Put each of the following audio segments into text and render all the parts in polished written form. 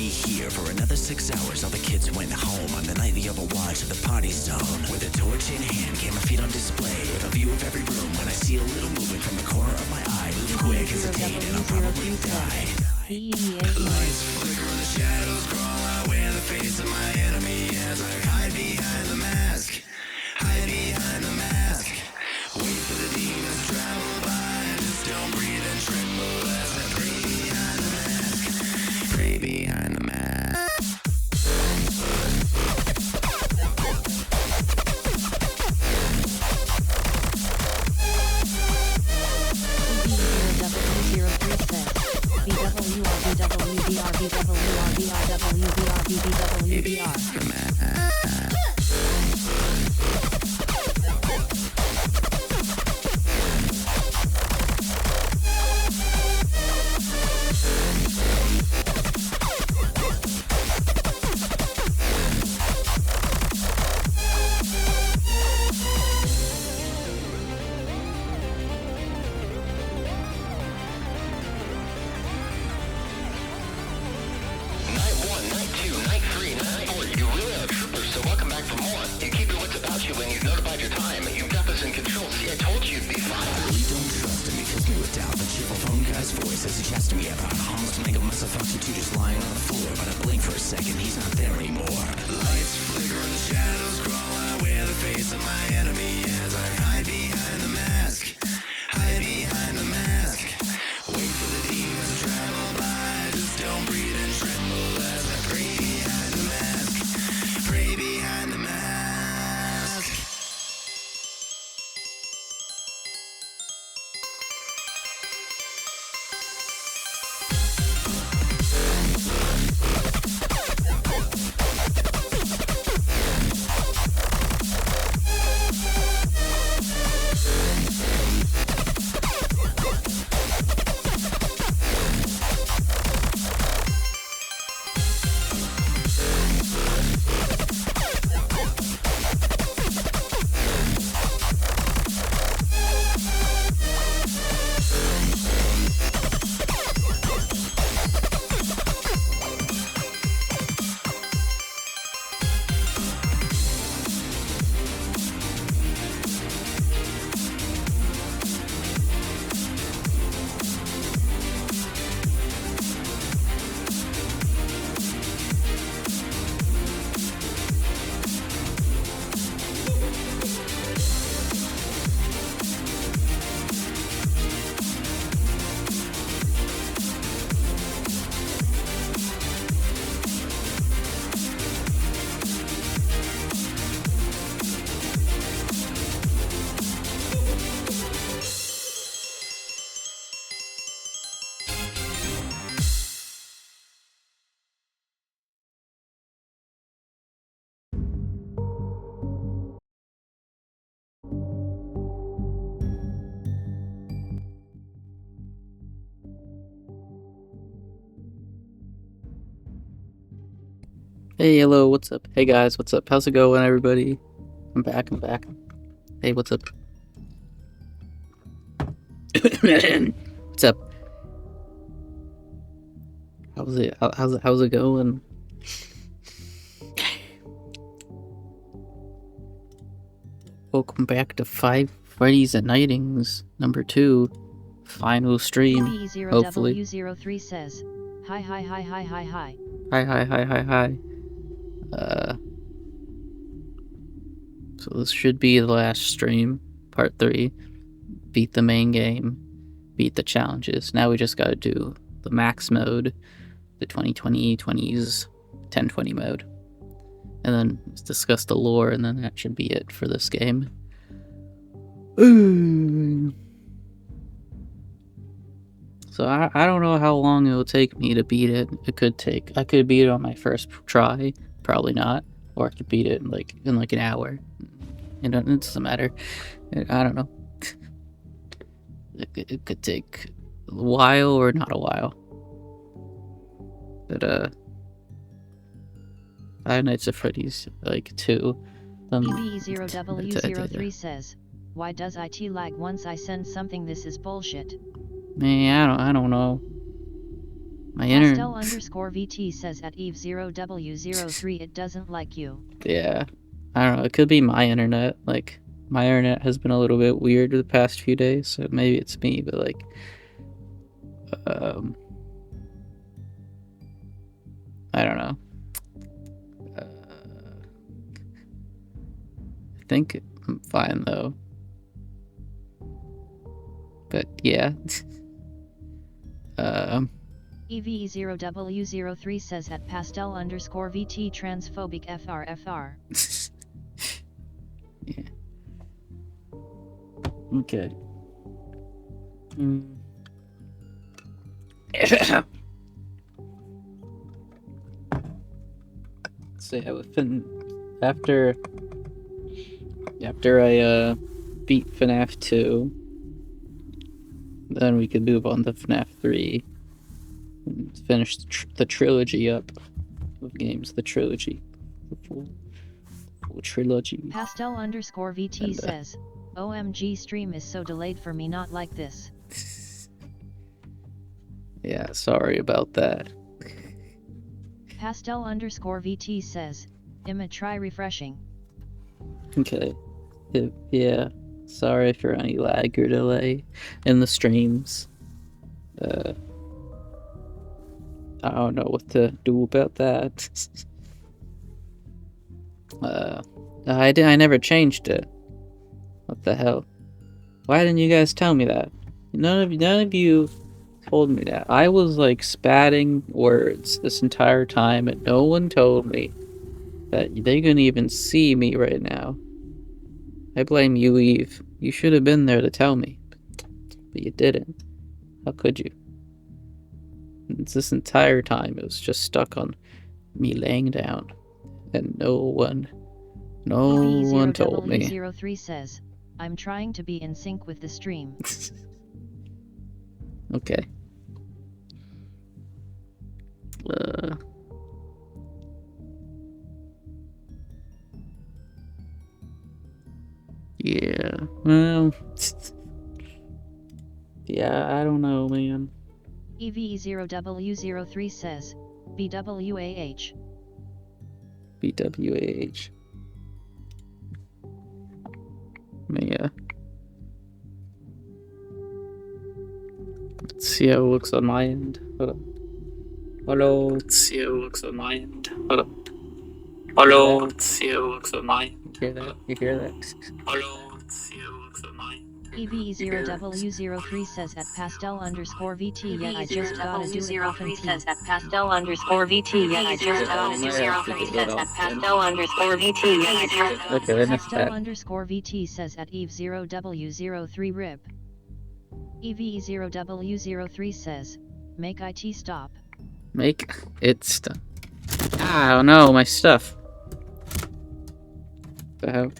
Here for another 6 hours, all the kids went home on the nightly overwatch of the party zone. With a torch in hand, camera feed on display, with a view of every room. When I see a little movement from the corner of my eye, move quick, hesitate, and I'll probably die. Lights flicker and the shadows crawl out where the face of my enemy is. I hide behind the mask, hide behind the mask. Wait for the demons to travel by, just don't breathe and tremble as I pray behind the mask, pray behind the mask. Hey, hello, what's up? Hey guys, what's up? How's it going, everybody? I'm back. Hey, what's up? What's up? How's it going? Welcome back to Freddy's at Nightings, number 2, final stream, hopefully. W03 says, hi. Hi. So this should be the last stream, part 3. Beat the main game, beat the challenges. Now we just gotta do the max mode, the 2020's 1020 mode. And then discuss the lore, and then that should be it for this game. So I don't know how long it will take me to beat it. I could beat it on my first try, probably not. Or I could beat it in like an hour. It doesn't matter. I don't know. It could take a while or not a while. But Five Nights at Freddy's like 2. EV0W03 says, why does IT lag once I send something? This is bullshit. Man, I don't know. My Pastel internet. _VT says at EV0W03 it doesn't like you. Yeah, I don't know. It could be my internet. Like my internet has been a little bit weird the past few days, so maybe it's me. But like, I don't know. I think I'm fine though. But yeah. EV0W03 says at Pastel _VT transphobic FR. Yeah. Okay. So yeah, after I beat FNAF 2, then we could move on to FNAF 3 and finish the trilogy up of games. The trilogy, the full trilogy. Pastel _VT And, says, OMG stream is so delayed for me, not like this. Yeah, sorry about that. Pastel _VT says, Imma try refreshing. Okay. Yeah. Sorry for any lag or delay in the streams. I don't know what to do about that. I never changed it. What the hell? Why didn't you guys tell me that? None of you told me that. I was like spatting words this entire time, and no one told me that they couldn't even see me right now. I blame you, Eve. You should have been there to tell me, but you didn't. How could you? This entire time, it was just stuck on me laying down, and no one told me. EV0W03 says, I'm trying to be in sync with the stream. Okay. Yeah. Well. Yeah, I don't know, man. EV0W03 says, BWAH. BWAH. Yeah. Let's see how it looks on my end. Hold up. Hello. Let's see how it looks on my end. Hold up. Hello. Let's see how it looks on my end. You hear that? You hear that? Hello. Let's see how it looks on my end. EV0W03 says at Pastel _VT, yet I just gotta do it often. Says at Pastel _VT, yet I just gotta do it often. Says at Pastel _VT, yet I just Okay, I missed Pastel that. _VT says at EV0W03 RIP. EV0W03 says, make IT stop. Make it stop. Ah, oh no, my stuff. The hell?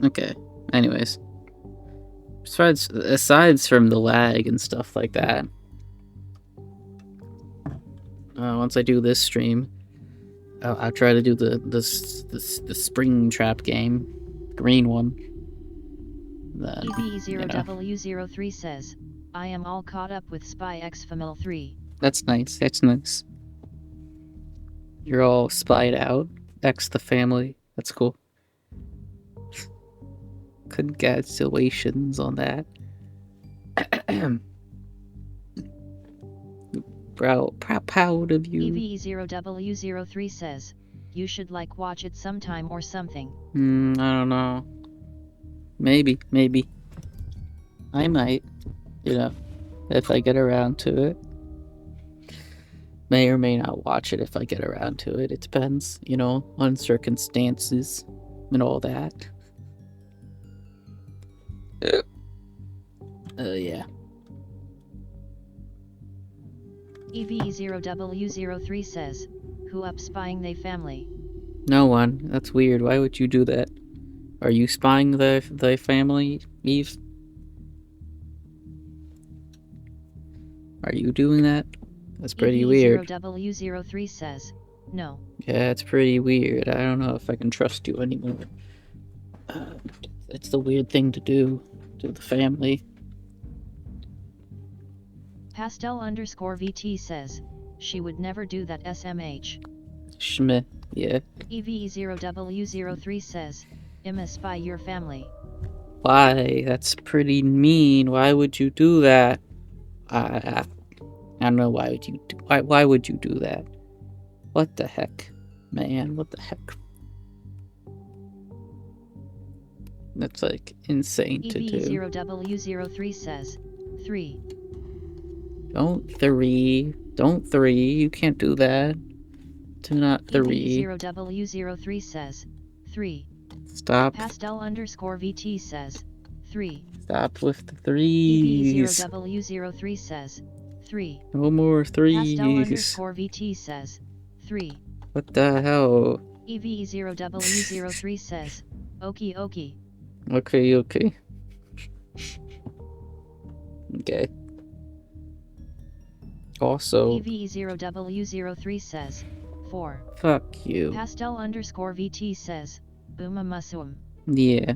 Okay. Anyways, aside from the lag and stuff like that, once I do this stream, I'll try to do the spring trap game, green one. Then, EV0W03 says, I am all caught up with Spy X Family 3. That's nice. That's nice. You're all spied out. X the family. That's cool. Congratulations on that. Proud of you. EV0W03 says, you should watch it sometime or something. I don't know. Maybe. I might, if I get around to it. May or may not watch it if I get around to it. It depends, on circumstances and all that. Yeah. EV0W03 says, who up spying they family? No one. That's weird. Why would you do that? Are you spying the family, Eve? Are you doing that? That's pretty weird. EV0W03 says, no. Yeah, it's pretty weird. I don't know if I can trust you anymore. It's the weird thing to do to the family. Pastel_VT says, she would never do that SMH. Schmidt, yeah. EV0W03 says, I'ma spy your family. Why? That's pretty mean. Why would you do that? I don't know. Why would you do? Why would you do that? What the heck, man? What the heck? That's like insane to do. EV0W03 says, 3. Don't three. You can't do that. Do not three. EV0W03 says, 3. Stop. Pastel_VT says, 3. Stop with the threes. EV0W03 says, 3. No more threes. Pastel_VT says, 3. What the hell? EV0W03 says, okie okie. Okay, okay. Okay. Also, EV0W03 says, 4. fuck you. Pastel_VT says, Uma Musum. Yeah.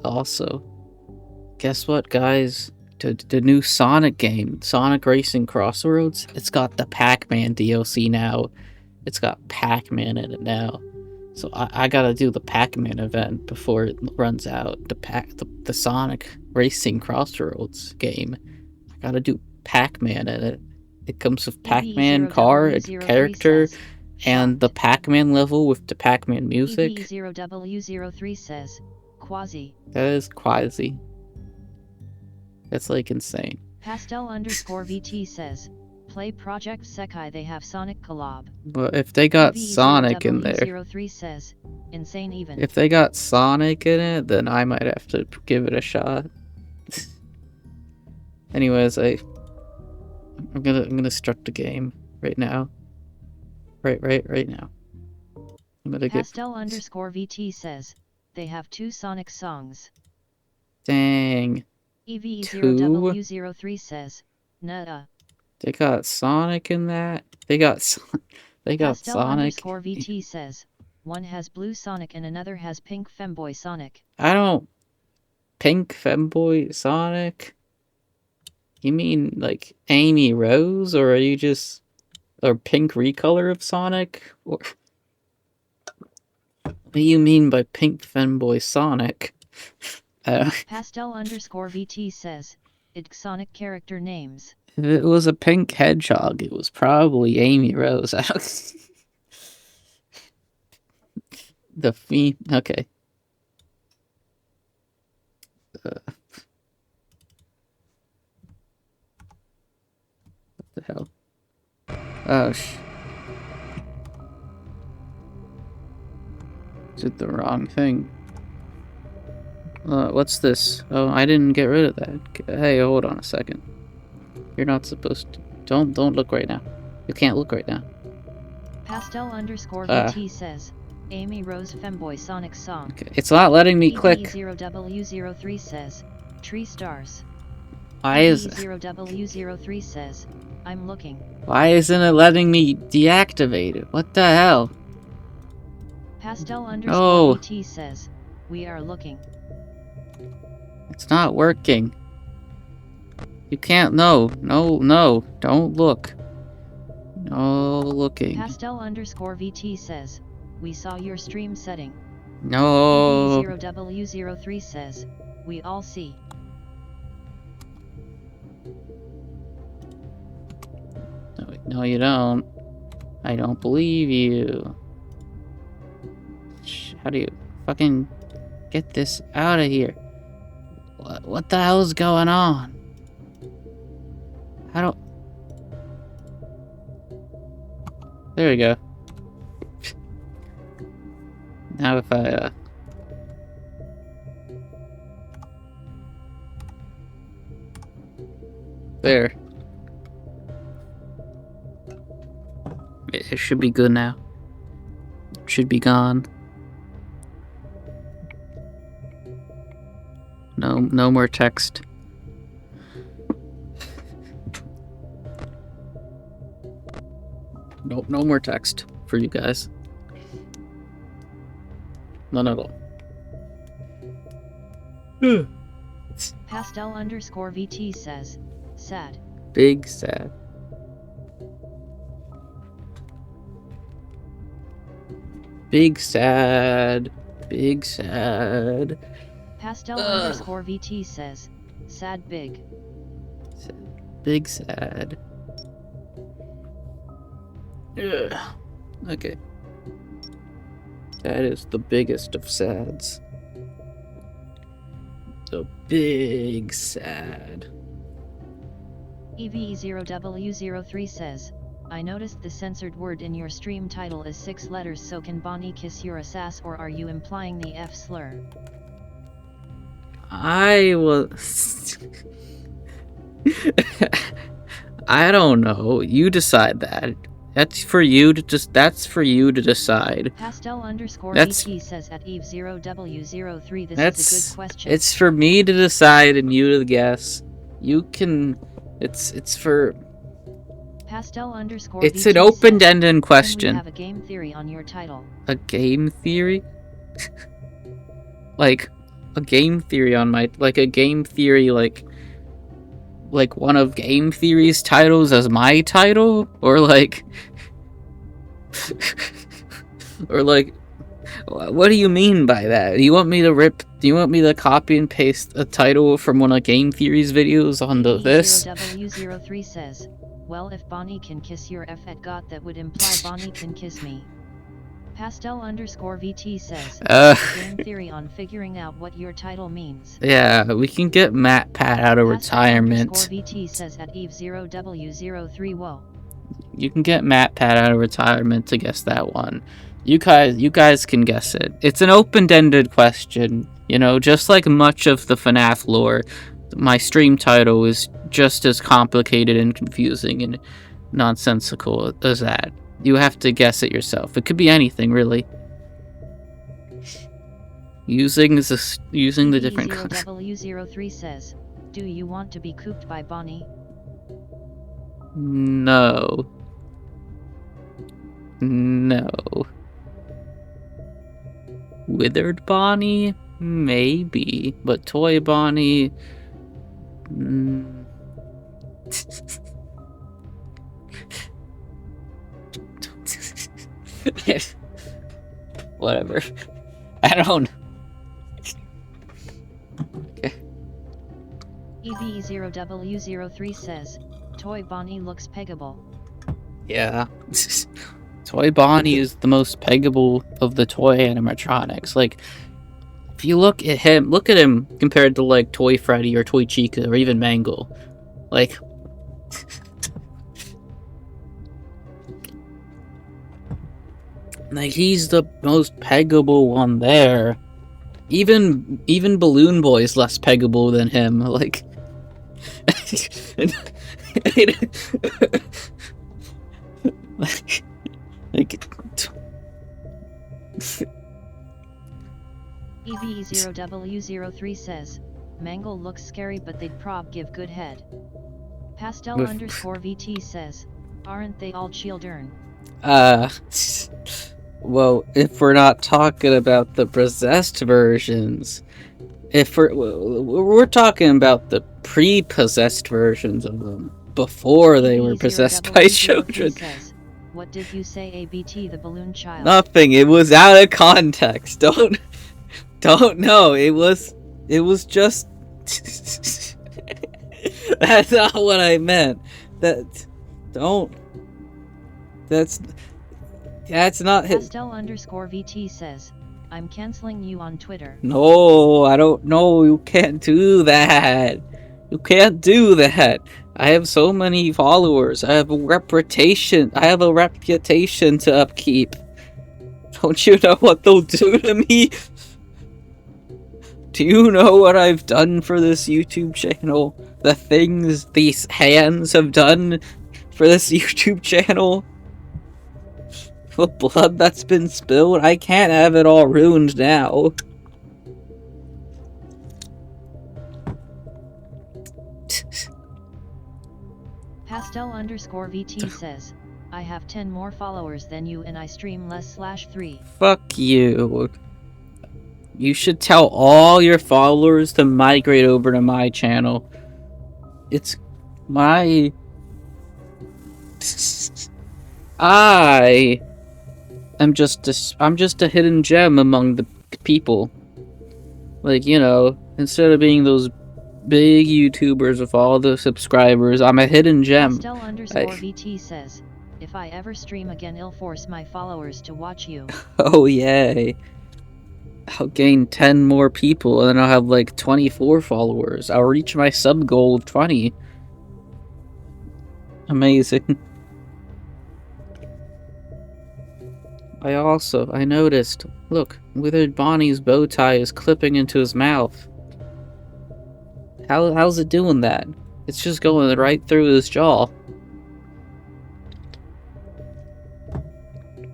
Also, guess what, guys? The new Sonic game, Sonic Racing Crossroads, it's got the Pac-Man DLC now. It's got Pac-Man in it now. So I gotta do the Pac-Man event before it runs out. The Sonic Racing Crossroads game. I gotta do Pac-Man in it. It comes with Pac-Man car, a character, and the Pac-Man level with the Pac-Man music. EV0W03 says, Quasi. That is quasi. That's like insane. Pastel_VT says, play Project Sekai, they have Sonic collab. But if they got Sonic in there, EV0W03 says, insane even. if they got Sonic in it, then I might have to give it a shot. Anyways, I'm gonna start the game right now. Right now. I'm gonna get. Pastel_VT says, they have 2 Sonic songs. Dang. EV0W03 says, nuh-uh. They got Sonic in that. They got Sonic. Pastel_VT says, one has blue Sonic and another has pink femboy Sonic. I don't. Pink femboy Sonic? You mean like Amy Rose, or are you just or pink recolor of Sonic? Or what do you mean by pink femboy Sonic? Pastel_VT says, it's Sonic character names. If it was a pink hedgehog, it was probably Amy Rose. Okay. What the hell? Oh, did the wrong thing. What's this? Oh, I didn't get rid of that. Hey, hold on a second. You're not supposed to. Don't look right now. You can't look right now. Pastel_VT says, Amy Rose femboy Sonic song. Okay. It's not letting me click. EV0W03 says, Tree Stars. Why is EV0W03 says, I'm looking. Why isn't it letting me deactivate it? What the hell? Pastel_VT says, we are looking. It's not working. You can't. No, don't look. No looking. Pastel_VT says, we saw your stream setting. No. EV0W03 says, we all see. No, you don't. I don't believe you. How do you fucking get this out of here? What the hell is going on? I don't... There we go. Now if I, There. It should be good now. It should be gone. No more text. Nope, no more text for you guys. None at all. Pastel_VT says, sad. Big sad. Big sad. Big sad. Pastel_VT says, sad big. Big sad. Ugh. Okay. That is the biggest of sads. The big sad. EVE0W03 says, I noticed the censored word in your stream title is 6 letters, so can Bonnie kiss your ass, or are you implying the F slur? I was... I don't know. You decide that. That's for you to that's for you to decide. Pastel_VT says at EVE0W03 this is a good question. It's for me to decide and you to guess. You can... It's for... Pastel_VT It's an open-ended question. You have a game theory on your title. A game theory? Like, a game theory on my... Like, a game theory, like one of Game Theory's titles as my title? Or like... or like... What do you mean by that? Do you want me to copy and paste a title from one of Game Theory's videos onto this? W03 says, well, if Bonnie can kiss your F at God, that would imply Bonnie can kiss me. Pastel_VT says, game theory on figuring out what your title means. Yeah, we can get Pat out of retirement. Pastel_VT says at EVE0W03 whoa. You can get Pat out of retirement to guess that one. You guys can guess it. It's an open-ended question. You know, just like much of the FNAF lore, my stream title is just as complicated and confusing and nonsensical as that. You have to guess it yourself. It could be anything, really. Using the different... W03 says, do you want to be cooped by Bonnie? No. No. Withered Bonnie? Maybe. But Toy Bonnie... Whatever. I don't... Okay. EVE0W03 says, Toy Bonnie looks peggable. Yeah. Toy Bonnie is the most peggable of the toy animatronics. Like, if you look at him compared to, like, Toy Freddy or Toy Chica or even Mangle. Like... like, he's the most peggable one there. Even Balloon Boy is less peggable than him. Like... EVE0W03 says, Mangle looks scary but they'd prob give good head. Pastel_VT says, aren't they all children? Well, if we're not talking about the possessed versions, if we're talking about the pre-possessed versions of them, before they were possessed by children. Says, what did you say, ABT the balloon child? Nothing, it was out of context. Don't know, it was just... That's not what I meant. That's not... Pastel_VT says, I'm canceling you on Twitter. No, I don't know. You can't do that. You can't do that. I have so many followers. I have a reputation. To upkeep. Don't you know what they'll do to me? Do you know what I've done for this YouTube channel? The things these hands have done for this YouTube channel? The blood that's been spilled? I can't have it all ruined now. Pastel underscore VT says, I have 10 more followers than you and I stream less /3. Fuck you. You should tell all your followers to migrate over to my channel. It's my... I'm just a hidden gem among the people. Like, you know, instead of being those big YouTubers with all the subscribers, I'm a hidden gem. Pastel underscore VT says, if I ever stream again, I'll force my followers to watch you. Oh, yay. I'll gain 10 more people, and then I'll have like 24 followers. I'll reach my sub goal of 20. Amazing. I noticed, look, Withered Bonnie's bow tie is clipping into his mouth. How's it doing that? It's just going right through his jaw.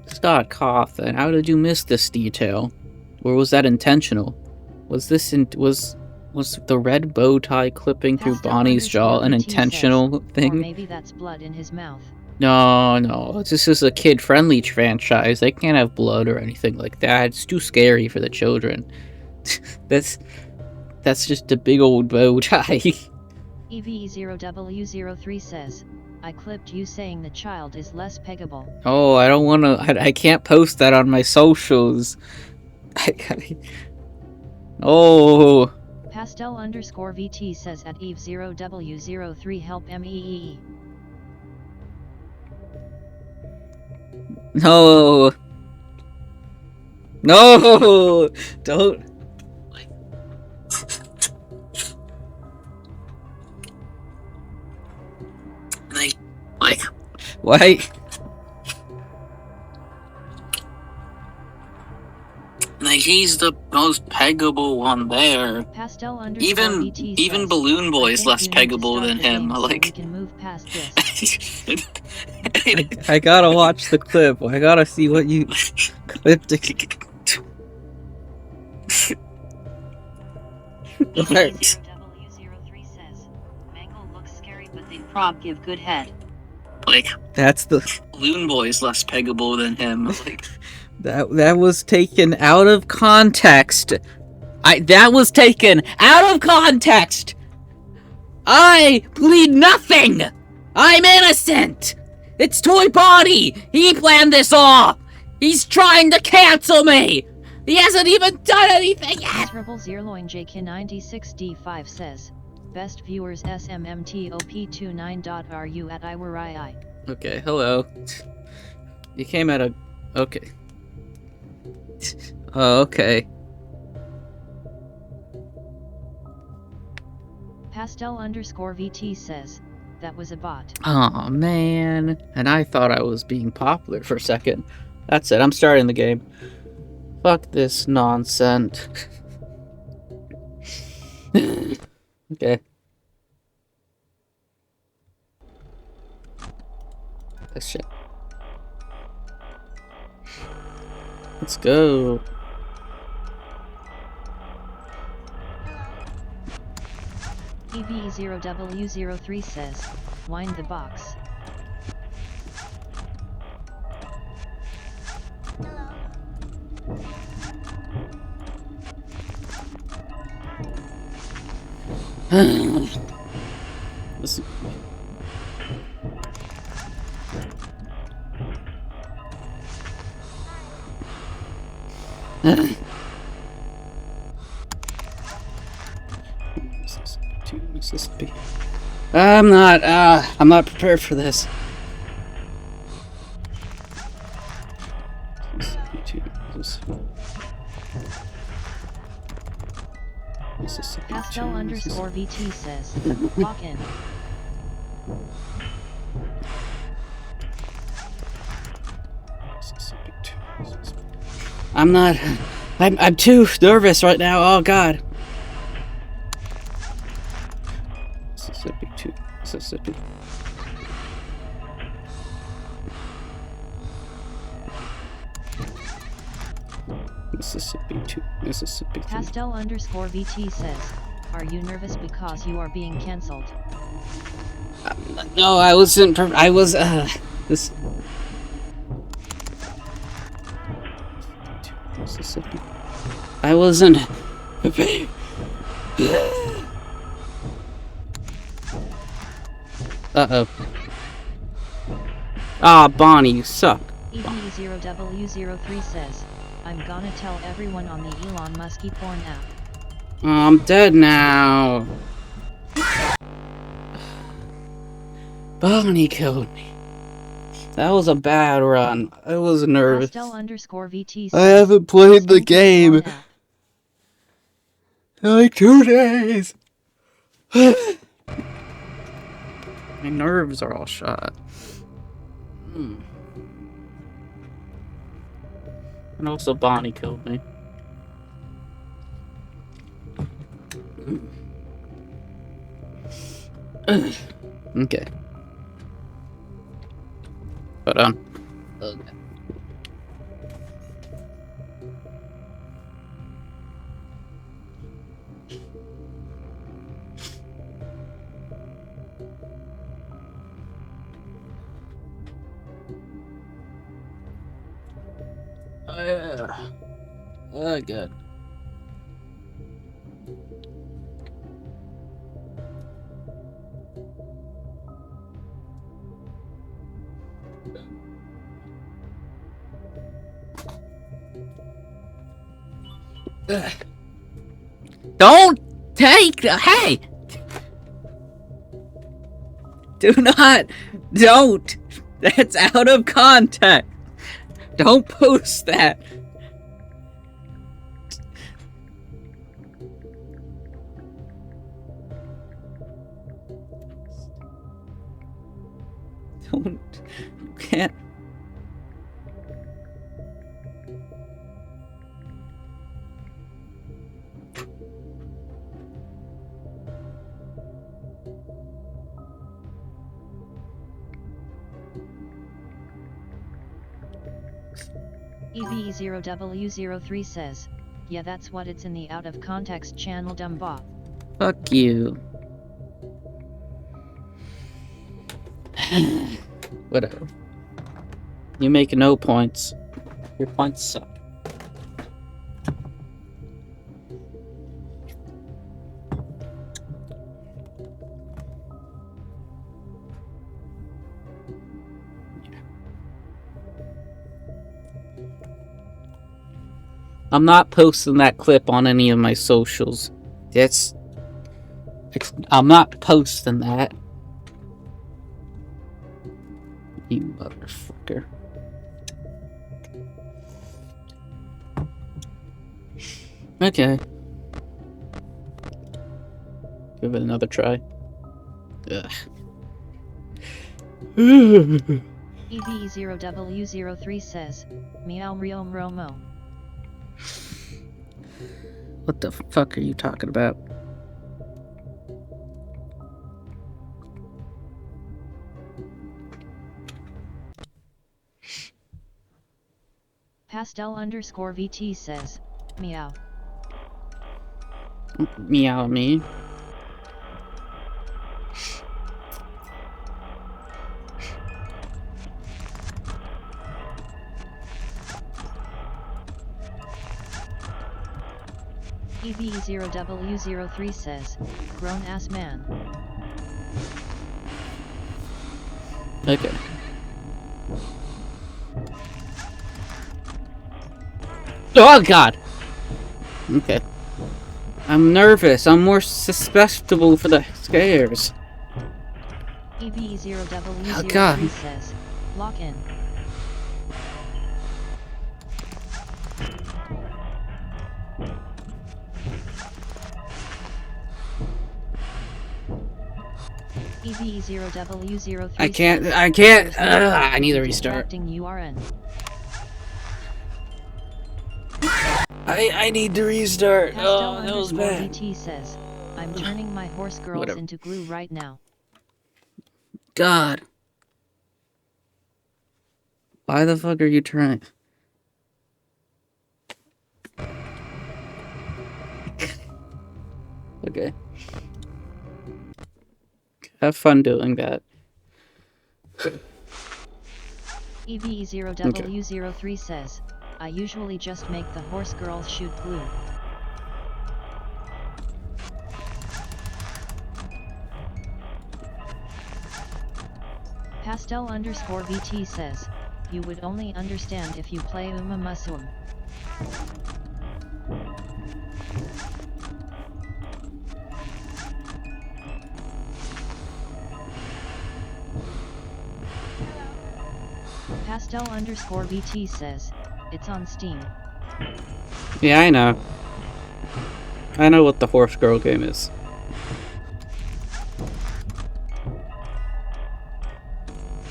Stop coughing. How did you miss this detail? Or was that intentional? Was the red bow tie clipping through Bonnie's jaw an intentional thing? Or maybe that's blood in his mouth. No. This is a kid-friendly franchise. They can't have blood or anything like that. It's too scary for the children. That's just a big old bow tie. EVE0W03 says, I clipped you saying the child is less peggable. Oh, I don't want to... I can't post that on my socials. Oh. Pastel underscore VT says at EVE0W03 help MEEE. No. No. Don't. Wait. Like, he's the most peggable one there. Pastel underscore VT even says, Balloon Boy is less you need to peggable start than the him. game so Like, we can move past this. I gotta watch the clip. I gotta see what you clipped. EVE0W03 says, Mangle looks scary but they prob give good head. Like, that's the Balloon Boy is less peggable than him. Like, that was taken out of context. That was taken out of context. I plead nothing. I'm innocent. It's Toy Bonnie. He planned this all. He's trying to cancel me. He hasn't even done anything yet. Miserable Zerloin JK96D5 says, best viewers SMMTOP29.RU at IWRII. Okay, hello. You came at a... Okay. Oh, okay. Pastel underscore VT says, that was a bot. Aw, man. And I thought I was being popular for a second. That's it, I'm starting the game. Fuck this nonsense. Okay. This shit. Let's go. EVE0W03 says, wind the box. Listen. Mississippi. I'm not prepared for this. Pastel underscore VT says, walk in. I'm too nervous right now. Oh god. Mississippi 2. Mississippi. Mississippi 2. Mississippi 3. Pastel underscore VT says, Are you nervous because you are being cancelled? No, I wasn't. I was. This. Mississippi. I wasn't. Uh-oh. Ah, Bonnie, you suck. EV0W03 says, I'm gonna tell everyone on the Elon Musky porn app. Oh, I'm dead now. Bonnie killed me. That was a bad run. I was nervous. Pastel_VT says, I haven't played the "Spank is game porn app." in like 2 days. My nerves are all shot. And also Bonnie killed me. Okay. Hold on. Okay. Oh, yeah. Oh, good. Ugh. Don't take. Hey! Do not. Don't. That's out of context. Don't post that. Don't. You can't. EV0W03 says, yeah, that's what it's in the out of context channel, dumb bot. Fuck you. Whatever. You make no points. Your points suck. I'm not posting that clip on any of my socials. I'm not posting that. You motherfucker. Okay. Give it another try. Ugh. EV0W03 says, meow riom romo. What the fuck are you talking about? Pastel_VT says, meow. Meow me. EV0W03 says, grown ass man. Okay. Oh god! Okay. I'm nervous. I'm more susceptible for the scares. EV0W03 Oh god. says, lock in. EV0W03 I can't. I need to restart. I need to restart. Oh, that was bad. VT says, I'm turning my horse girls Whatever. into glue right now. God. Why the fuck are you trying? Okay. Have fun doing that. EVE0W03 says, I usually just make the horse girls shoot glue. Pastel_VT says, you would only understand if you play Uma Musum. Pastel_VT says, it's on Steam. Yeah, I know. I know what the horse girl game is.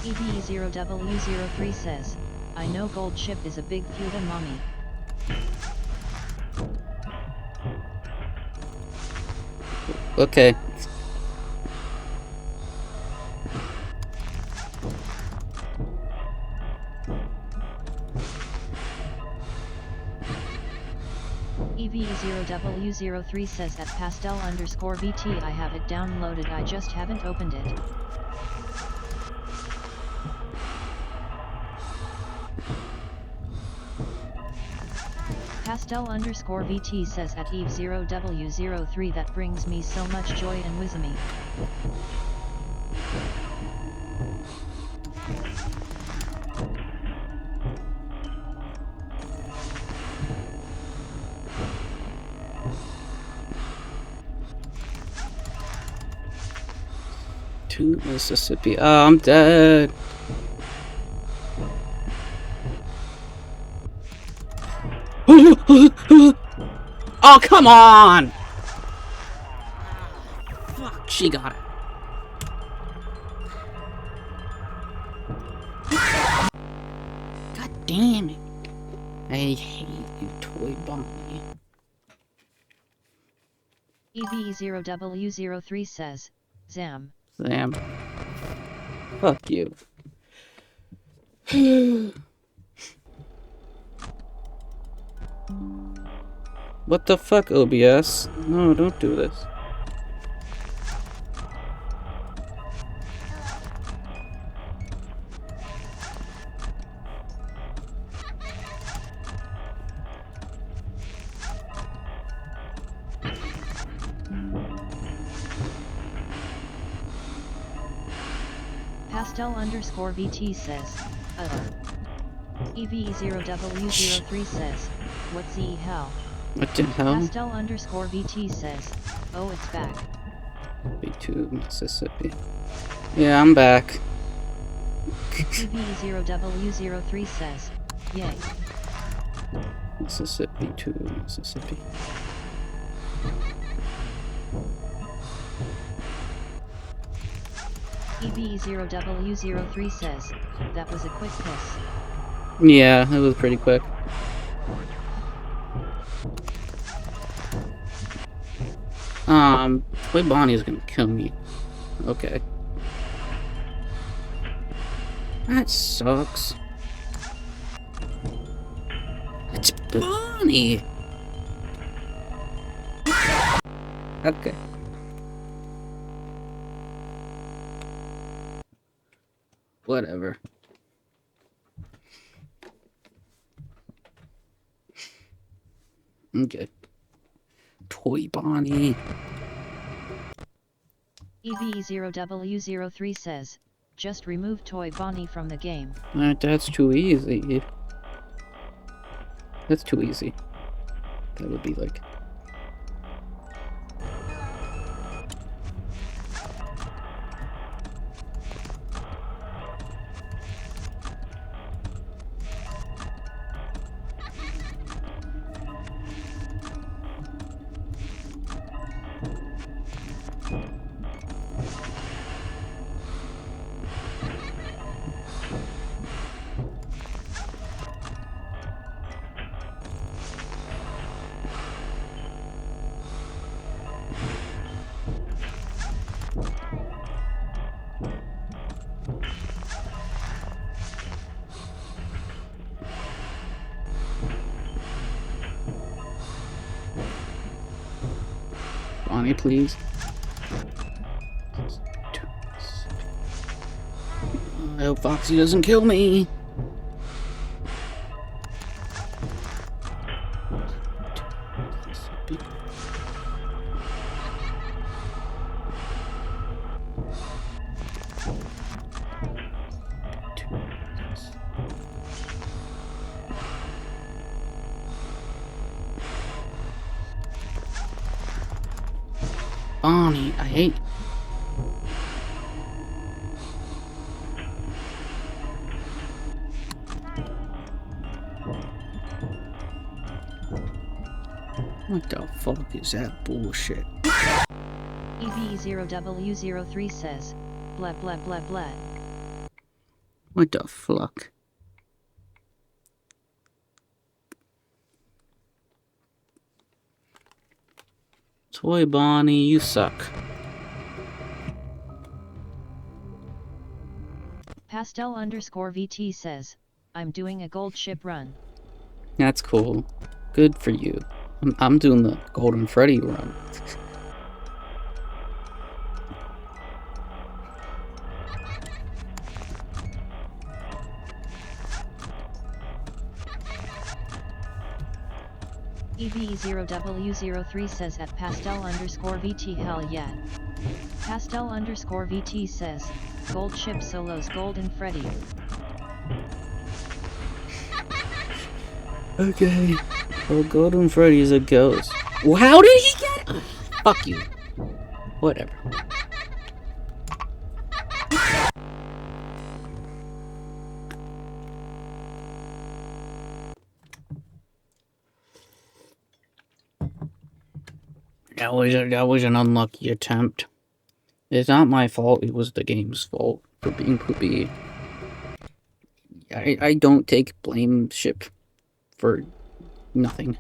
EVE0W03 says, I know Gold Chip is a big Fuda mommy. Okay. EVE0W03 says at pastel_VT I have it downloaded, I just haven't opened it. Pastel_VT says at EVE0W03 that brings me so much joy and wisdom. To Mississippi. Oh, I'm dead. Oh, come on! Fuck, she got it. God damn it. I hate you, Toy Bonnie. EVE0W03 says, Zam. Damn. Fuck you. What the fuck, OBS? No, don't do this. Pastel_VT says, EVE0W03 says, what's the hell? What the hell? Pastel_VT says, oh, it's back. B2 Mississippi. Yeah, I'm back. EVE0W03 says, yay. Mississippi to Mississippi. EVE0W03 says, that was a quick piss. Yeah, it was pretty quick. Toy Bonnie's gonna kill me. Okay. That sucks. It's Bonnie! Okay. Whatever. Okay. Toy Bonnie. EVE0W03 says, just remove Toy Bonnie from the game. That's too easy. That's too easy. That would be like... Bonnie, please. I hope Foxy doesn't kill me. Bonnie, I hate. What the fuck is that bullshit? EV0W03 says, blah blah blah blah. What the fuck? Toy Bonnie, you suck. Pastel_VT says, I'm doing a gold ship run. That's cool. Good for you. I'm doing the Golden Freddy run. EV0W03 says at Pastel_VT hell yeah. Pastel_VT says, gold ship solos Golden Freddy. Okay. Well, Golden Freddy's a ghost. Well, how did he get it? Fuck you. Whatever. That was an unlucky attempt. It's not my fault, it was the game's fault for being poopy. I don't take blame ship for nothing.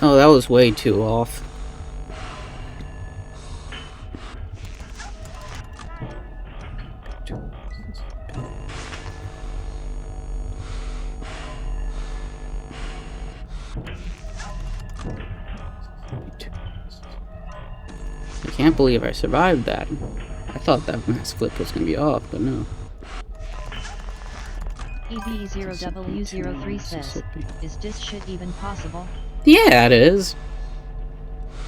Oh, that was way too off. I can't believe I survived that. I thought that mass flip was gonna be off, but no. EV0W03 says, is this shit even possible? Yeah, it is.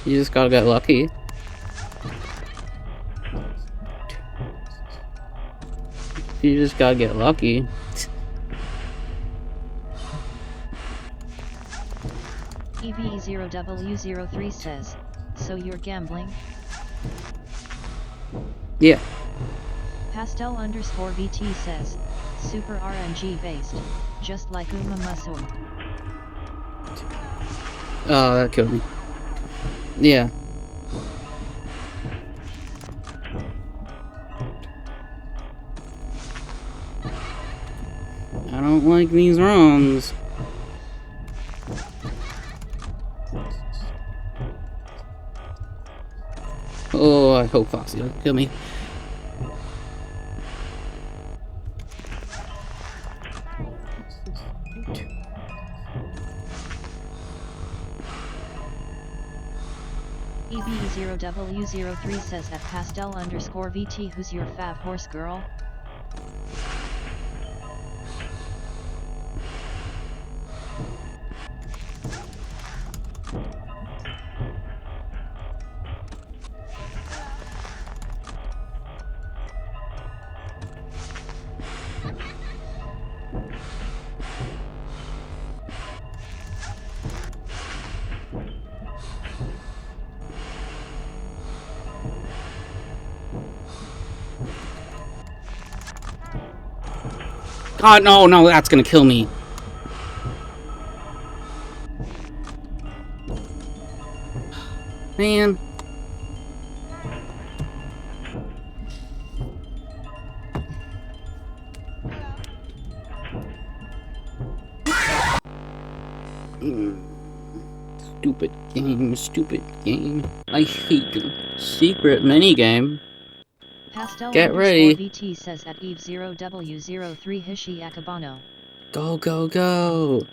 You just gotta get lucky. You just gotta get lucky. EV0W03 says, so you're gambling? Yeah. Pastel_VT says, super RNG based, just like Uma Masur. Oh, that killed me. Yeah. I don't like these runs. Oh, I hope Foxy doesn't kill me. EV0W03 says at Pastel_VT, who's your fav horse girl? God, no, that's gonna kill me. Man. Stupid game, stupid game. I hate you. Secret minigame. Pastel Get ready. VT says at Eve 0W03 Hishi Akabano. Go, go, go.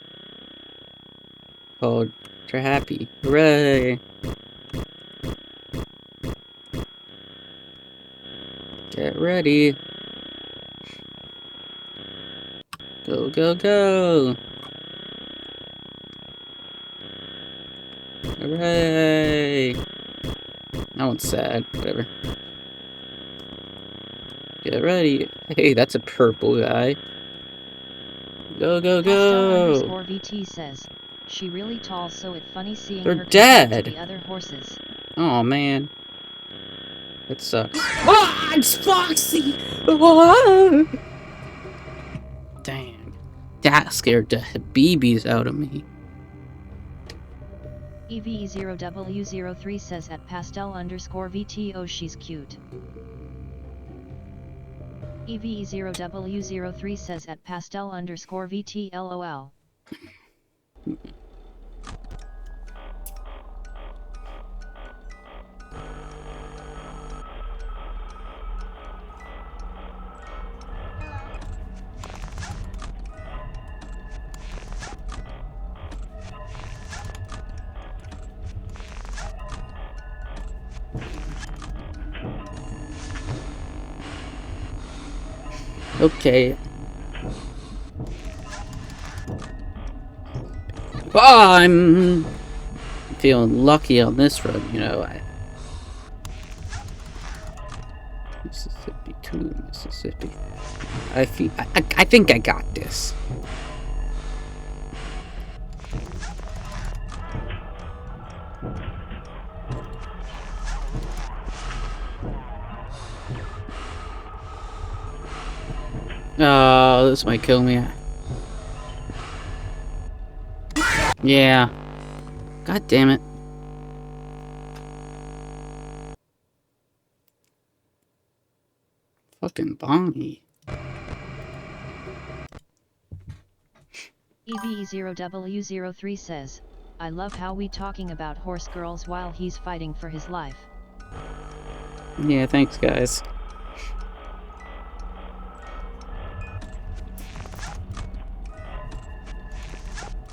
Oh, you're happy. Hooray. Get ready. Go, go, go. Hooray. That one's sad. Whatever. Get ready. Hey, that's a purple guy. Go, go, go. Pastel VT says, she really tall, so it funny seeing They're her compared dead. to the other horses. Oh man. That sucks. Ah, it's Foxy! Ah! Dang. That scared the BBs out of me. EVE0W03 says at pastel_VT, oh she's cute. EVE0W03 says at pastel_VT, lol. Okay. Oh, I'm feeling lucky on this run, you know. Mississippi to Mississippi. I think I got this. Oh, this might kill me. Yeah. God damn it. Fucking Bonnie. EVE0W03 says, I love how we talking about horse girls while he's fighting for his life. Yeah, thanks guys.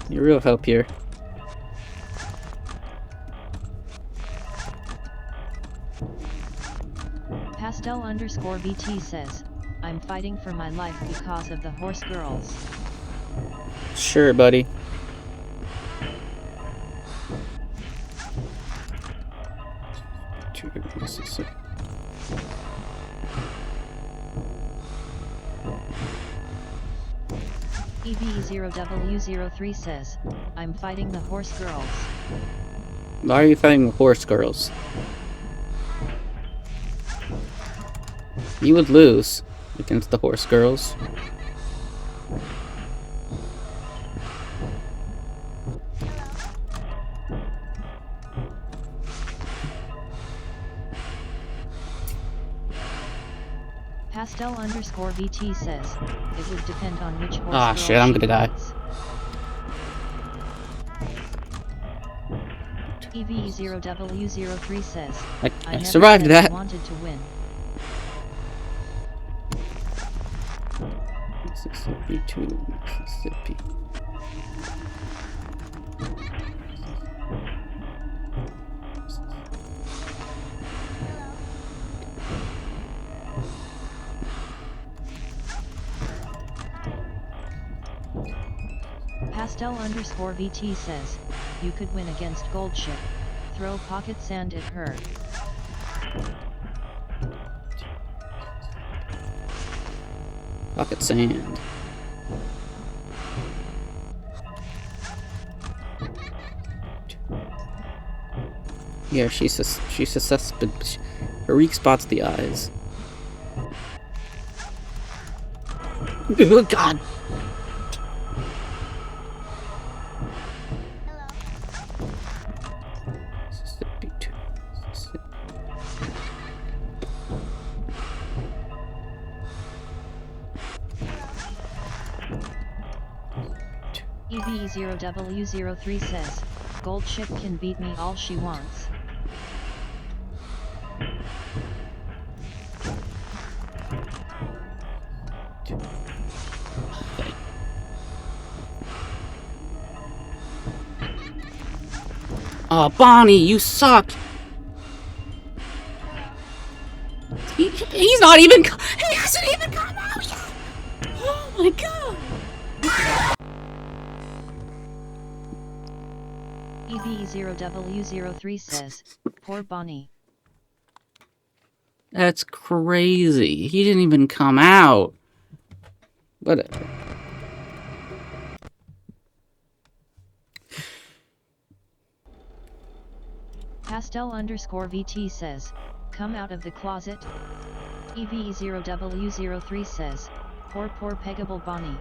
Your real help here. Pastel_VT says, I'm fighting for my life because of the horse girls. Sure, buddy. EVE0W03 says, I'm fighting the horse girls. Why are you fighting the horse girls? You would lose against the horse girls. Pastel_VT says, it would depend on which horse Ah, girl shit, I'm she gonna die. fights. EVE0W03 says, I never survived said that. I wanted to win. Mississippi to Mississippi. Pastel_VT says, you could win against Goldship. Throw pocket sand at her. Pocket sand. Yeah, she's suspect. Her weak spot's the eyes. Oh God. Mississippi to Mississippi. EVE0W03 says, Gold Ship can beat me all she wants. Oh, Bonnie, you suck! He's not even... He hasn't even come out yet! Oh my god! EVE0W03 says, poor Bonnie. That's crazy. He didn't even come out. Whatever. Pastel_VT says, come out of the closet. EVE0W03 says, poor peggable Bonnie.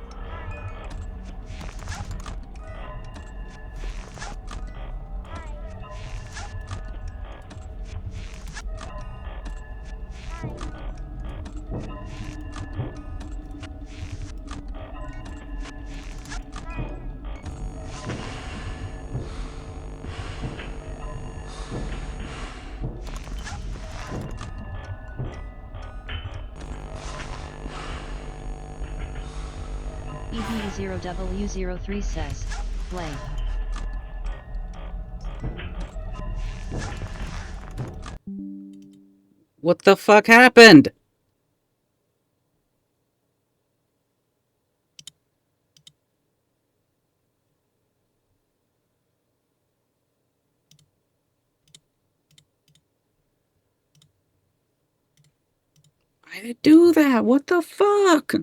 EVE0W03 says, play. What the fuck happened? Why did it do that? What the fuck?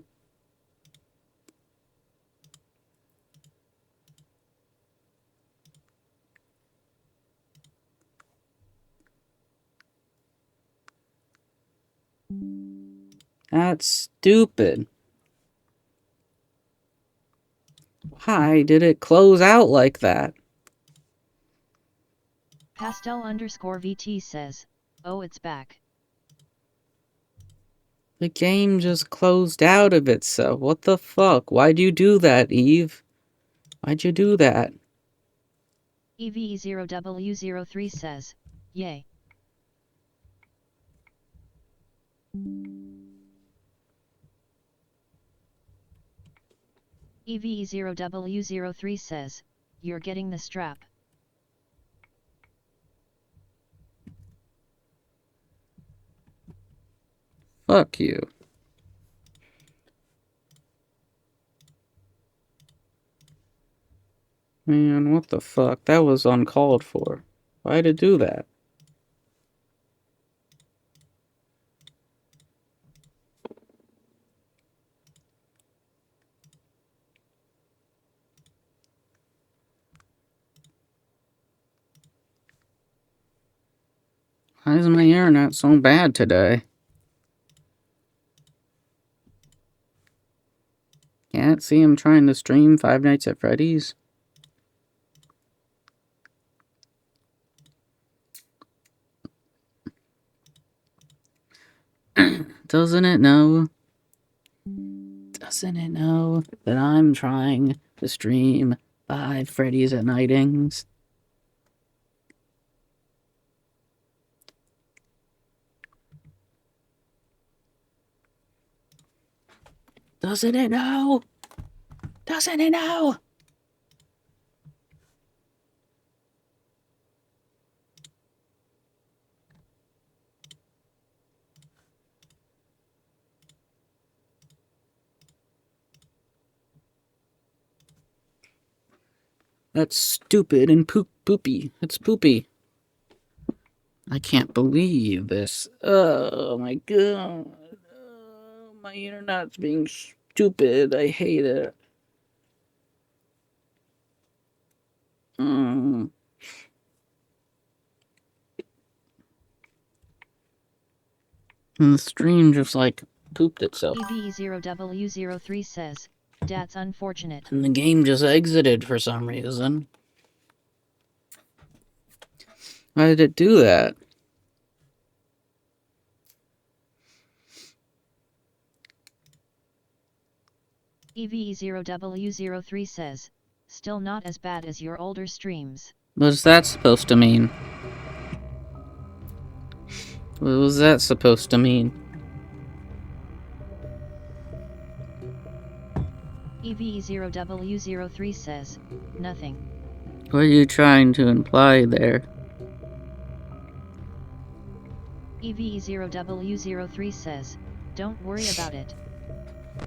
That's stupid. Why did it close out like that? Pastel_VT says, oh, it's back. The game just closed out of itself. What the fuck? Why'd you do that, Eve? Why'd you do that? EVE0W03 says, yay. EVE0W03 says, you're getting the strap. Fuck you. Man, what the fuck? That was uncalled for. Why'd it do that? Why is my internet so bad today? Can't see him trying to stream Five Nights at Freddy's. Doesn't it know? Doesn't it know that I'm trying to stream Five Freddy's at Nightings? Doesn't it know? Doesn't it know? That's stupid and poopy. It's poopy. I can't believe this. Oh my god. Oh, my internet's being stupid. I hate it. Mm. And the stream just like pooped itself. EVE0W03 says, that's unfortunate. And the game just exited for some reason. Why did it do that? EVE0W03 says, Still not as bad as your older streams. What's that supposed to mean? What was that supposed to mean? EVE0W03 says, nothing. What are you trying to imply there? EVE0W03 says, don't worry about it.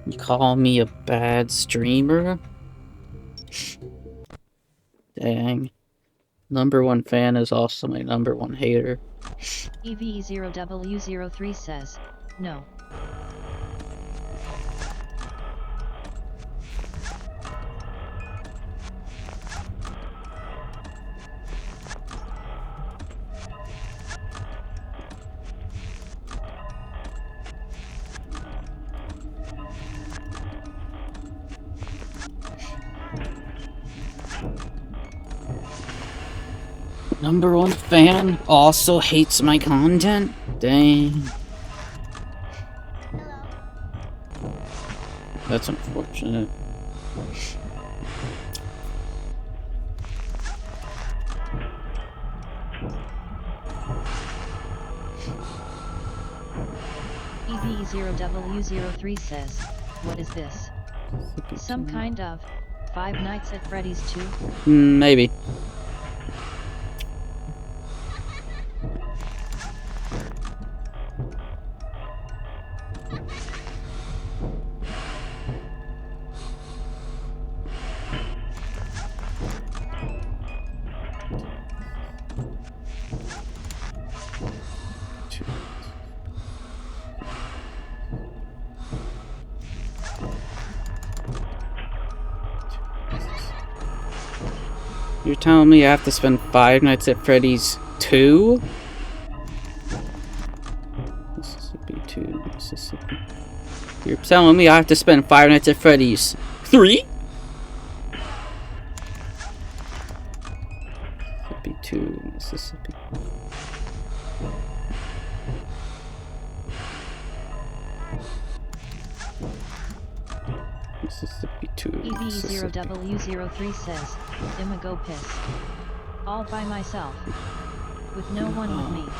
You call me a bad streamer? Dang. #1 fan is also my #1 hater. EVE0W03 says, no. #1 fan also hates my content? Dang. That's unfortunate. EVE0W03 says, what is this? Some kind of Five Nights at Freddy's 2? Maybe. You're telling me I have to spend 5 nights at Freddy's 2? Mississippi 2, Mississippi. You're telling me I have to spend 5 nights at Freddy's 3? Mississippi 2, Mississippi. Mississippi 2. EVE0W03 says, I'ma go piss. All by myself. With no one with me.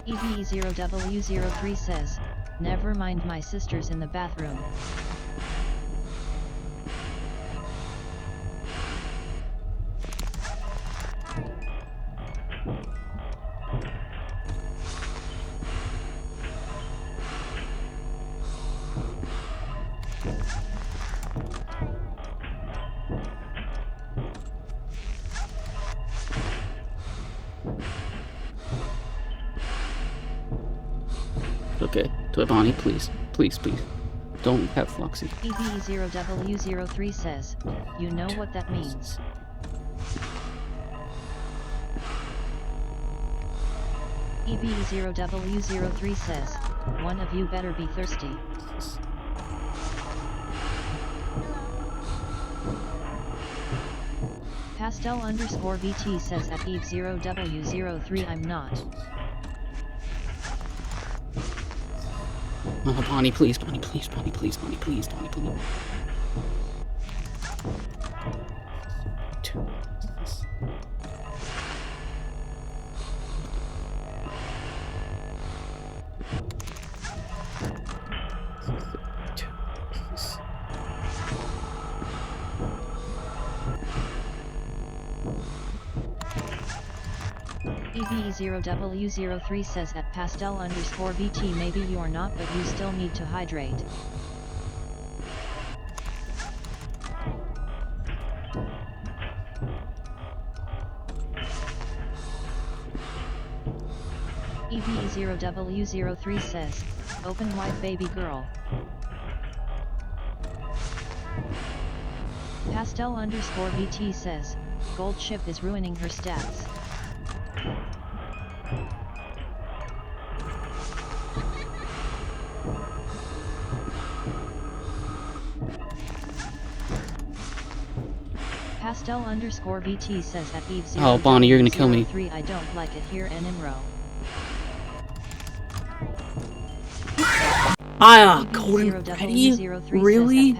EVE0W03 says, never mind, my sister's in the bathroom. Okay, Bonnie, please. Please, please. Don't have Floxy. EVE0W03 says, you know what that means. EVE0W03 says, one of you better be thirsty. Pastel_VT says at EVE0W03 I'm not. Oh, Bonnie, please, Bonnie, please, Bonnie, please, Bonnie, please, Bonnie, please. EV0W03 says at pastel_VT maybe you're not but you still need to hydrate. EV0W03 says, open wide baby girl. Pastel_VT says, gold ship is ruining her stats. Pastel_VT says at Eve 0. Oh, Bonnie, you're gonna kill me. I don't like it here and in row. Ah, Golden Freddy? Really?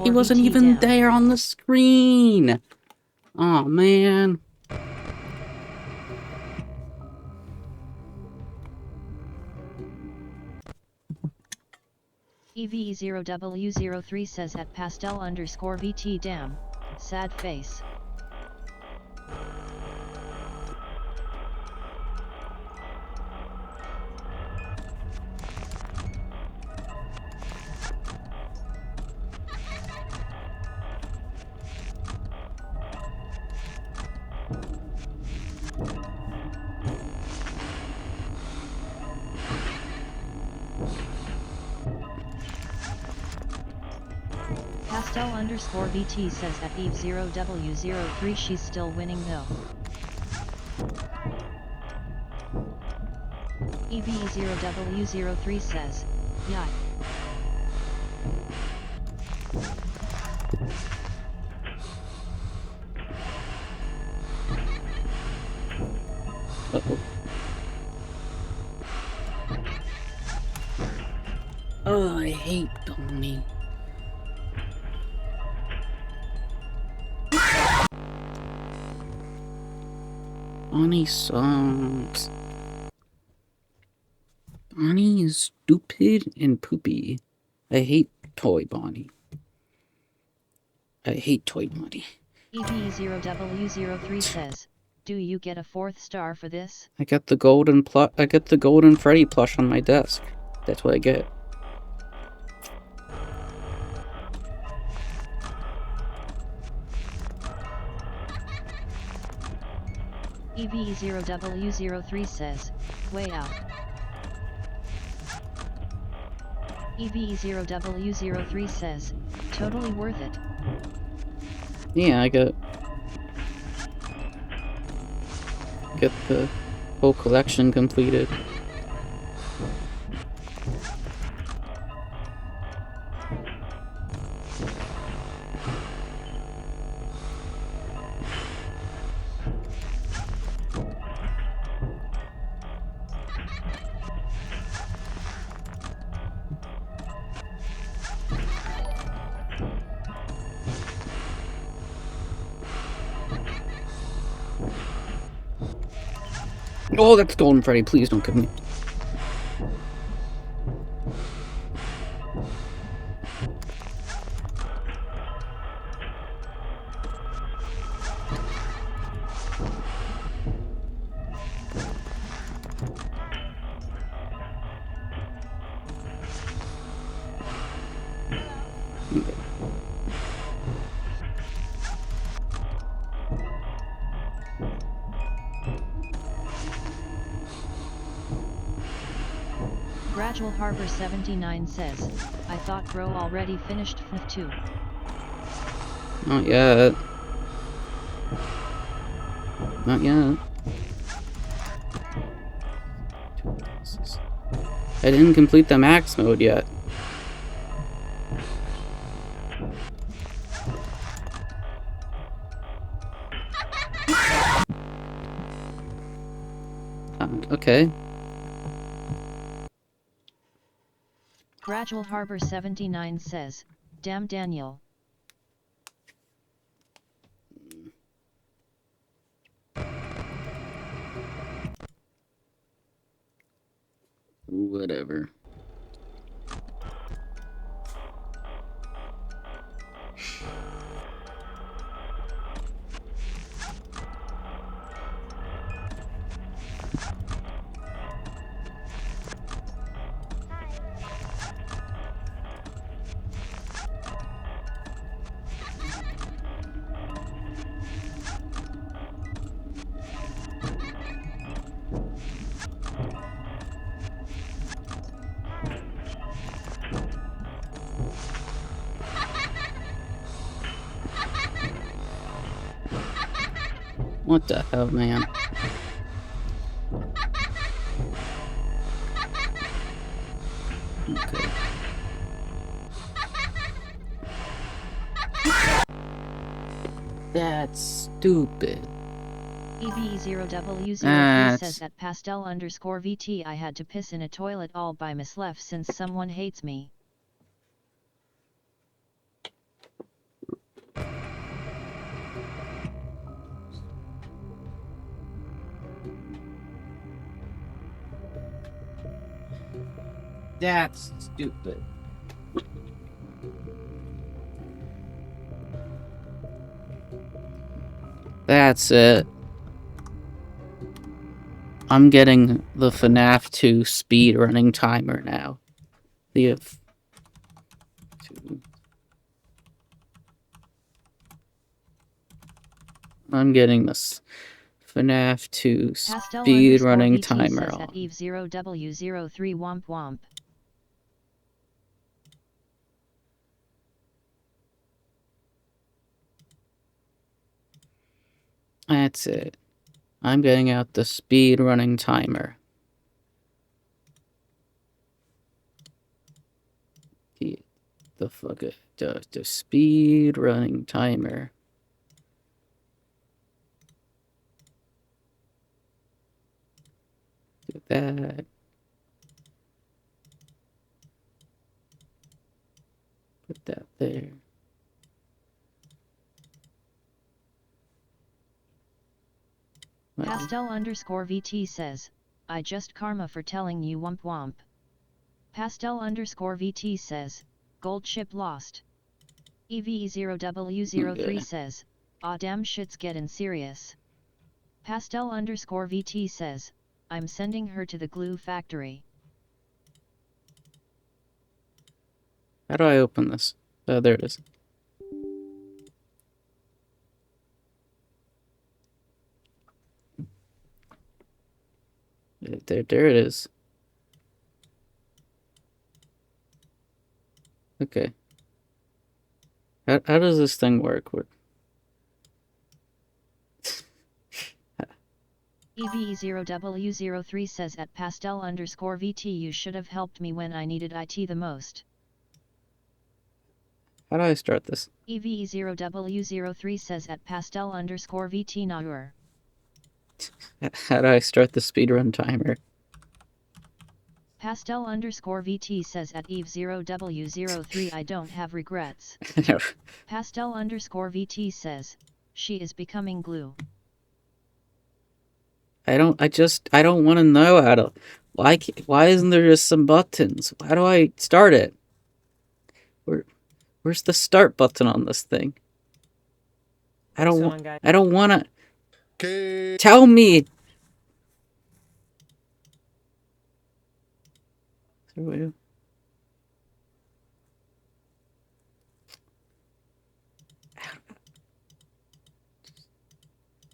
He wasn't even there on the screen. Oh man. EV0W03 says at pastel_VT damn, sad face. Pastel_VT says at Eve0W03 she's still winning though. EV0W03 says, yeah. Uh-oh. Oh, I hate Bonnie. Bonnie sucks. Bonnie is stupid and poopy. I hate Toy Bonnie. I hate Toy Bonnie. EV0W03 says, do you get a 4th star for this? I get the golden Freddy plush on my desk. That's what I get. EV0W03 says, way out. EV0W03 says, totally worth it. Yeah, I get the whole collection completed. Oh, that's Golden Freddy. Please don't kill me. Gradual Harbor 79 says, I thought bro already finished FNAF 2. Not yet. Not yet. I didn't complete the max mode yet. Okay. Gradual Harbor 79 says, damn Daniel. Whatever. What the hell, man? Okay. That's stupid. EVE0W03 says at pastel_VT I had to piss in a toilet all by myself since someone hates me. That's stupid. That's it. I'm getting the FNAF 2 speed running timer now. I'm getting this FNAF 2 speed running timer says on. at EVE0W03 womp womp. That's it. I'm getting out the speed running timer. The fuck it. The speed running timer. Do that. Put that there. Pastel_VT says, I just karma for telling you womp womp. Pastel_VT says, gold ship lost. EVE0W03 says, aw damn shit's getting serious. Pastel_VT says, I'm sending her to the glue factory. How do I open this? Oh, there it is. There it is. Okay. How does this thing work? EVE0W03 says at pastel_VT you should have helped me when I needed IT the most. How do I start this? EVE0W03 says at pastel_VT naur. How do I start the speedrun timer? Pastel_VT says at EVE0W03 I don't have regrets. Pastel_VT says, she is becoming glue. I don't want to know how to. Why isn't there just some buttons? How do I start it? Where's the start button on this thing? I don't want to. Tell me.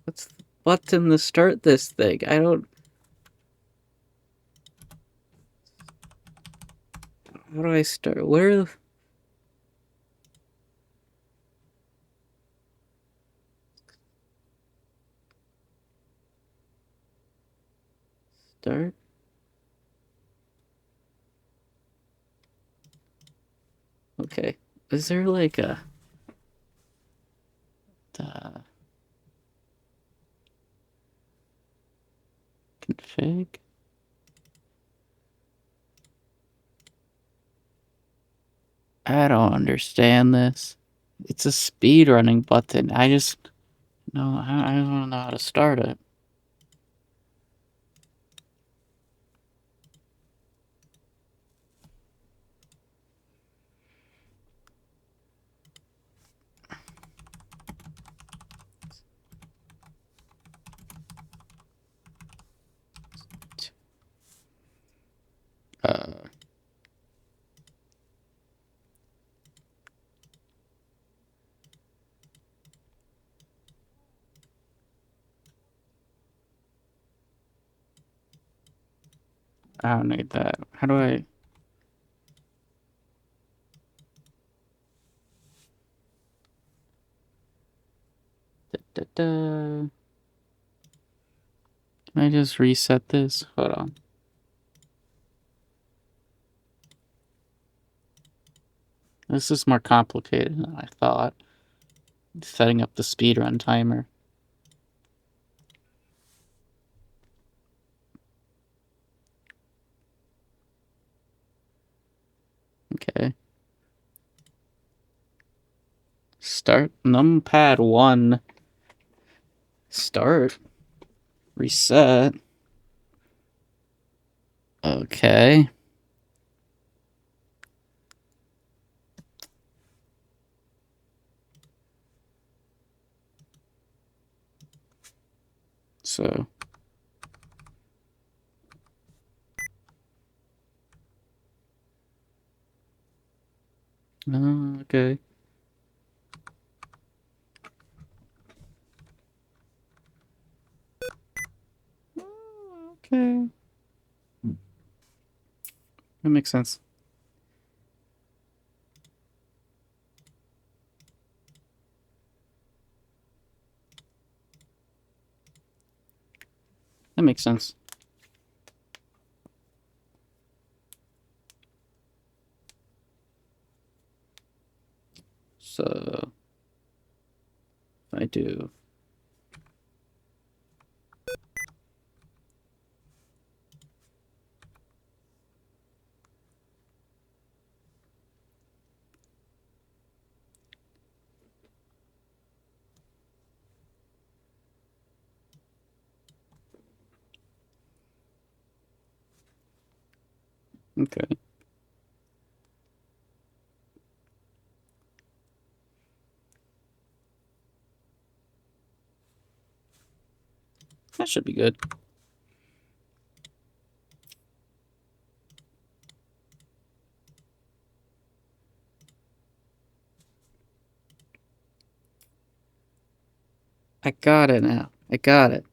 What's the button to start this thing? I don't. How do I start? Where? Start? Okay. Is there like a... config? I don't understand this. It's a speedrunning button. I don't know how to start it. I don't need that. How do I... Can I just reset this? Hold on. This is more complicated than I thought. Setting up the speedrun timer. Okay. Start numpad 1. Start. Reset. Okay. So. Okay. Okay. That makes sense. That makes sense. So, if I do okay. That should be good. I got it now. I got it.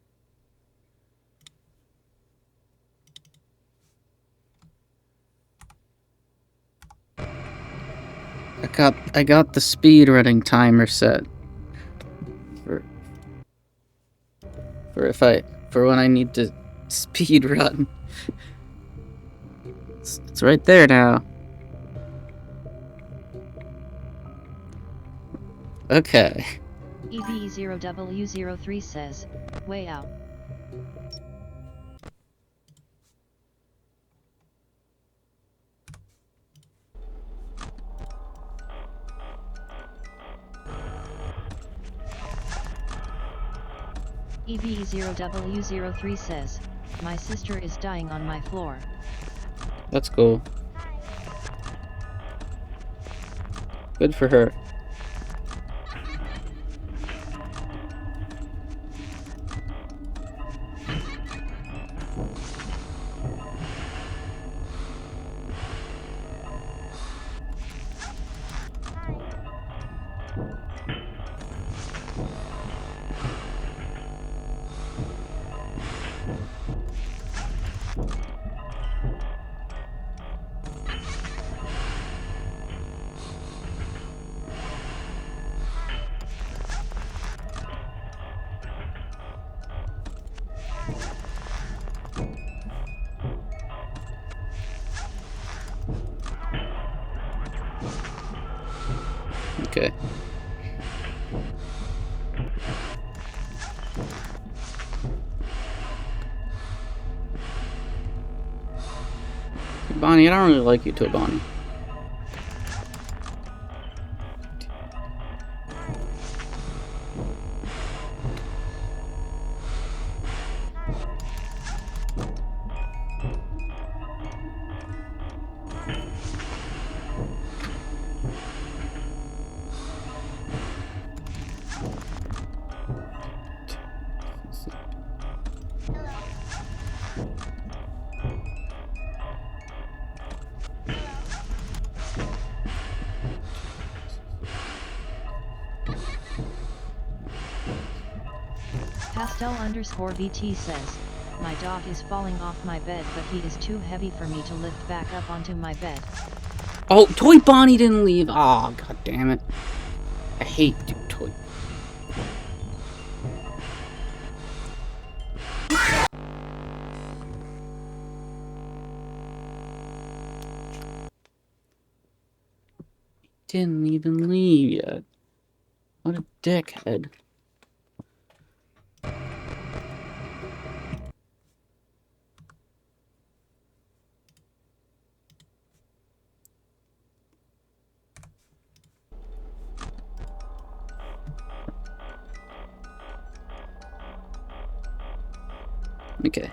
I got the speed running timer set for when I need to speed run. It's right there now. Okay. EV0W03 says, way out. EV0W03 says, my sister is dying on my floor. That's cool. Good for her. Okay. Bonnie, I don't really like you too, Bonnie. Pastel_VT says, my dog is falling off my bed but he is too heavy for me to lift back up onto my bed. Oh, Toy Bonnie didn't leave. Oh, god damn it. I hate you, Toy. Didn't even leave yet. What a dickhead. Okay.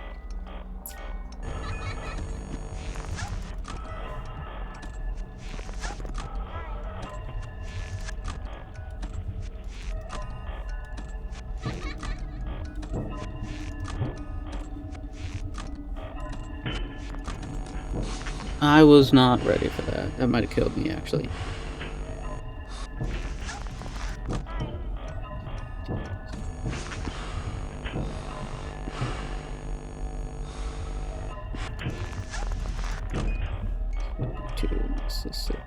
I was not ready for that. That might have killed me, actually. To Mississippi.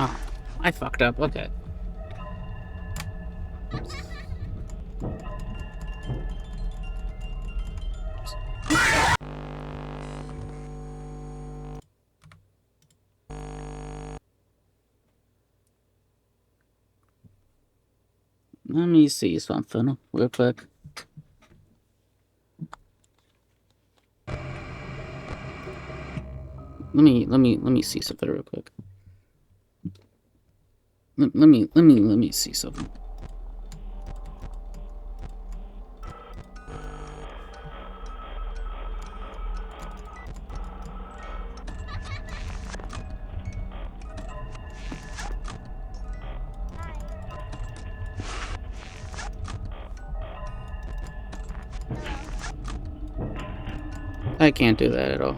Oh, I fucked up. Okay. Let me see something real quick. Let me see something real quick. Let me see something. I can't do that at all.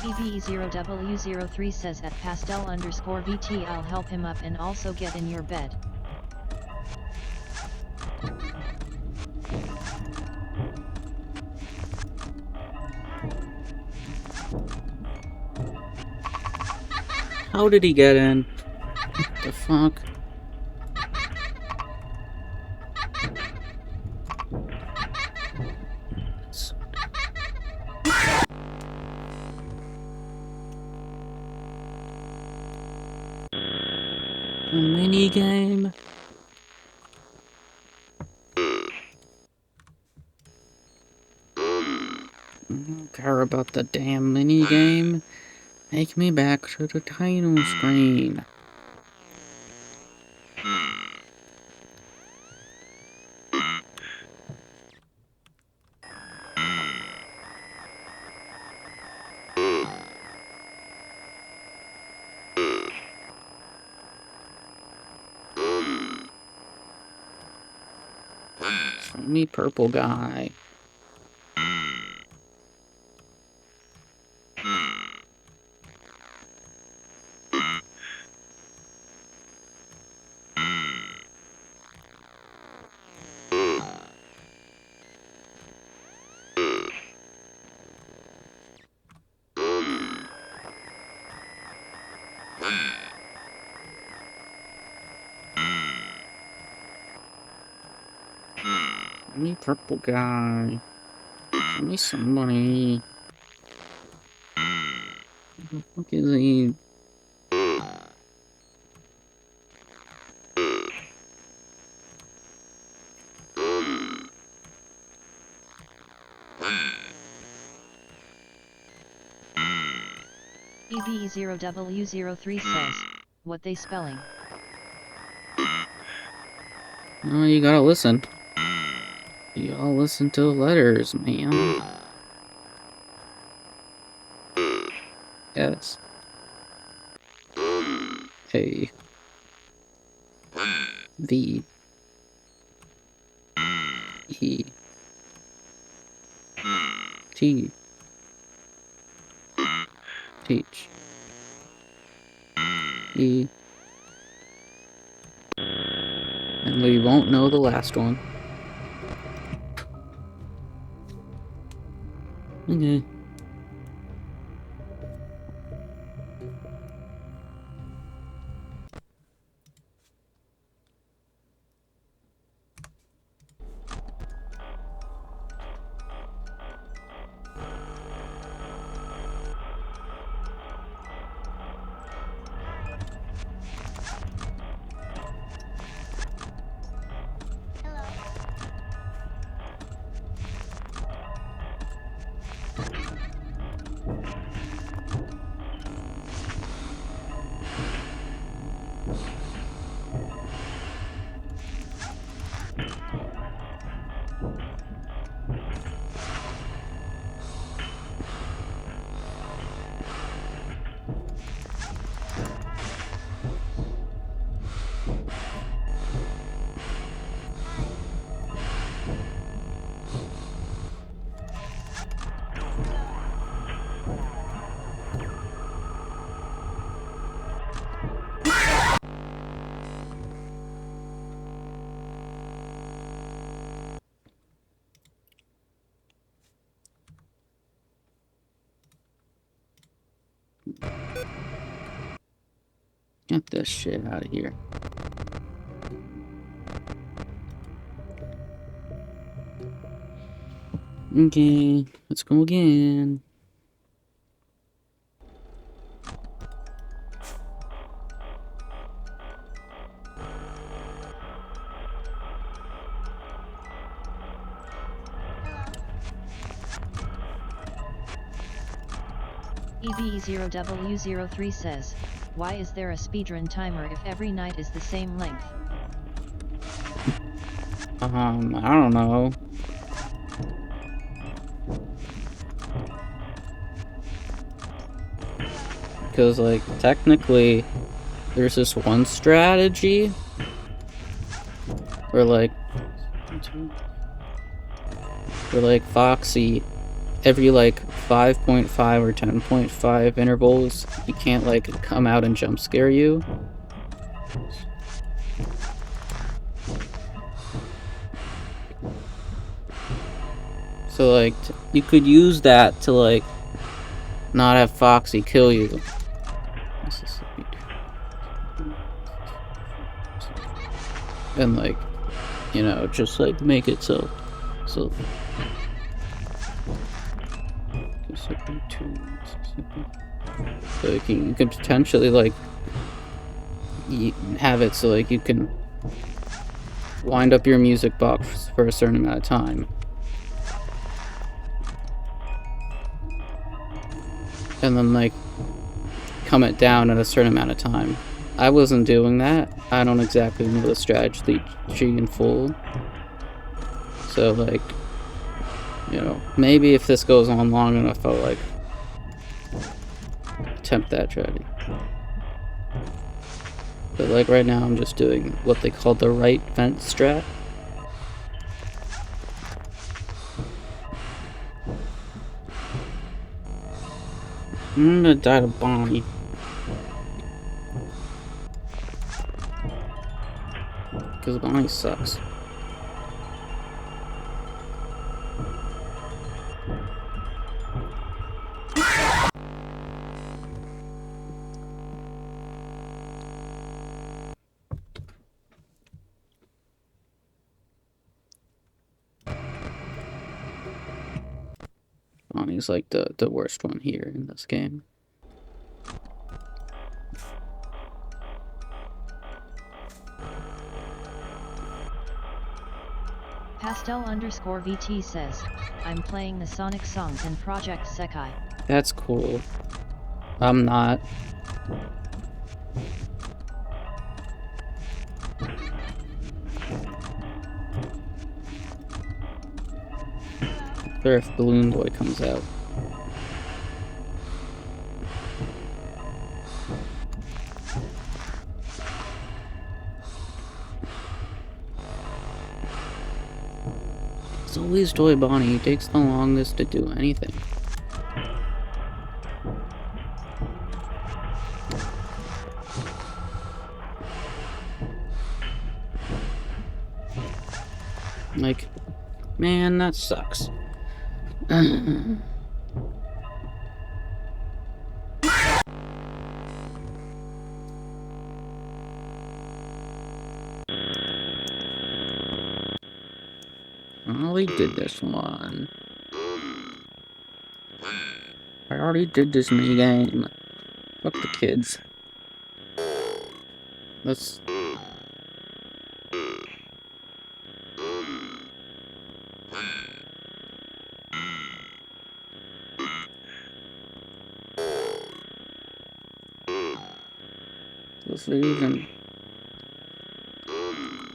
EV0W03 says at pastel_VT I'll help him up and also get in your bed. How did he get in? What the fuck? A mini game? I don't care about the damn mini game. Take me back to the title screen. Show me purple guy. Show me purple guy. Show me somebody. Who the fuck is he? EV0W03 says, what they spelling? Oh, you gotta listen. You gotta listen to the letters, man. Yes. A. V. E. T. H. E. And we won't know the last one. Okay. Get this shit out of here. Okay, let's go again. EV0W03 says, why is there a speedrun timer if every night is the same length? I don't know. Because, like, technically, there's this one strategy where, like, Foxy every like 5.5 or 10.5 intervals, you can't like come out and jump scare you. So like you could use that to like not have Foxy kill you. And like, you know, just like make it so like you can potentially like have it so like you can wind up your music box for a certain amount of time, and then like come it down at a certain amount of time. I wasn't doing that. I don't exactly know the strategy in full. So like, you know, maybe if this goes on long enough, I'll like attempt that strategy. But like right now, I'm just doing what they call the right vent strat. I'm gonna die to Bonnie. Because Bonnie sucks. Bonnie's like the worst one here in this game. Pastel_VT says, I'm playing the Sonic songs in Project Sekai. That's cool. I'm not. Or if Balloon Boy comes out. It's always Toy Bonnie. He takes the longest to do anything. Like, man, that sucks. I already did this one. I already did this mini game. Fuck the kids. Let's.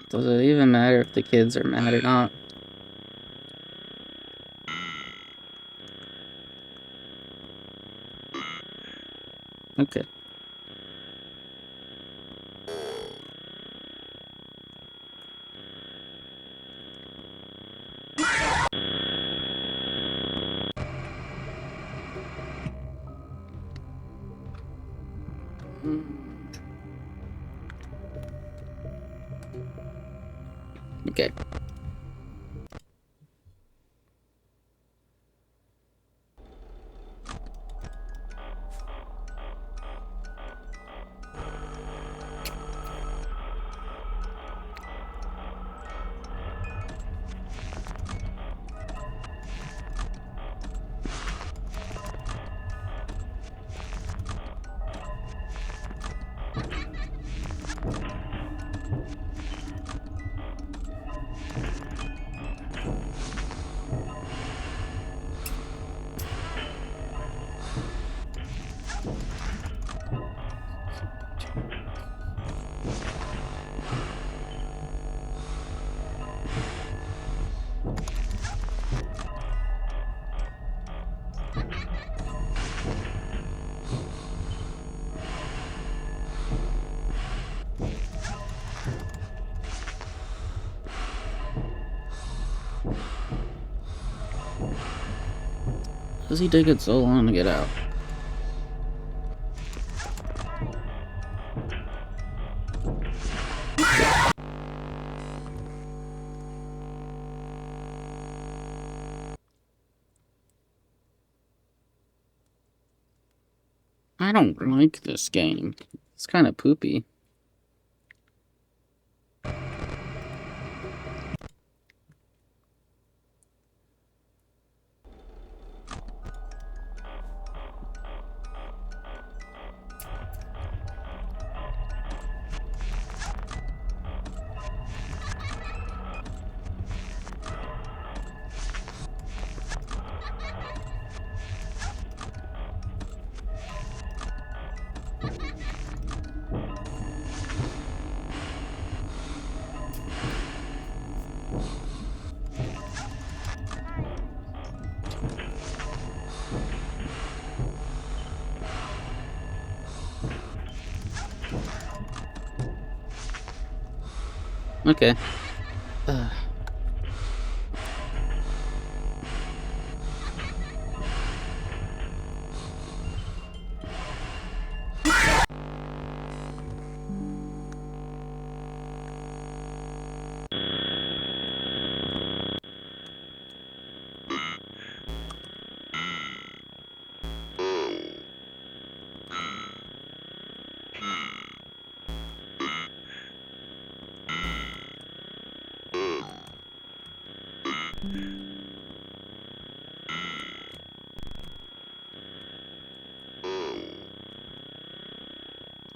Does it even matter if the kids are mad or not? Okay. Okay. Does he take it so long to get out? I don't like this game. It's kind of poopy. Okay.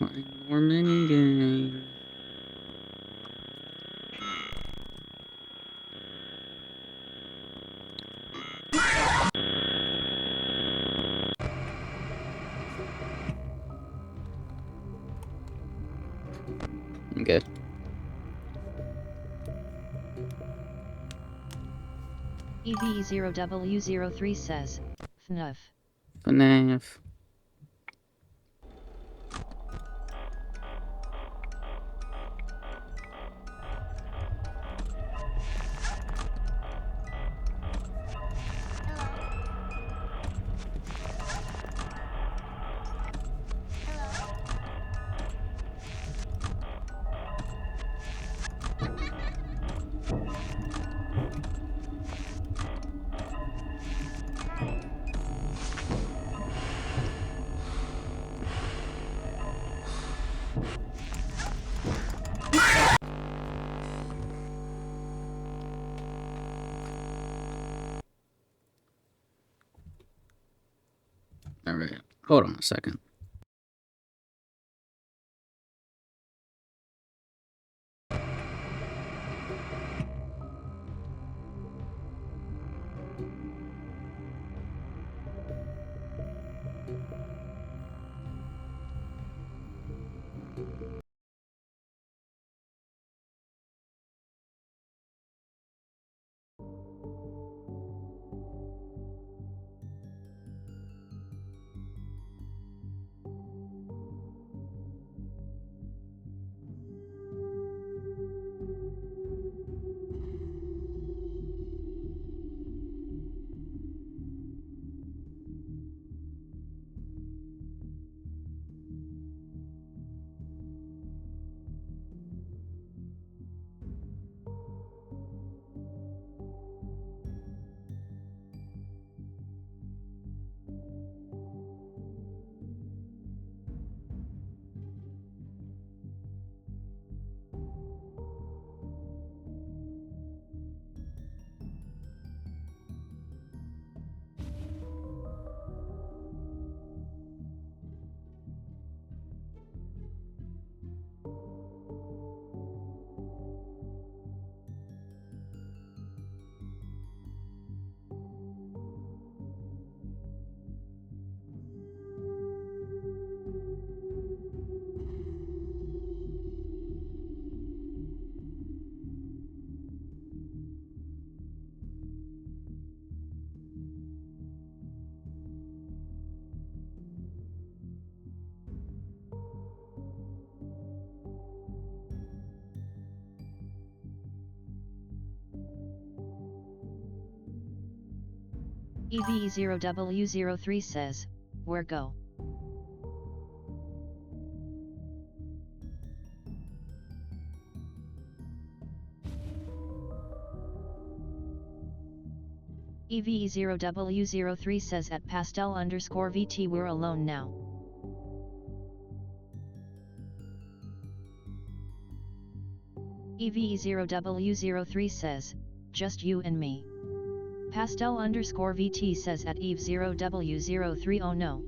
One more mini game. Okay. EVE0W03 says, FNAF. FNAF. Alright, hold on a second. EVE0W03 says, where go? EVE0W03 says at pastel_VT we're alone now. EVE0W03 says, just you and me. Pastel_VT says at EVE0W03 oh no.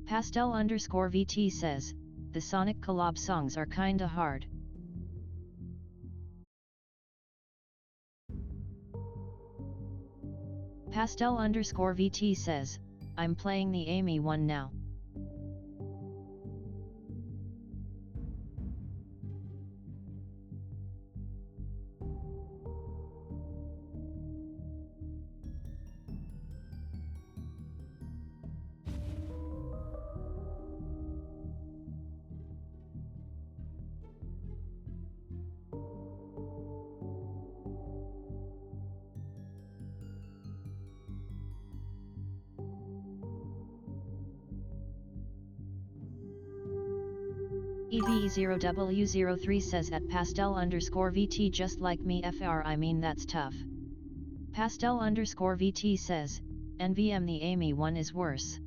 Pastel_VT says, the Sonic collab songs are kinda hard. Pastel_VT says, I'm playing the Amy one now. EVE0W03 says at pastel_VT just like me FR I mean that's tough. Pastel_VT says, NVM the Amy one is worse.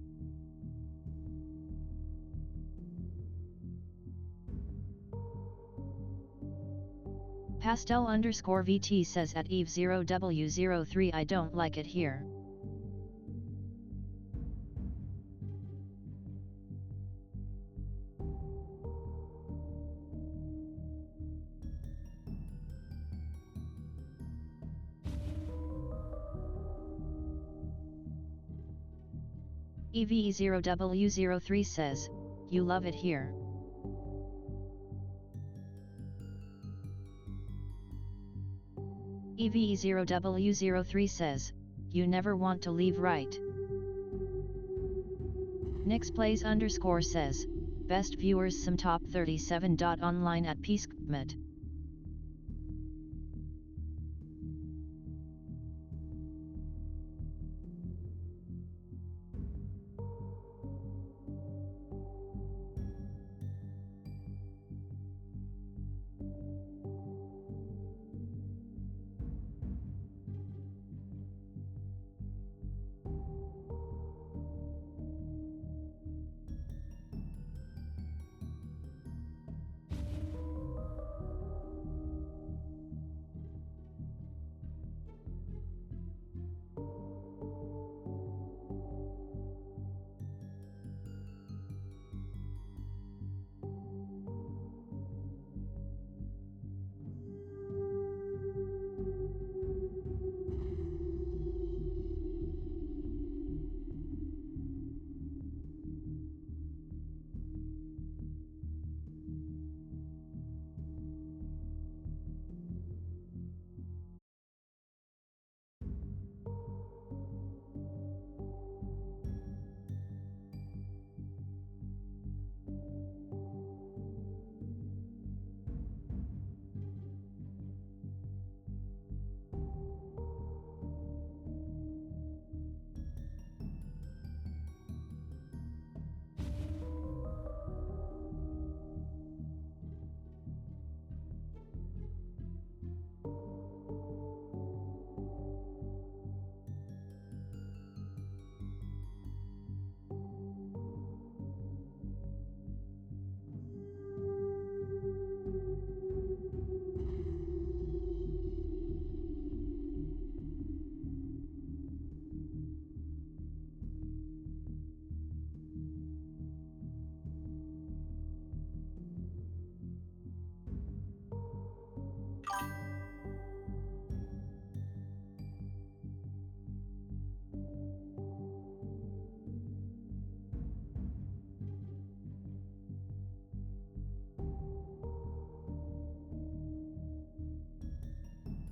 Pastel_VT says at EVE0W03 I don't like it here. EVE0W03 says, you love it here. EVE0W03 says, you never want to leave right. Nixplays_ says, best viewers some top 37. Online at peacecommit.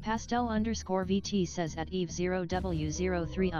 Pastel_VT says at EVE0W03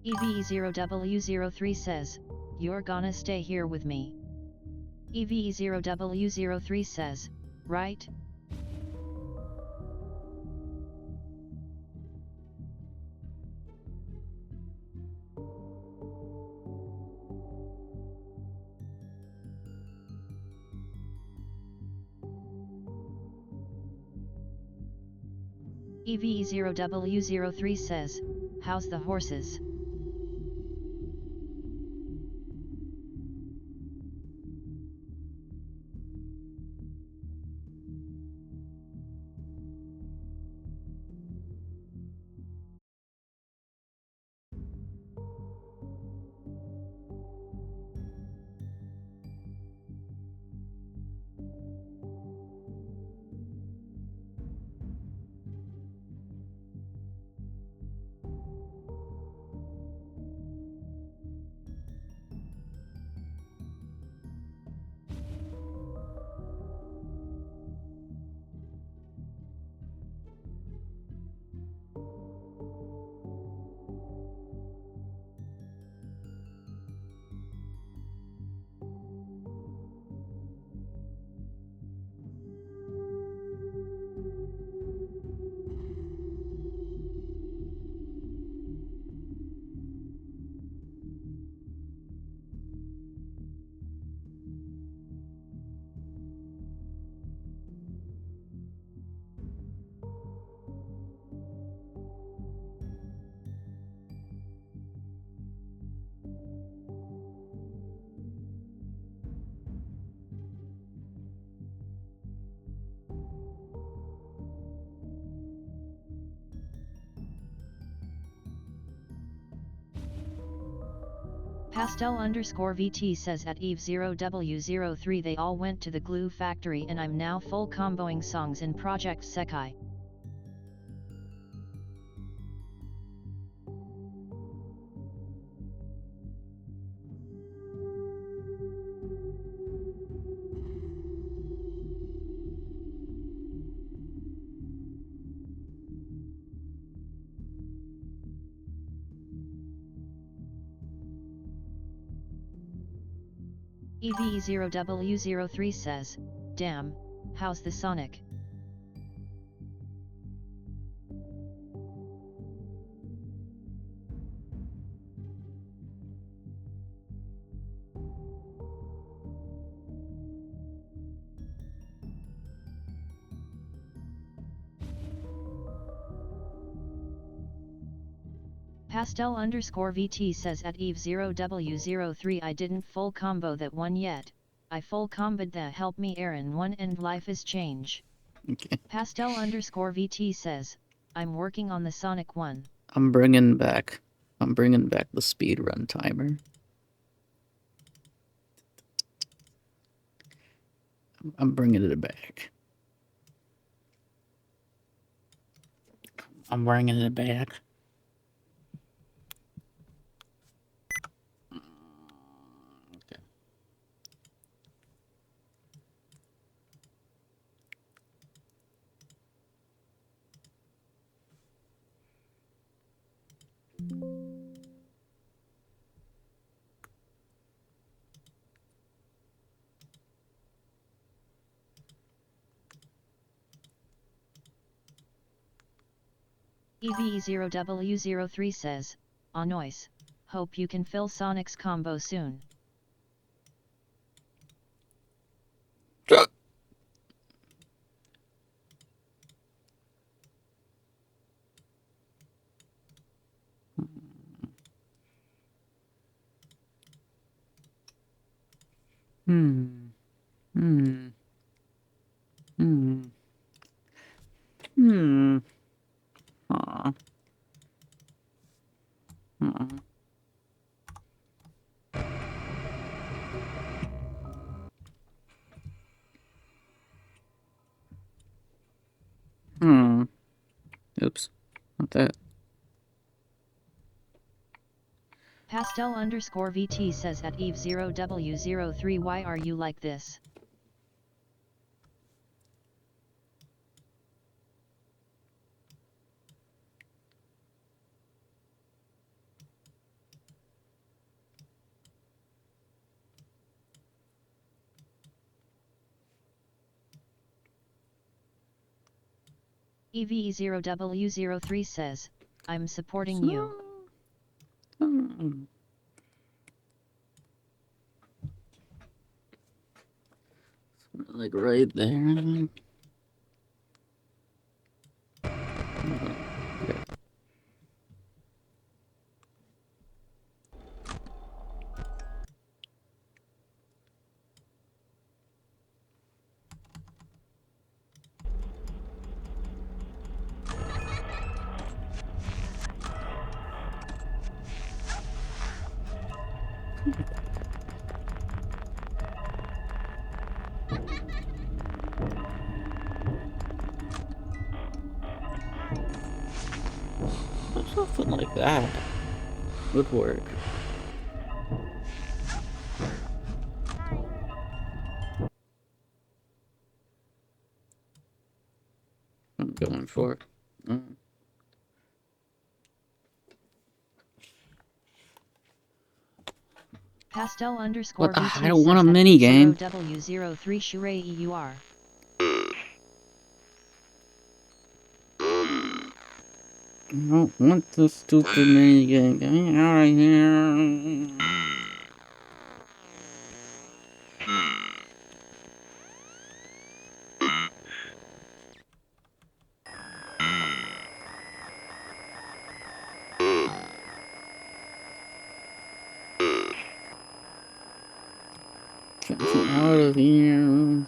EVE0W03 says, "You're gonna stay here with me." EVE0W03 says, "Right?" EVE0W03 says, "How's the horses?" Pastel_VT says at Eve0W03 they all went to the glue factory and I'm now full comboing songs in Project Sekai. EVE0W03 says, "Damn, how's the Sonic?" Pastel_VT says at Eve0W03 I didn't full combo that one yet, I full comboed the Help Me Aaron one and Life is Change. Okay. Pastel_VT says, "I'm working on the Sonic one." I'm bringing back the speedrun timer. I'm bringing it back. I'm bringing it back. Okay. EVE0W03 says, "Ah noise, hope you can fill Sonic's combo soon." Hmm. Hmm. Hmm. Hmm. Aw. Aw. Hmm. Oops. Not that. Pastel_VT says at Eve0W03 why are you like this? EVE0W03 says, I'm supporting you. Like right there. Okay. Something like that would work. I'm going for it. Pastel underscore What? VT I don't want a says mini game. W03 Shure EUR. I don't want this stupid mini game. Get me out of here. Get me out of here.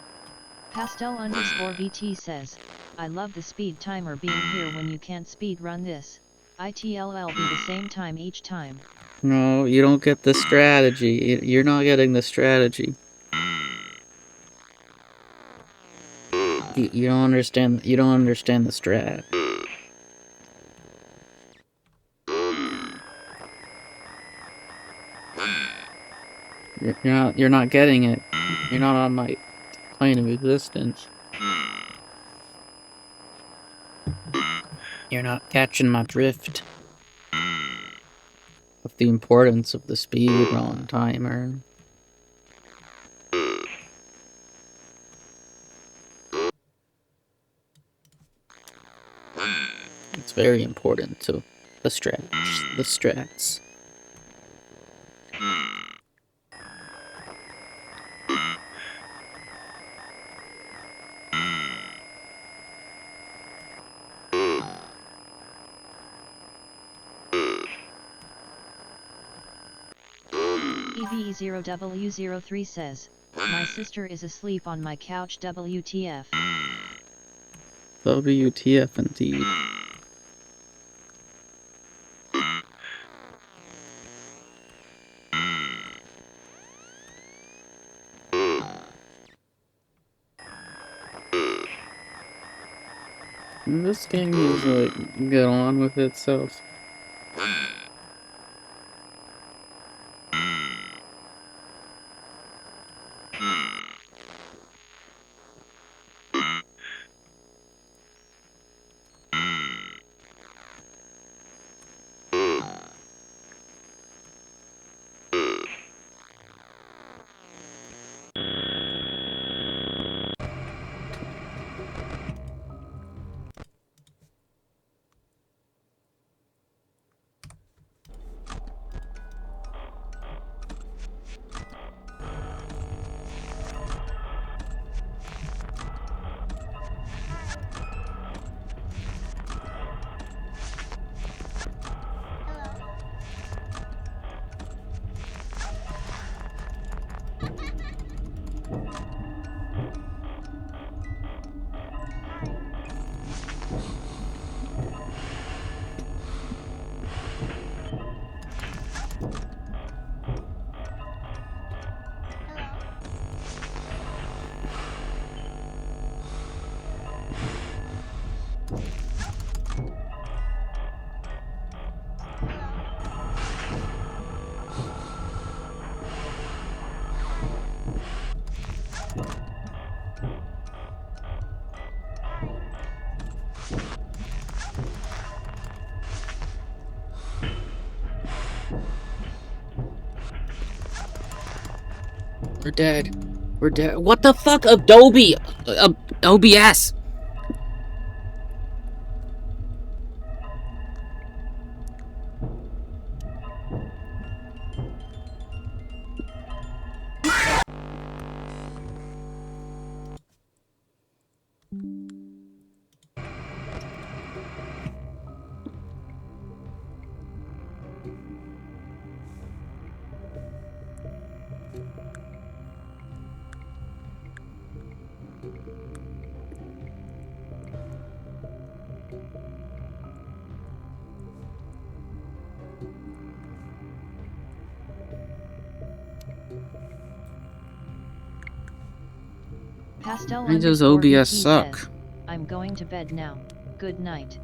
Pastel underscore VT says, I love the speed timer being here when you can't speed run this. ITLL be the same time each time. No, you don't get the strategy. You're not getting the strategy. You don't understand. You don't understand the strat. You're not getting it. You're not on my plane of existence. You're not catching my drift of the importance of the speed run timer. It's very important to the strats. EVE0W03 says, my sister is asleep on my couch WTF. WTF indeed. This game is like, get on with itself. We're dead. We're dead. What the fuck? Adobe! OBS! Pastel Why does underscore OBS VT suck? says, I'm going to bed now. Good night.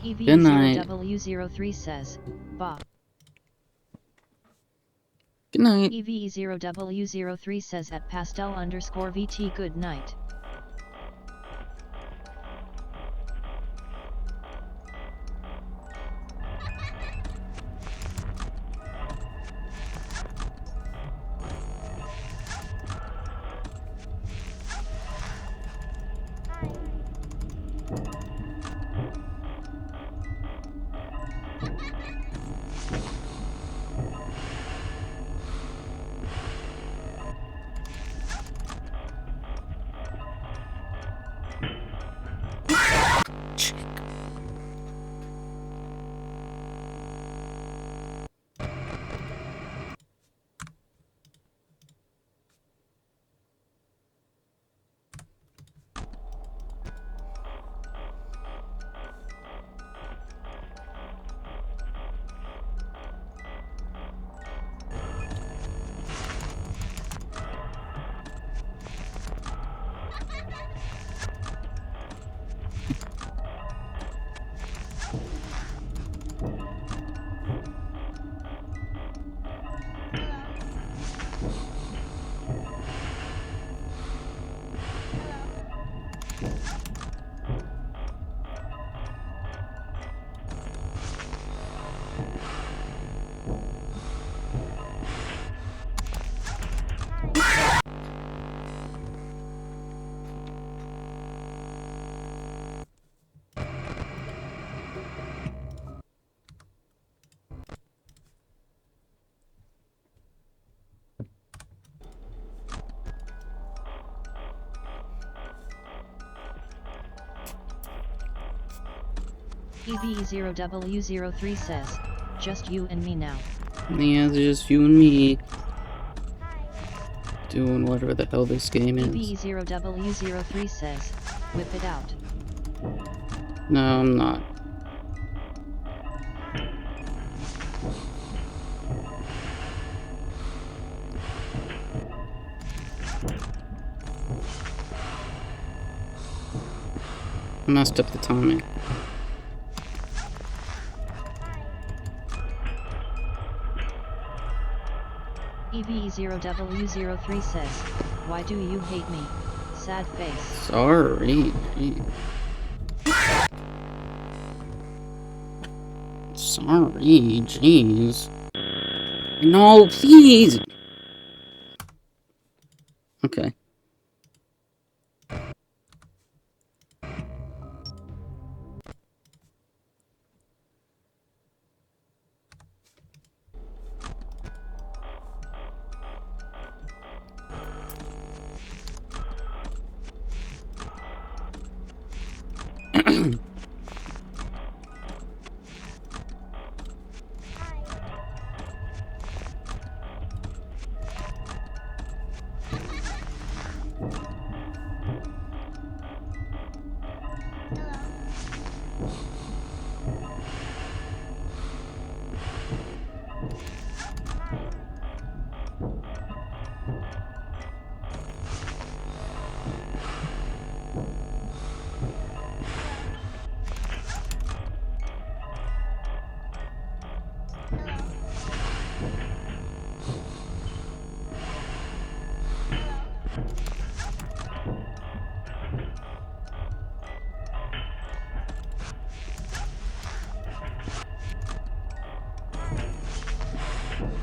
Good night. EV0W03 says, Bah. Good night. EV0W03 says at pastel underscore VT good night. EV0W03 says, just you and me now. Yeah, it's just you and me. Doing whatever the hell this game is. EV0W03 says, whip it out. No, I'm not. I messed up the timing. EV0W03 says, why do you hate me? Sad face. Sorry. Sorry, jeez. No, please! Okay.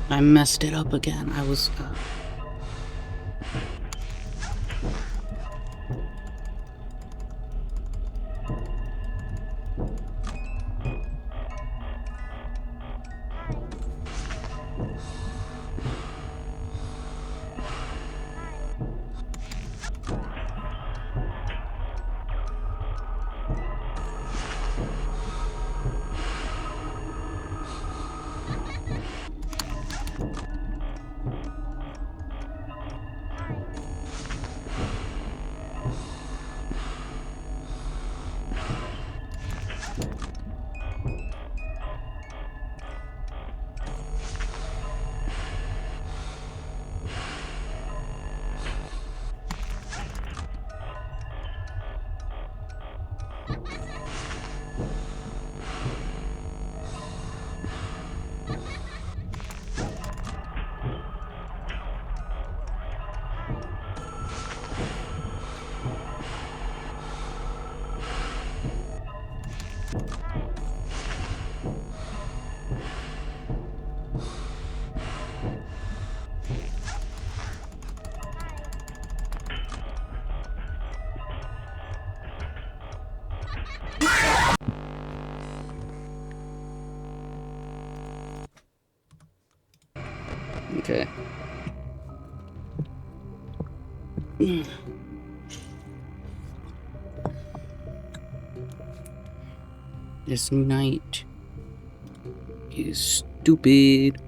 I messed it up again. I was... Okay. This night is stupid.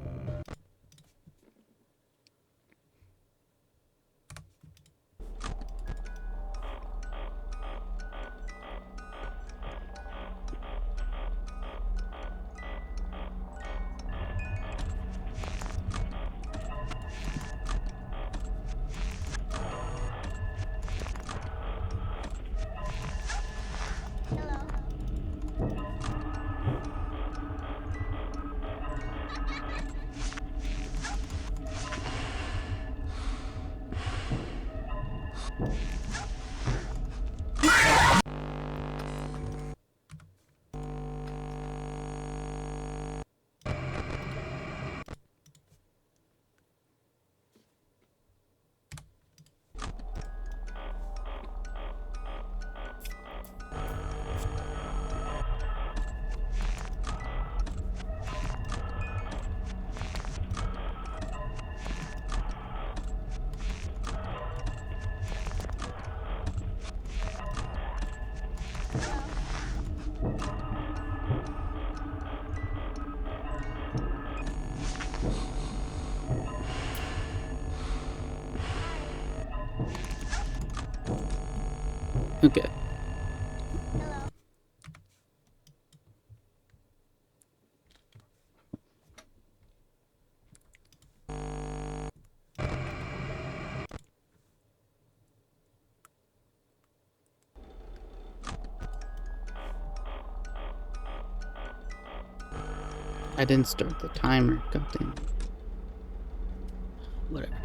Okay. I didn't start the timer, goddamn. Whatever.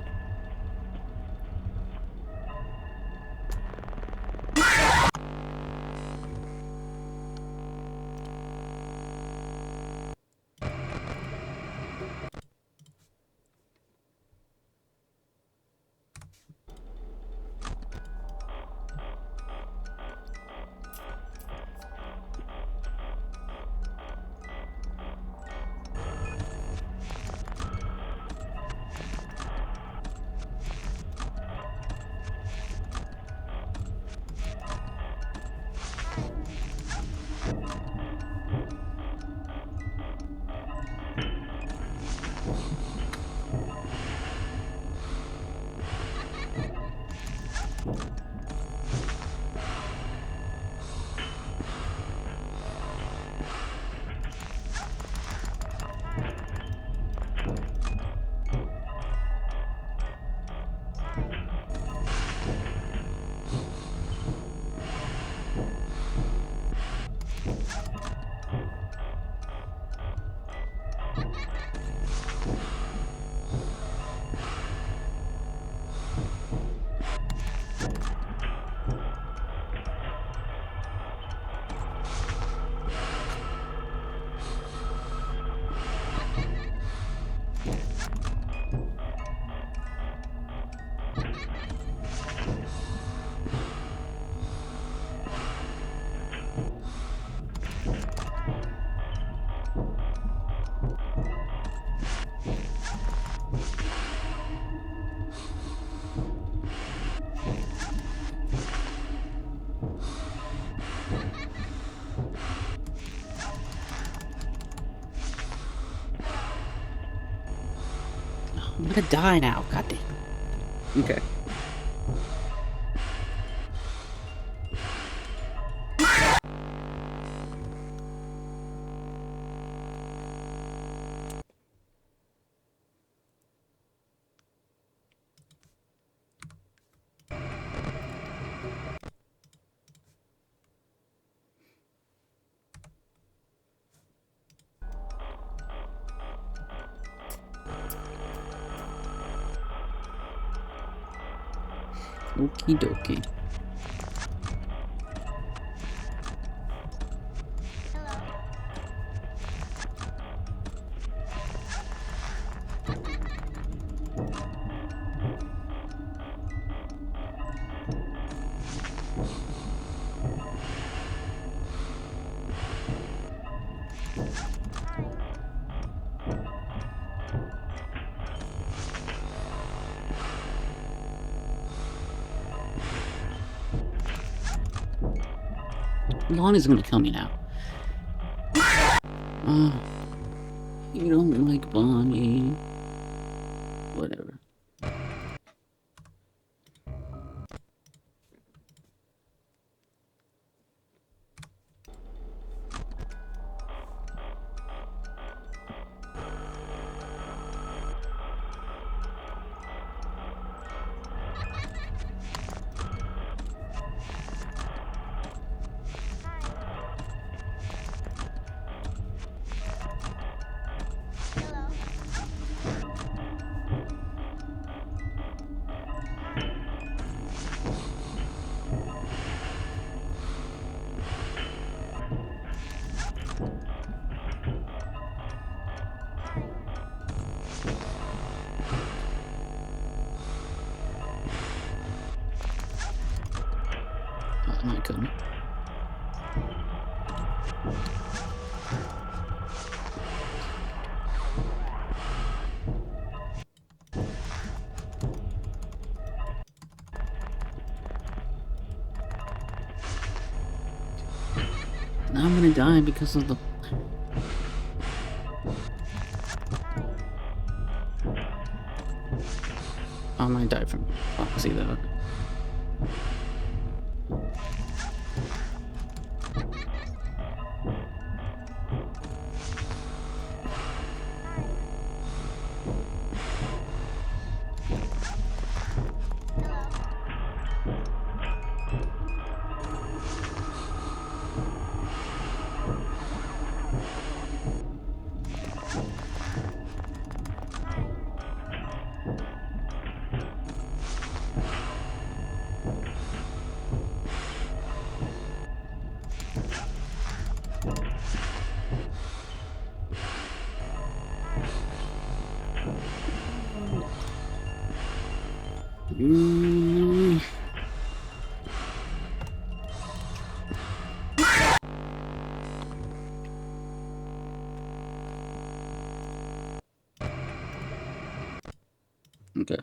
I'm gonna die now, goddamn. Okay. Okie dokie. Lonnie's gonna kill me now. Oh, you don't like Bonnie. Whatever. Oh my goodness. Now I'm gonna die because of the... I might die from Foxy though. Okay.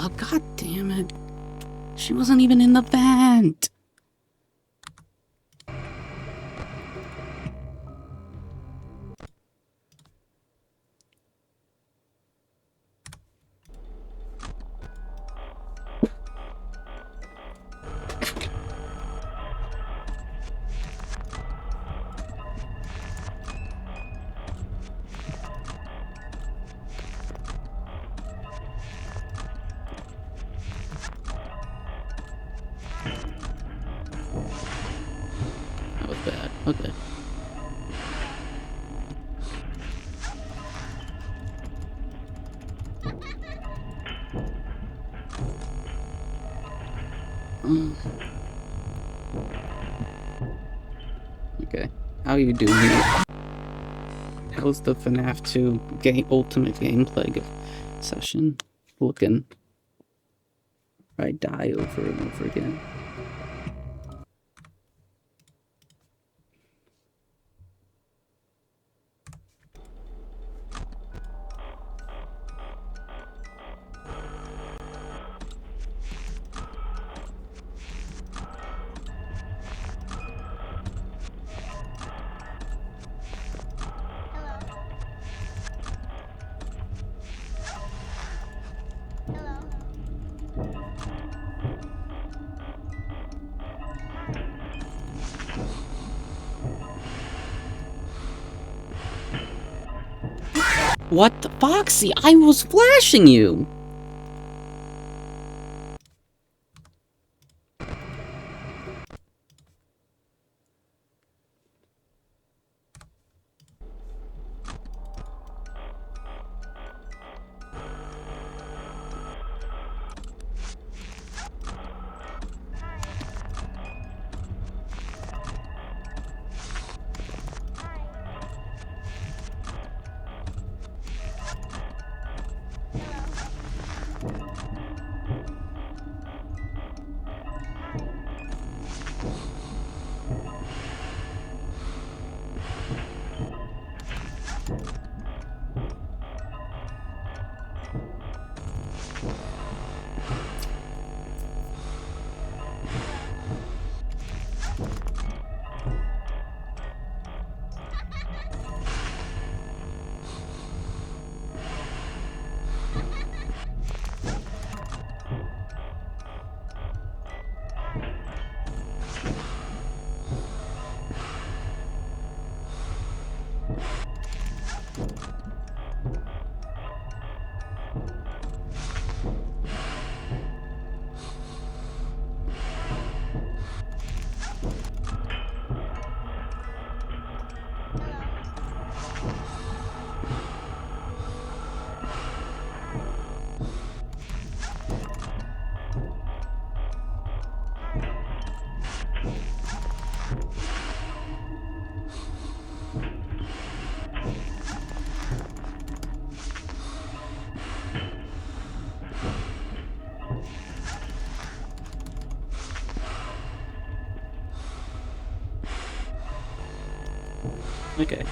Oh, god damn it. She wasn't even in the vent. That was bad. Okay. Okay. How you doing? How's the FNAF 2 ultimate gameplay session looking? I die over and over again. What the Foxy? I was flashing you! Okay.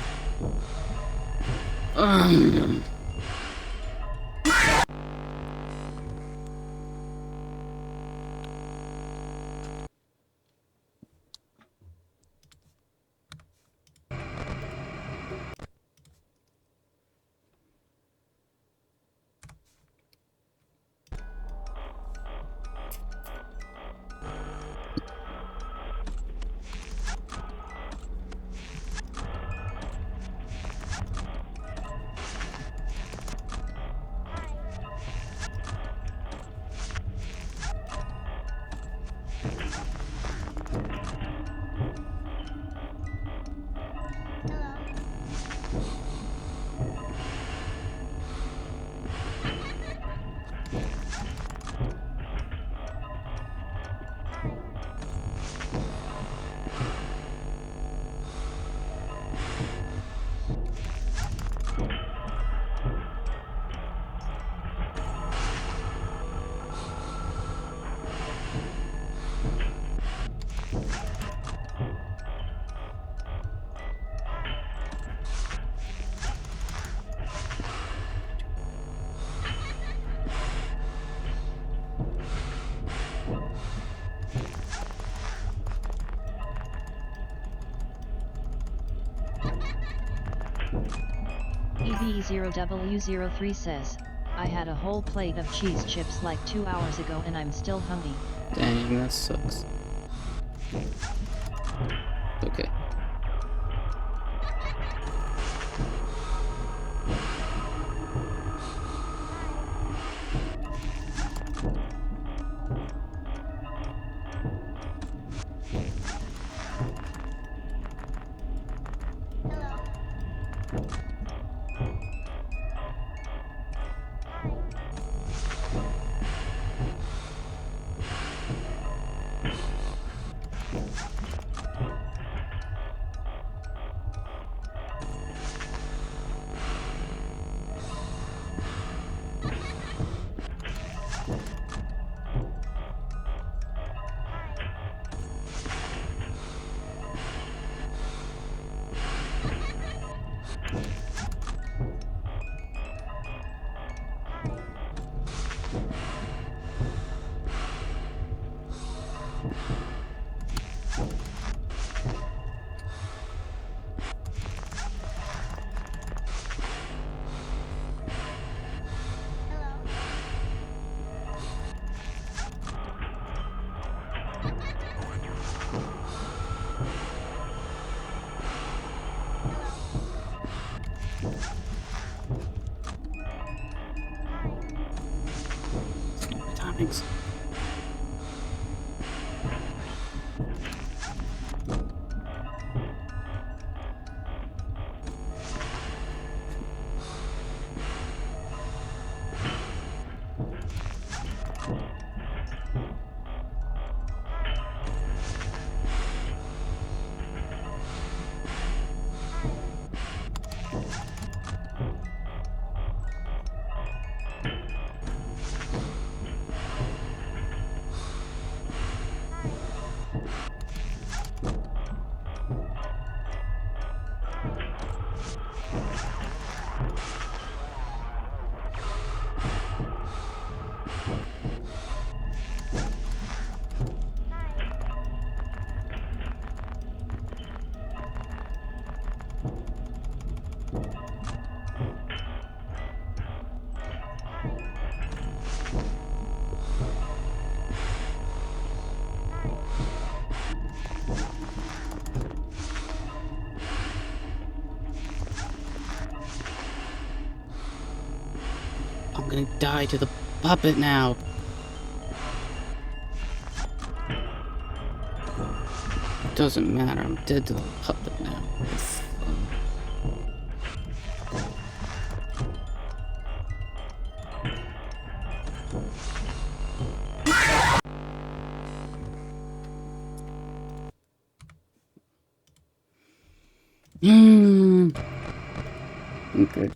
EBE0W03 says, I had a whole plate of cheese chips like 2 hours ago and I'm still hungry. Dang, that sucks. Okay. Timings. I'm gonna die to the puppet now. It doesn't matter, I'm dead to the puppet now. Okay.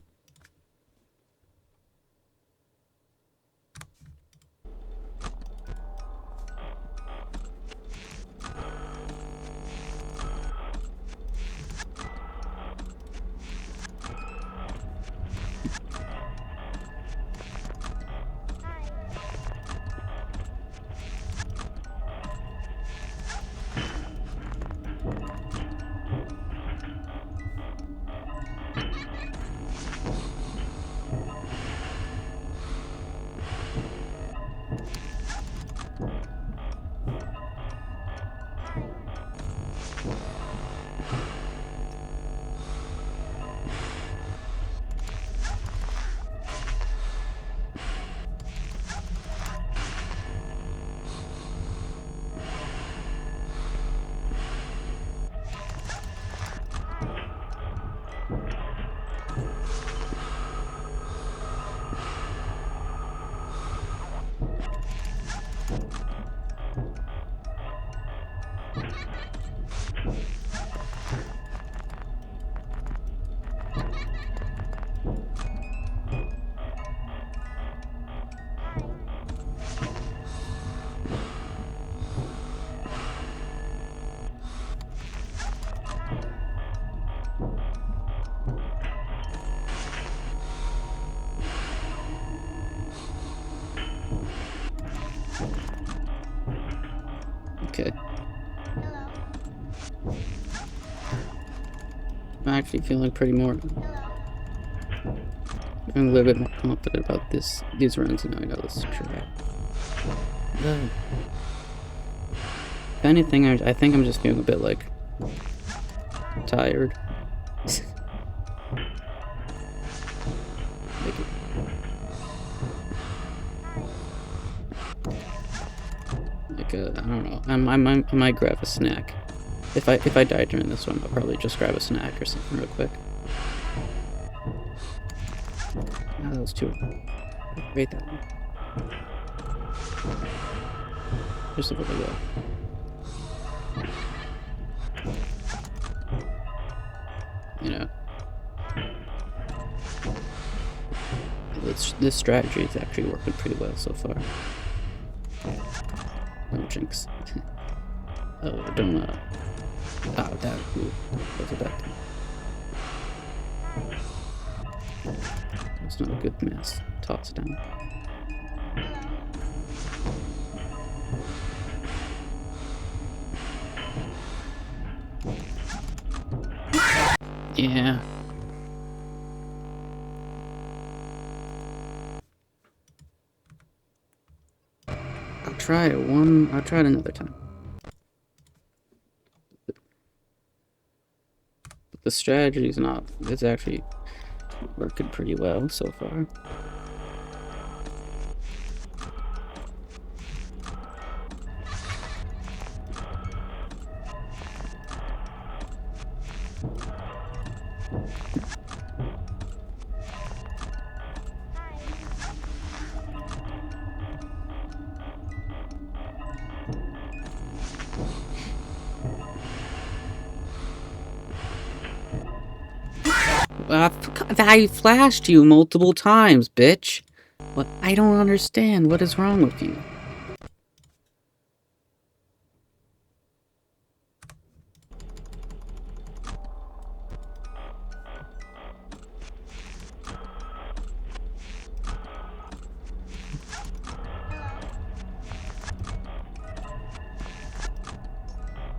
I'm actually feeling pretty more... I'm a little bit more confident about these runs and knowing how this track. If anything, I think I'm just feeling a bit, like, tired. I don't know. I might grab a snack. If I die during this one, I'll probably just grab a snack or something real quick. Oh, that was too. Rate that one. Just a bit of that. You know. This strategy is actually working pretty well so far. Don't jinx. Oh, don't oh, that. Ooh, what's it back? That's not a good mess. Toss it down. Yeah. I'll try it another time. But the strategy's not, it's actually working pretty well so far. I flashed you multiple times, bitch. What? I don't understand. What is wrong with you?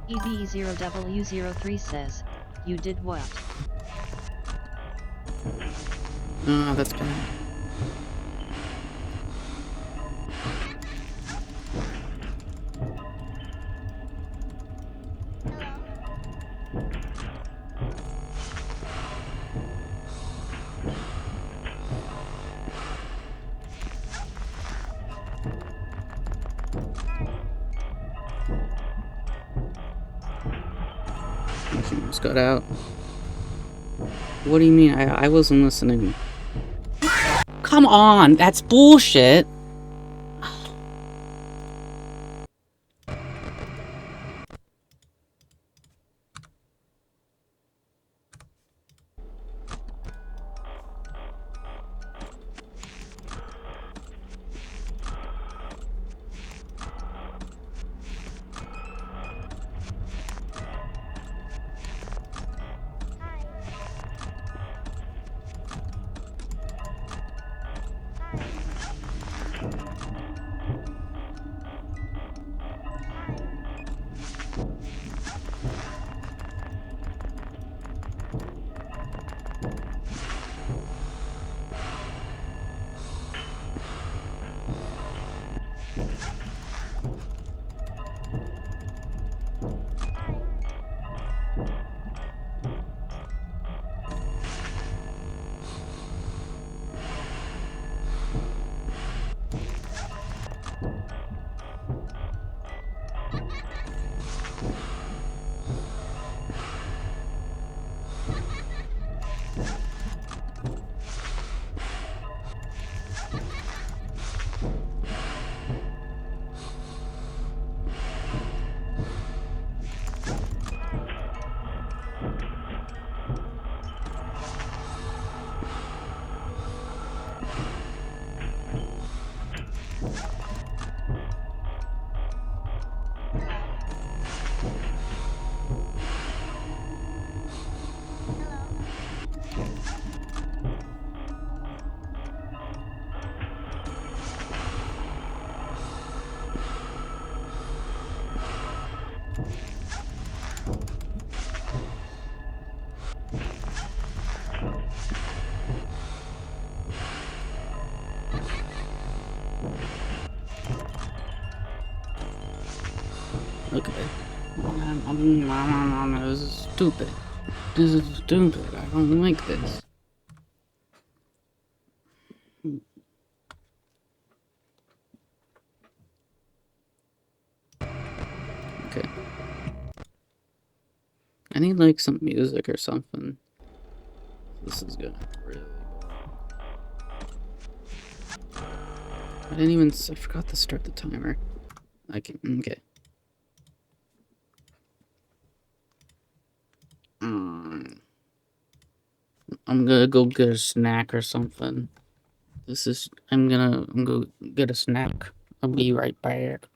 EB0W03 says, you did what? Oh, that's bad. She just got out. What do you mean? I wasn't listening. Come on! That's bullshit! This is stupid. This is stupid. I don't like this. Okay. I need like some music or something. This is gonna really bore. I didn't even. I forgot to start the timer. I can. Okay. I'm gonna go get a snack or something. I'm gonna go get a snack. I'll be right back.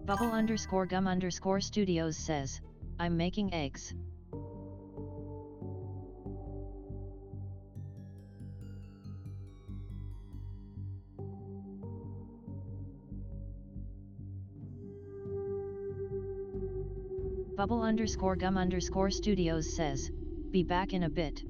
Bubble_gum_studios says, I'm making eggs. Bubble_gum_studios says, be back in a bit.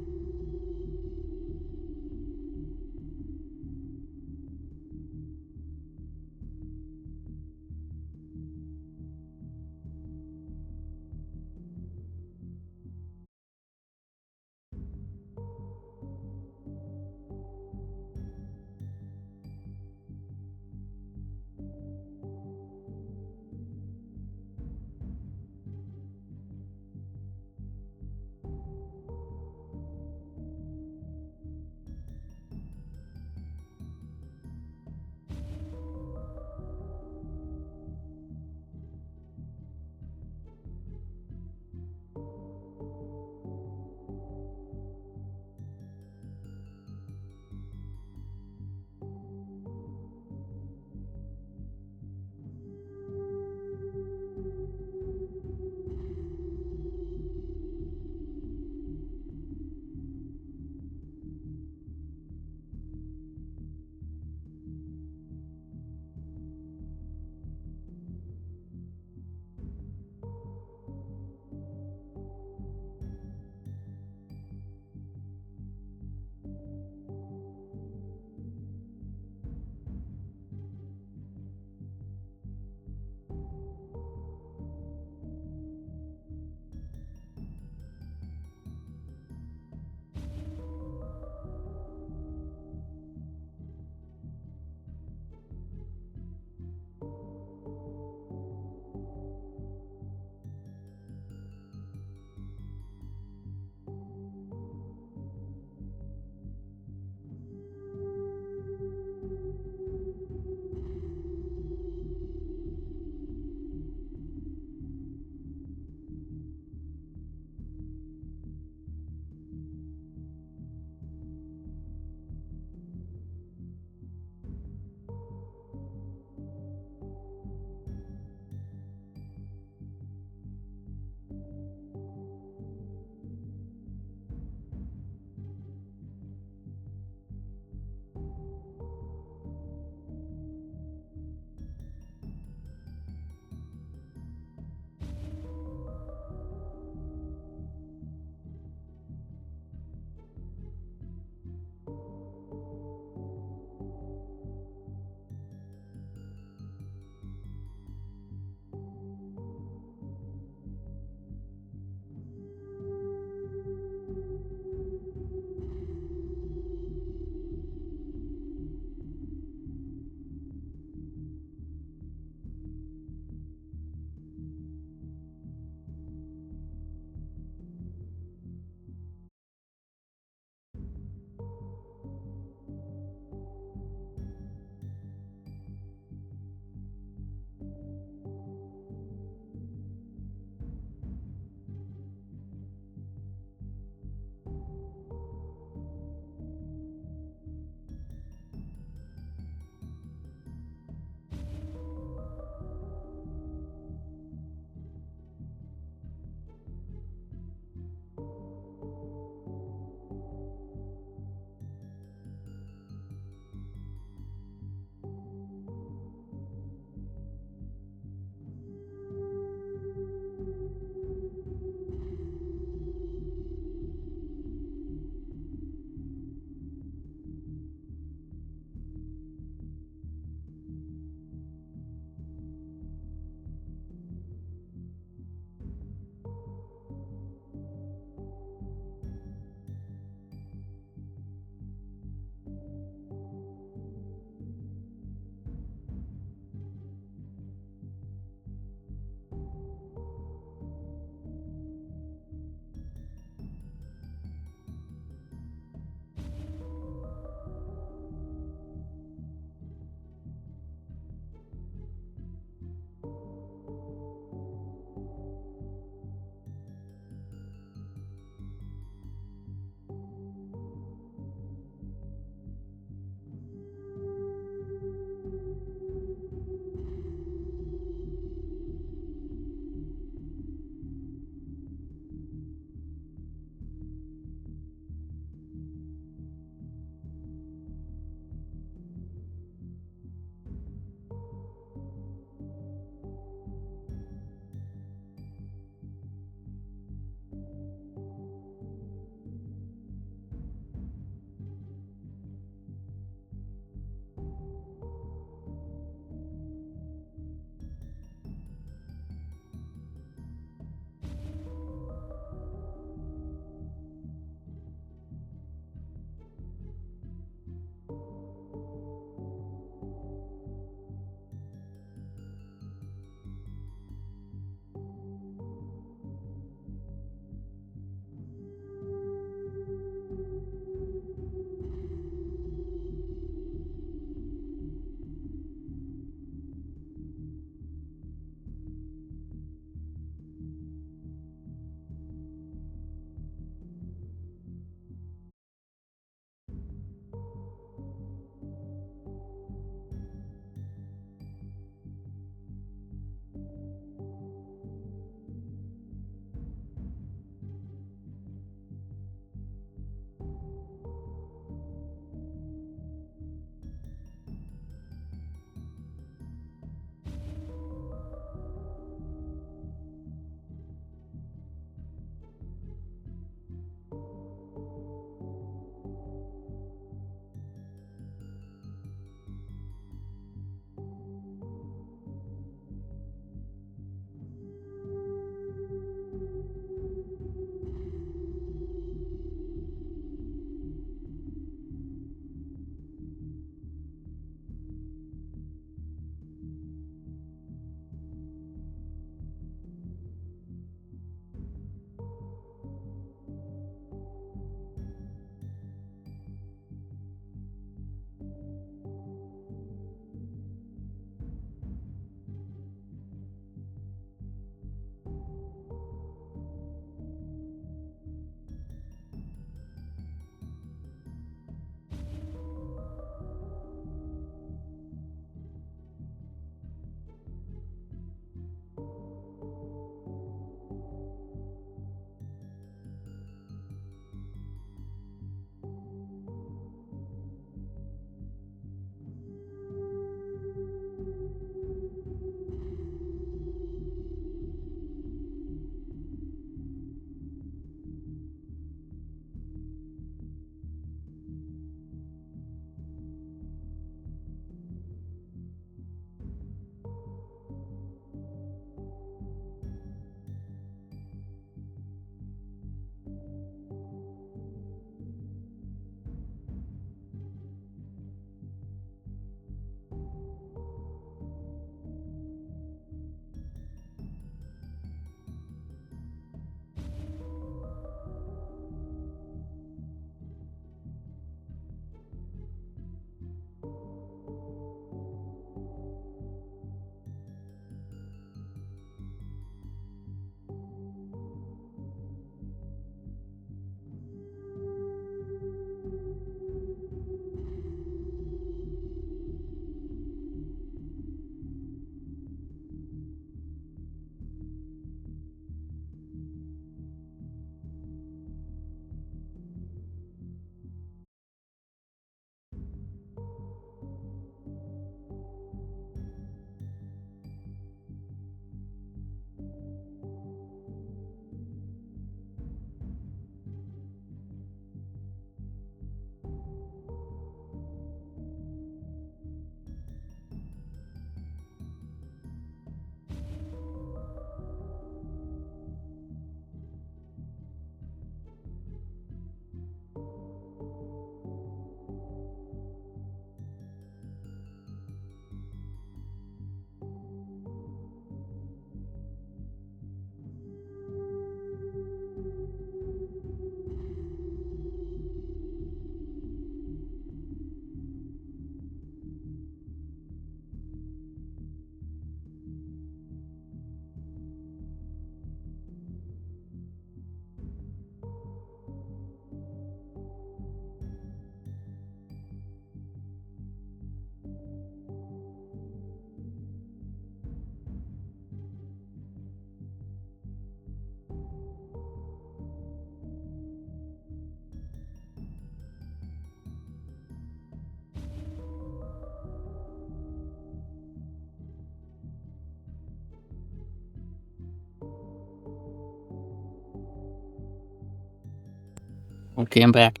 Okay, I'm back.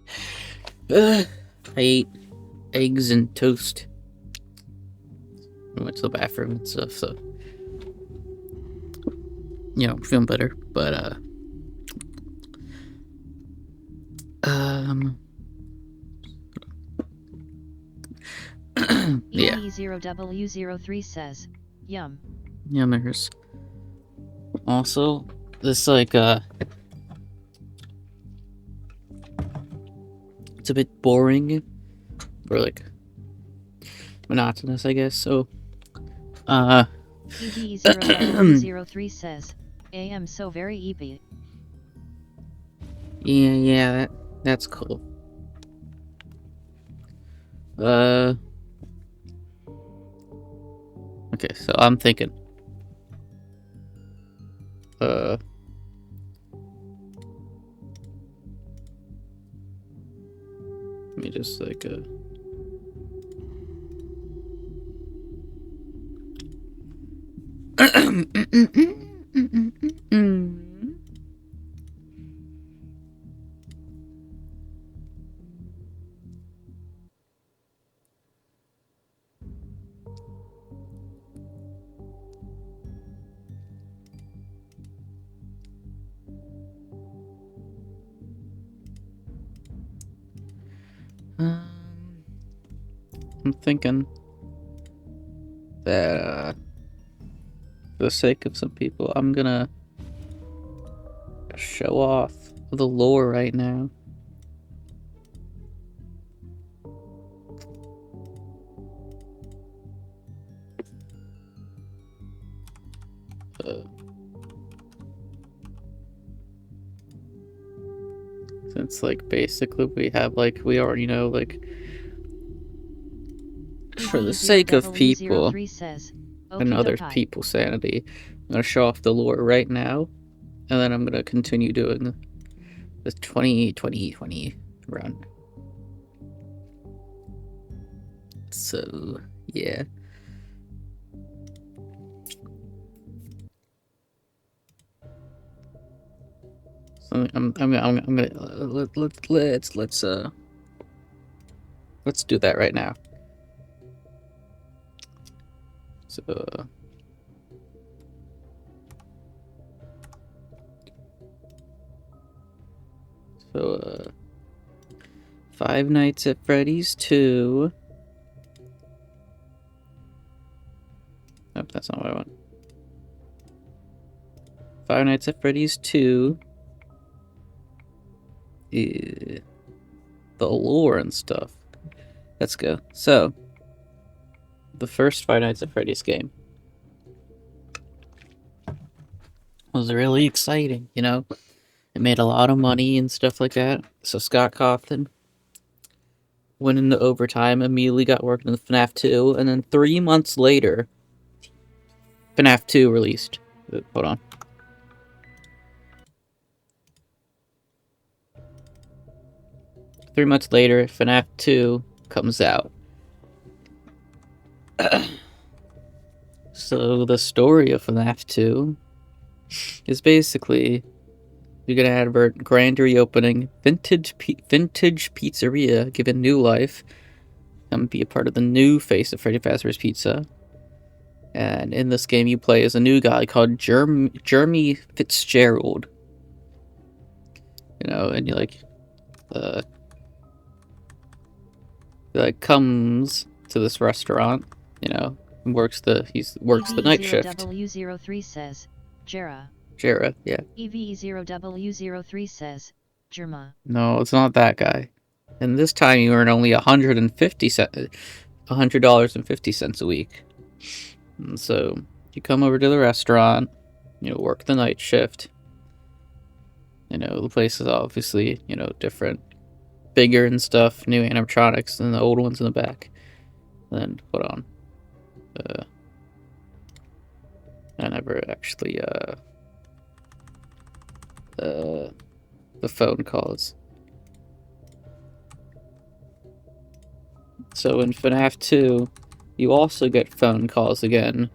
I ate eggs and toast. I went to the bathroom and stuff, so I'm feeling better. But yeah. EE0W03 says, yum. Yummers. Also, this it's a bit boring or like monotonous, I guess. So EE0W03 says, am so very eepy. yeah, that's cool. Okay, so I'm thinking let me just I'm thinking that for the sake of some people, I'm gonna show off the lore right now. Since basically we already know for the sake of people and other people's sanity, I'm gonna show off the lore right now, and then I'm gonna continue doing the 2020 run. So yeah. So I'm gonna let's do that right now. So Five Nights at Freddy's 2. Nope, that's not what I want. Five Nights at Freddy's 2. The lore and stuff. Let's go. So, the first Five Nights at Freddy's game was really exciting, It made a lot of money and stuff like that. So Scott Cawthon went into overtime, immediately got working in FNAF 2, and then 3 months later, FNAF 2 released. Hold on. Three months later, FNAF 2 comes out. So the story of FNAF 2 is basically you're gonna advert grand reopening, vintage pizzeria given new life, and be a part of the new face of Freddy Fazbear's Pizza. And in this game, you play as a new guy called Jeremy Fitzgerald. And you comes to this restaurant, and works the night shift. EV0W03 says, Jera, yeah. EV0W03 says, Jerma. No, it's not that guy. And this time you earn only $100.50 a week. And so you come over to the restaurant, work the night shift. The place is obviously, different, bigger and stuff, new animatronics than the old ones in the back. Then, hold on. I never actually, the phone calls. So in FNAF 2, you also get phone calls again,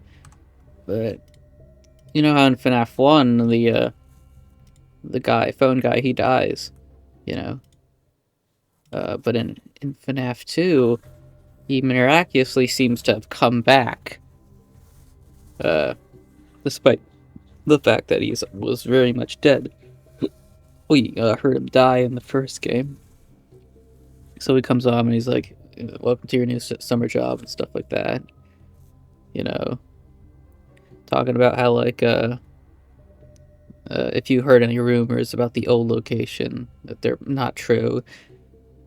but you know how in FNAF 1, the phone guy, he dies, But in FNAF 2, he miraculously seems to have come back, despite the fact that he was very much dead. We heard him die in the first game. So he comes on and he's like, welcome to your new summer job and stuff like that. You know, talking about how, like, if you heard any rumors about the old location, that they're not true,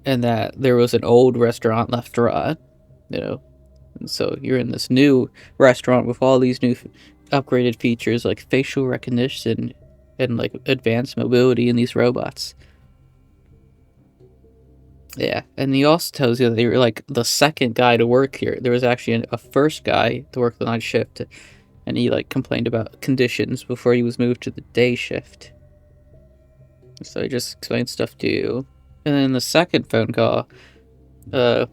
and that there was an old restaurant left to rot, you know. And so you're in this new restaurant with all these new upgraded features like facial recognition and like advanced mobility in these robots. Yeah, and he also tells you that you're like the second guy to work here. There was actually a first guy to work the night shift, and he like complained about conditions before he was moved to the day shift. So he just explained stuff to you. And then the second phone call, it's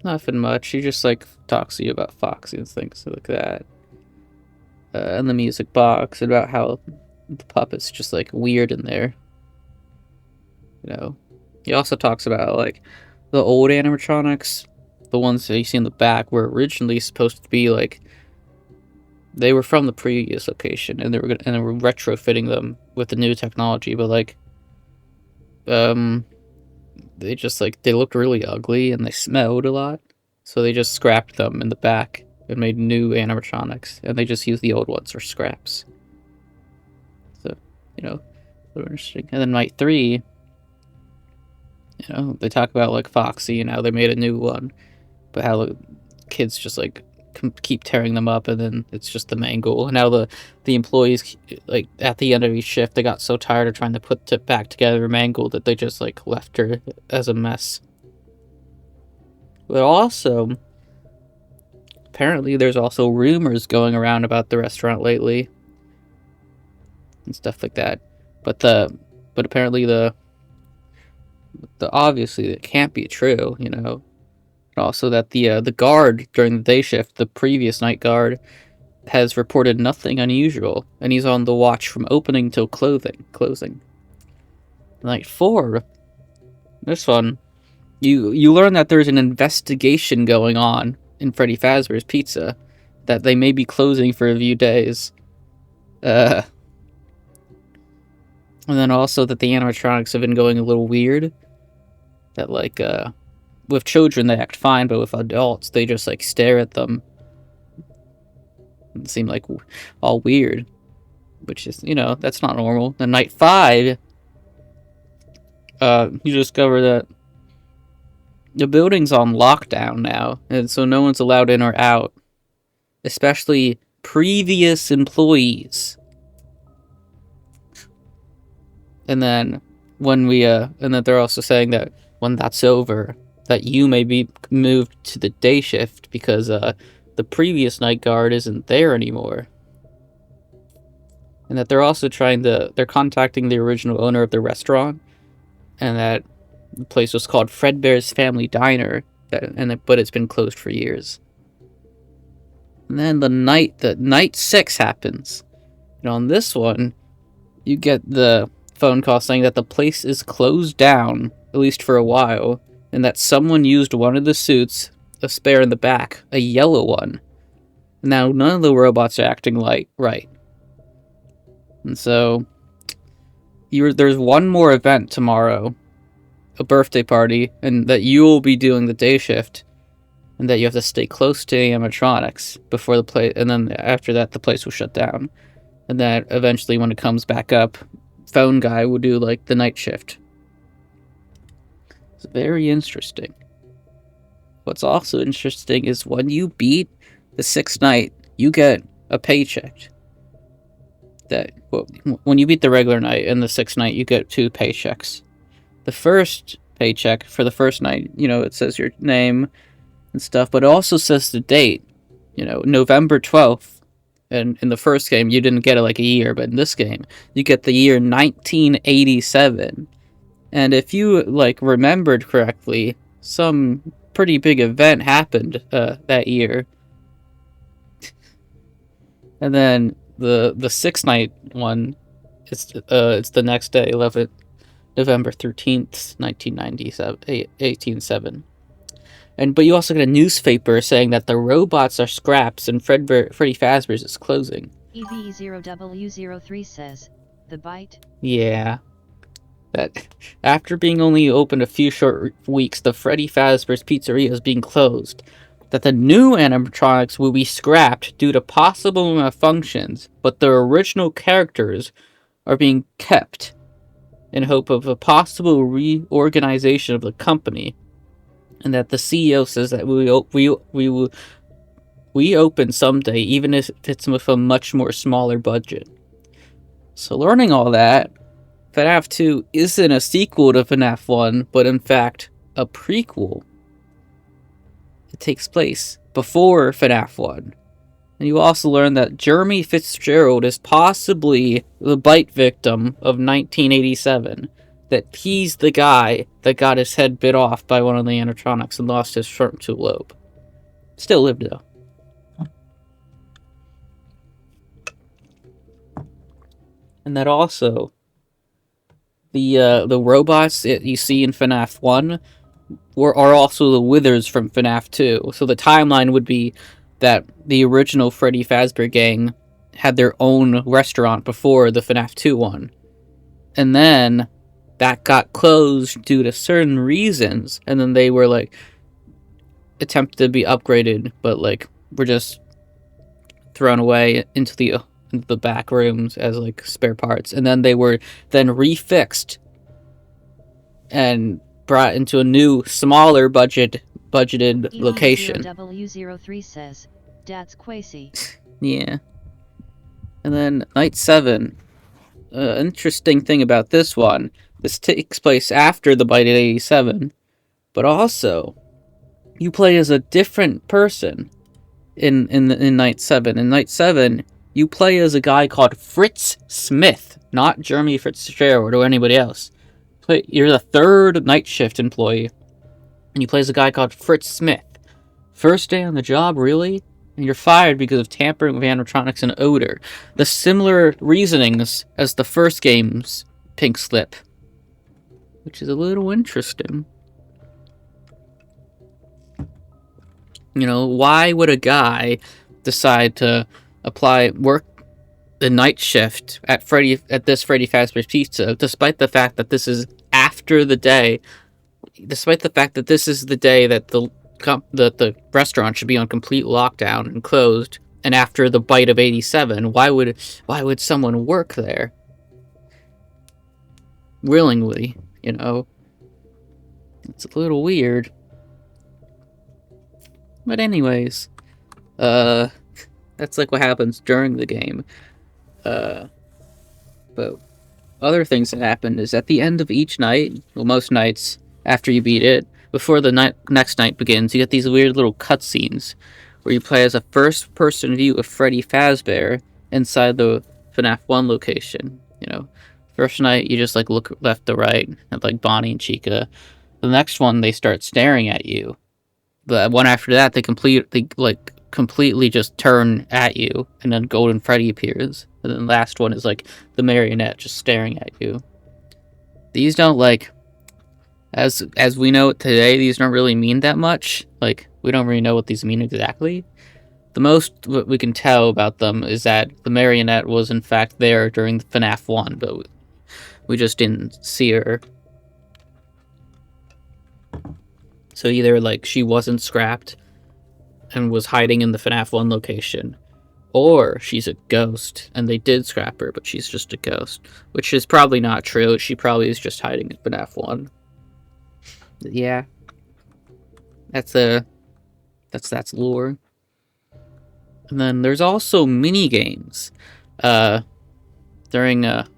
nothing much. He just like talks to you about Foxy and things like that. And the music box, and about how the puppet's just like weird in there. You know, he also talks about like the old animatronics, the ones that you see in the back, were originally supposed to be like they were from the previous location, and they were retrofitting them with the new technology, but like they just like they looked really ugly and they smelled a lot, so they just scrapped them in the back and made new animatronics, and they just used the old ones for scraps. So, you know, a little interesting. And then night 3, you know, they talk about like Foxy and how they made a new one, but how the kids just like keep tearing them up, and then it's just the mangle. And now the employees, like at the end of each shift, they got so tired of trying to put it back together mangled that they just like left her as a mess. But also, apparently there's also rumors going around about the restaurant lately and stuff like that. But apparently the obviously it can't be true, you know. And also that the guard during the day shift, the previous night guard, has reported nothing unusual, and he's on the watch from opening till closing. Night 4, this one, you learn that there's an investigation going on in Freddy Fazbear's Pizza, that they may be closing for a few days. And then also that the animatronics have been going a little weird. That like with children they act fine, but with adults they just like stare at them. It seem like all weird, which is, you know, that's not normal. Then night 5, you discover that the building's on lockdown now, and so no one's allowed in or out, especially previous employees. And then and then they're also saying that when that's over, that you may be moved to the day shift because the previous night guard isn't there anymore. And that they're also they're contacting the original owner of the restaurant, and that the place was called Fredbear's Family Diner, but it's been closed for years. And then the night 6 happens. And on this one, you get the phone call saying that the place is closed down, at least for a while, and that someone used one of the suits, a spare in the back, a yellow one. Now, none of the robots are acting right. And so, there's one more event tomorrow, a birthday party, and that you will be doing the day shift, and that you have to stay close to animatronics before the place, and then after that, the place will shut down. And that eventually, when it comes back up, phone guy will do like the night shift. It's very interesting. What's also interesting is when you beat the 6th night, you get a paycheck. When you beat the regular night and the 6th night, you get 2 paychecks. The first paycheck for the first night, you know, it says your name and stuff, but it also says the date. You know, November 12th. And in the first game, you didn't get it like a year, but in this game, you get the year 1987. And if you, like, remembered correctly, some pretty big event happened that year. And then the 6th night one, it's the next day, November 13th, 1997, 1807. But you also get a newspaper saying that the robots are scraps and Freddy Fazbear's is closing. EVE0W03 says, the bite? Yeah. That after being only open a few short weeks, the Freddy Fazbear's Pizzeria is being closed. That the new animatronics will be scrapped due to possible malfunctions, but their original characters are being kept in hope of a possible reorganization of the company. And that the CEO says that we open someday, even if it's with a much more smaller budget. So learning all that, FNAF 2 isn't a sequel to FNAF 1, but in fact a prequel. It takes place before FNAF 1. And you also learn that Jeremy Fitzgerald is possibly the bite victim of 1987. That he's the guy that got his head bit off by one of the animatronics and lost his frontal lobe. Still lived though. And that also, the robots that you see in FNAF 1 are also the Withers from FNAF 2. So the timeline would be that the original Freddy Fazbear gang had their own restaurant before the FNAF 2 one. And then that got closed due to certain reasons, and then they were like attempted to be upgraded, but like were just thrown away into the back rooms as like spare parts, and then they were then refixed and brought into a new, smaller budgeted location. EVE0W03 says, that's crazy. Yeah. And then Night 7. Interesting thing about this one, this takes place after the bite at 87, but also you play as a different person in Night 7. In Night 7, you play as a guy called Fritz Smith, not Jeremy Fitzgerald or anybody else. You're the third night shift employee, and you play as a guy called Fritz Smith. First day on the job, really? And you're fired because of tampering with animatronics and odor. The similar reasonings as the first game's pink slip, which is a little interesting. You know, why would a guy decide to work the night shift at this Freddy Fazbear's Pizza, despite the fact that this is after the day, despite the fact that this is the day that the restaurant should be on complete lockdown and closed, and after the bite of 87, why would someone work there willingly? You know, it's a little weird. But anyways, that's like what happens during the game. But other things that happen is at the end of each night, well, most nights after you beat it, before the next night begins, you get these weird little cutscenes where you play as a first-person view of Freddy Fazbear inside the FNAF 1 location. You know, first night you just like look left to right at like Bonnie and Chica. The next one they start staring at you. The one after that they completely just turn at you, and then Golden Freddy appears. And then the last one is like the marionette just staring at you. These don't like, as we know it today, these don't really mean that much. Like, we don't really know what these mean exactly. The most what we can tell about them is that the marionette was in fact there during the FNAF 1, but we just didn't see her. So either like she wasn't scrapped and was hiding in the FNAF 1 location, or she's a ghost and they did scrap her, but she's just a ghost, which is probably not true. She probably is just hiding in FNAF 1. Yeah, that's lore. And then there's also mini games during FNAF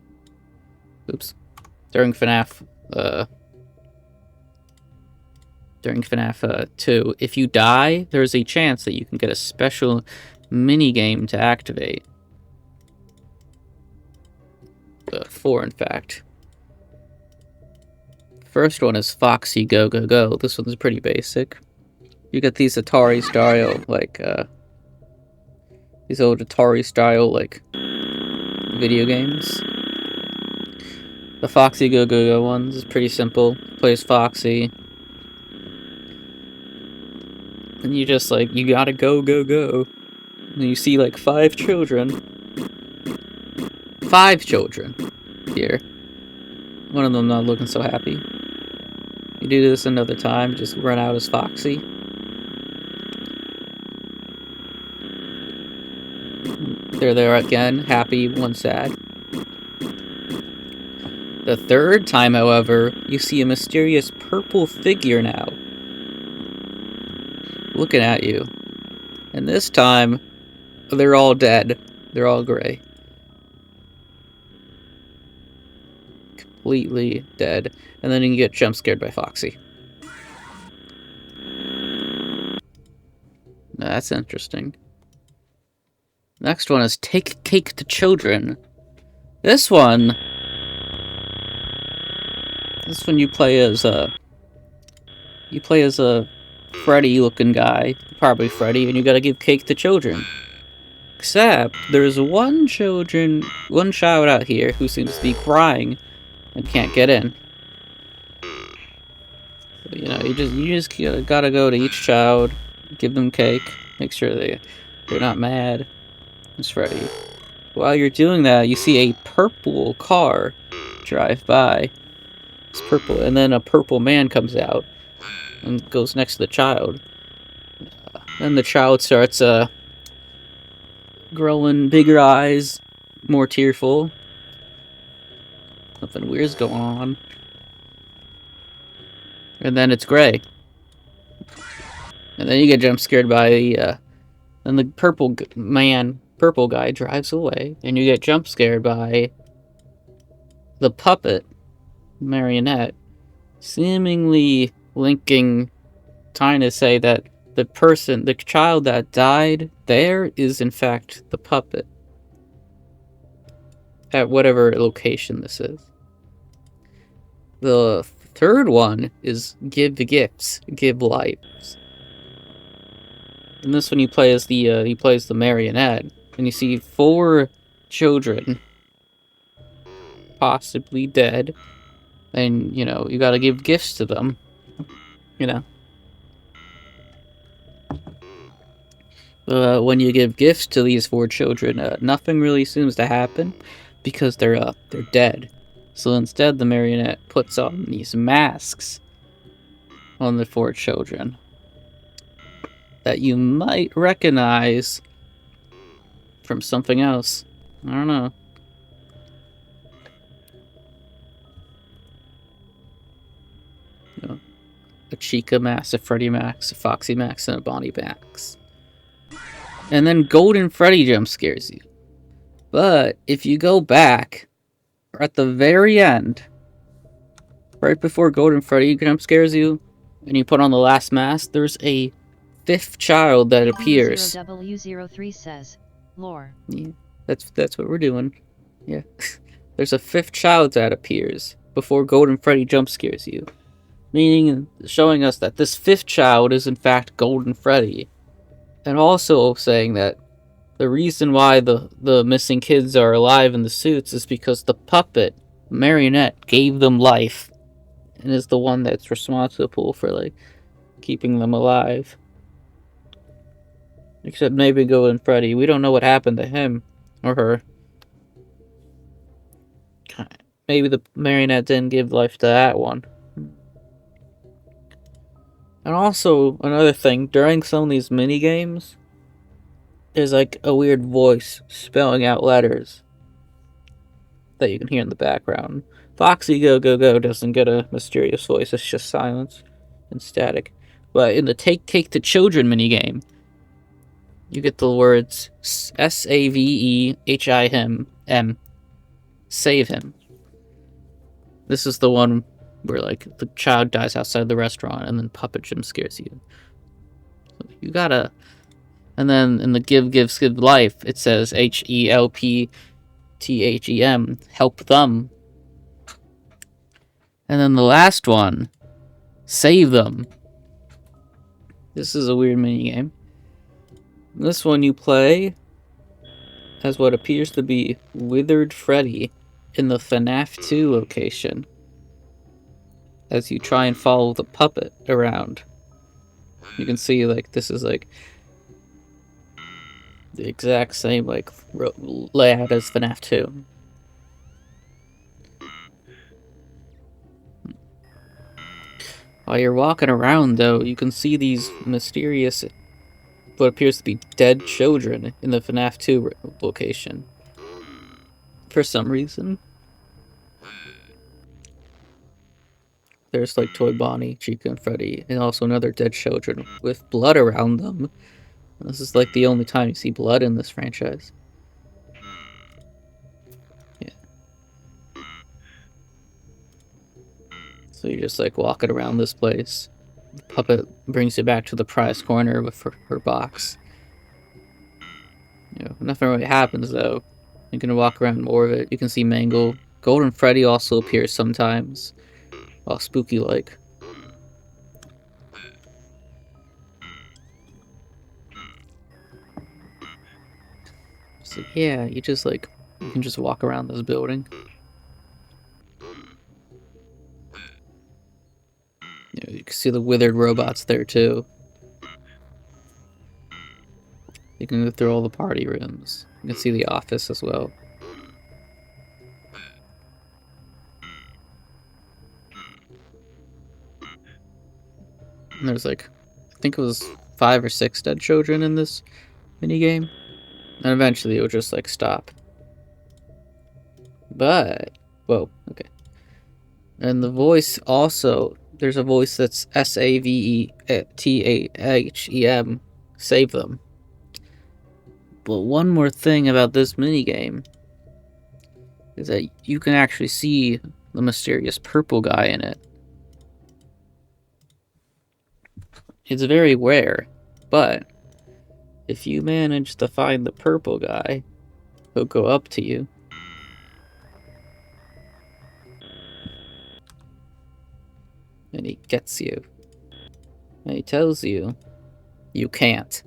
during FNAF 2. If you die, there's a chance that you can get a special mini-game to activate. 4, in fact. First one is Foxy Go Go Go. This one's pretty basic. You get these Atari-style, these old Atari-style, video games. The Foxy Go Go Go ones is pretty simple. Plays Foxy. And you just like, you gotta go, go, go. And you see like 5 children. 5 children here. One of them not looking so happy. You do this another time, just run out as Foxy. They're there again, happy, one sad. The third time, however, you see a mysterious purple figure now. Looking at you. And this time, they're all dead. They're all gray. Completely dead. And then you get jump scared by Foxy. Now, that's interesting. Next one is Take Cake to Children. This one you play as a Freddy looking guy, probably Freddy, and you gotta give cake to children. Except there's one child out here who seems to be crying and can't get in. So, you know, you just gotta go to each child, give them cake, make sure they're not mad. It's Freddy. While you're doing that, you see a purple car drive by. It's purple, and then a purple man comes out and goes next to the child. Then the child starts growing bigger eyes, more tearful. Something weird's going on. And then it's gray. And then you get jump scared by the and the purple guy drives away, and you get jump scared by the puppet marionette, seemingly trying to say that the child that died there is in fact the puppet at whatever location this is. The third one is give gifts, give lives. And this one he plays the marionette, and you see 4 children possibly dead. And, you know, you gotta give gifts to them. You know. When you give gifts to these 4 children, nothing really seems to happen because they're dead. So instead, the marionette puts on these masks on the 4 children that you might recognize from something else. I don't know. You know, a Chica mask, a Freddy mask, a Foxy mask, and a Bonnie mask. And then Golden Freddy jump scares you. But if you go back, at the very end, right before Golden Freddy jump scares you, and you put on the last mask, there's a 5th child that appears. W03 says, lore. Yeah, that's what we're doing. Yeah. There's a 5th child that appears before Golden Freddy jump scares you. Meaning, showing us that this 5th child is in fact Golden Freddy. And also saying that the reason why the missing kids are alive in the suits is because the puppet, marionette, gave them life. And is the one that's responsible for, like, keeping them alive. Except maybe Golden Freddy. We don't know what happened to him. Or her. Maybe the marionette didn't give life to that one. And also, another thing, during some of these mini-games, there's like a weird voice spelling out letters that you can hear in the background. Foxy Go Go Go doesn't get a mysterious voice, it's just silence and static. But in the Take Cake to Children minigame, you get the words SAVEHIM. Save him. This is the one where, like, the child dies outside the restaurant and then puppet jump scares you. So you gotta... And then in the Give Life, it says HELPTHEM, help them. And then the last one, save them. This is a weird minigame. This one you play as what appears to be Withered Freddy. in the FNAF 2 location as you try and follow the puppet around. You can see, like, this is, like, the exact same, like, layout as FNAF 2. While you're walking around, though, you can see these mysterious, what appears to be dead children in the FNAF 2 location. For some reason. There's, like, Toy Bonnie, Chica, and Freddy, and also another dead children with blood around them. This is, like, the only time you see blood in this franchise. Yeah. So you're just, like, walking around this place. The puppet brings you back to the prize corner with her box. You know, nothing really happens, though. You can walk around more of it. You can see Mangle. Golden Freddy also appears sometimes. All spooky-like. So yeah, you can just walk around this building. You can see the withered robots there too. You can go through all the party rooms. You can see the office as well. And there's like, I think it was 5 or 6 dead children in this minigame. And eventually it'll just like stop. But, whoa, okay. And the voice also, there's a voice that's SAVETAHEM, save them. But one more thing about this minigame is that you can actually see the mysterious purple guy in it. It's very rare, but if you manage to find the purple guy, he'll go up to you. And he gets you. And he tells you, you can't.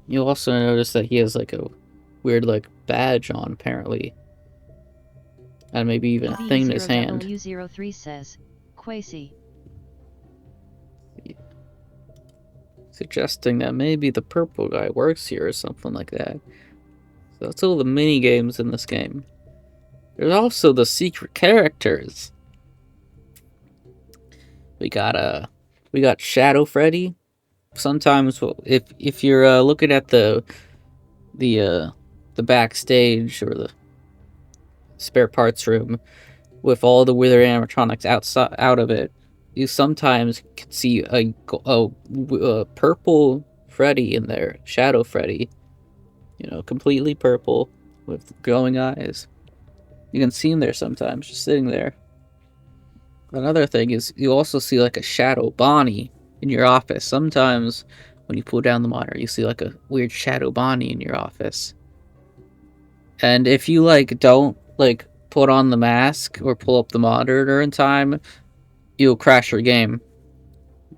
You'll also notice that he has like a weird like badge on, apparently. And maybe even a thing in his hand. W03 says, Quasi. Suggesting that maybe the purple guy works here or something like that. So that's all the mini games in this game. There's also the secret characters. We got Shadow Freddy. Sometimes if you're looking at the backstage or the spare parts room with all the wither animatronics out of it, you sometimes can see a purple Freddy in there, Shadow Freddy. You know, completely purple with glowing eyes. You can see him there sometimes, just sitting there. Another thing is you also see like a Shadow Bonnie in your office. Sometimes when you pull down the monitor, you see like a weird Shadow Bonnie in your office. And if you like don't like put on the mask or pull up the monitor in time, you'll crash your game.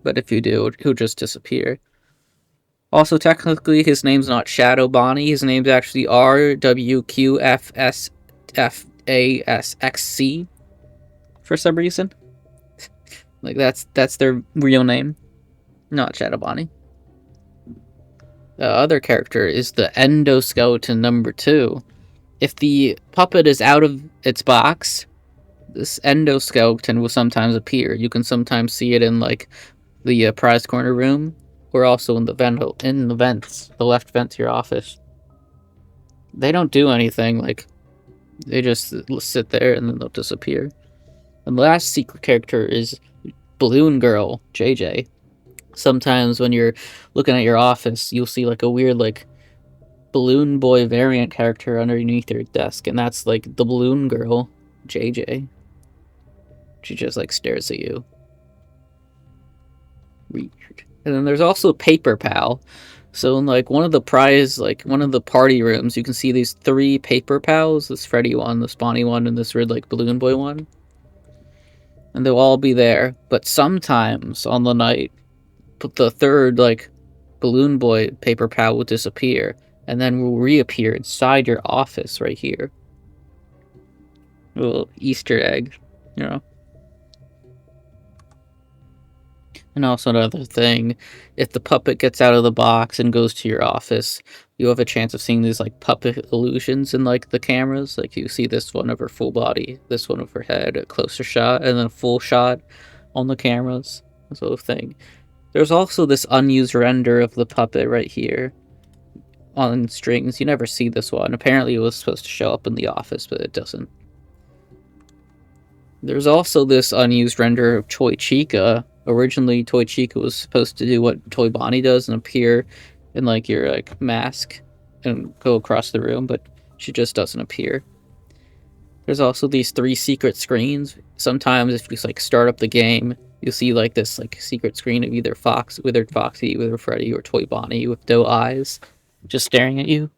But if you do, he'll just disappear. Also, technically, his name's not Shadow Bonnie. His name's actually RWQFSFASXC for some reason. Like, that's their real name. Not Shadow Bonnie. The other character is the Endoskeleton number 2. If the puppet is out of its box, this endoskeleton will sometimes appear. You can sometimes see it in like the prize corner room, or also in the vents, the left vent to your office. They don't do anything, like they just sit there and then they'll disappear. And the last secret character is Balloon Girl, JJ. Sometimes when you're looking at your office, you'll see like a weird like Balloon Boy variant character underneath your desk, and that's like the Balloon Girl, JJ. She just like stares at you. Weird. And then there's also Paper Pal. So in like one of the party rooms, you can see these 3 Paper Pals. This Freddy one, this Bonnie one, and this weird like Balloon Boy one. And they'll all be there. But sometimes on the night, the third like Balloon Boy Paper Pal will disappear. And then will reappear inside your office right here. little Easter egg, you know. And also another thing, if the puppet gets out of the box and goes to your office, you have a chance of seeing these like puppet illusions in like the cameras. Like you see this one of her full body, this one of her head, a closer shot, and then a full shot on the cameras. Sort of thing. There's also this unused render of the puppet right here on strings. You never see this one. Apparently it was supposed to show up in the office, but it doesn't. There's also this unused render of Toy Chica. Originally, Toy Chica was supposed to do what Toy Bonnie does and appear in like your like mask and go across the room, but she just doesn't appear. There's also these 3 secret screens. Sometimes if you like start up the game, you'll see like this like secret screen of either Withered Foxy, Withered Freddy, or Toy Bonnie with doe eyes just staring at you.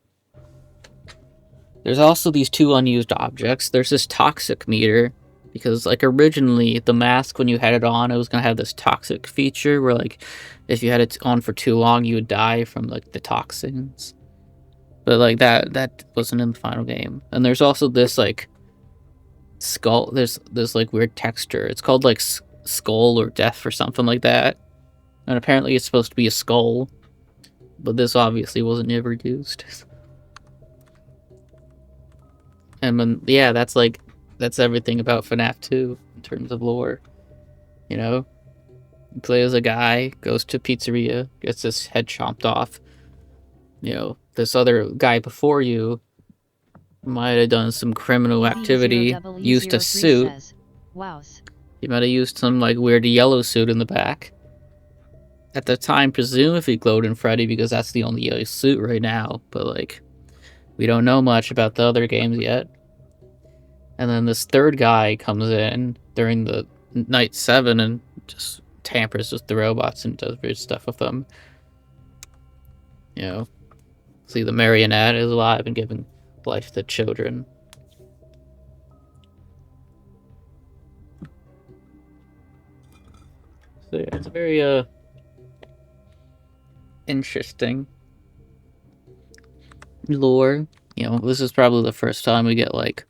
There's also these 2 unused objects. There's this toxic meter, because like originally the mask, when you had it on, it was gonna have this toxic feature where like if you had it on for too long you would die from like the toxins. But like that wasn't in the final game. And there's also this like skull, there's this like weird texture. It's called like skull or death or something like that. And apparently it's supposed to be a skull, but this obviously wasn't ever used. And then, yeah, that's everything about FNAF 2 in terms of lore. You know? You play as a guy, goes to a pizzeria, gets his head chomped off. You know, this other guy before you might have done some criminal activity, used a suit. He might have used some like weird yellow suit in the back. At the time, presumably glowed in Freddy because that's the only yellow suit right now, but like we don't know much about the other games yet. And then this third guy comes in during the night 7 and just tampers with the robots and does weird stuff with them. You know, see the marionette is alive and giving life to children. So yeah, it's very interesting lore. You know, this is probably the first time we get like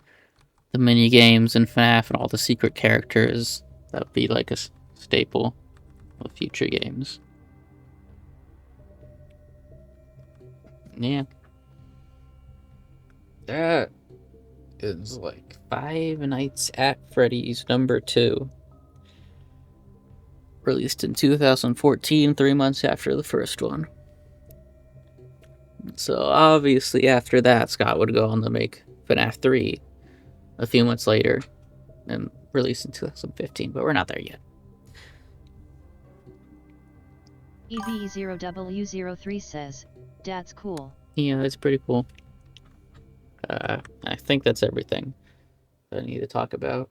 the mini games in FNAF and all the secret characters. That would be like a staple of future games. Yeah. That is like Five Nights at Freddy's #2. Released in 2014, 3 months after the first one. So obviously after that, Scott would go on to make FNAF 3 a few months later and released in 2015, but we're not there yet. EV0W03 says, "That's cool." Yeah, it's pretty cool. I think that's everything that I need to talk about.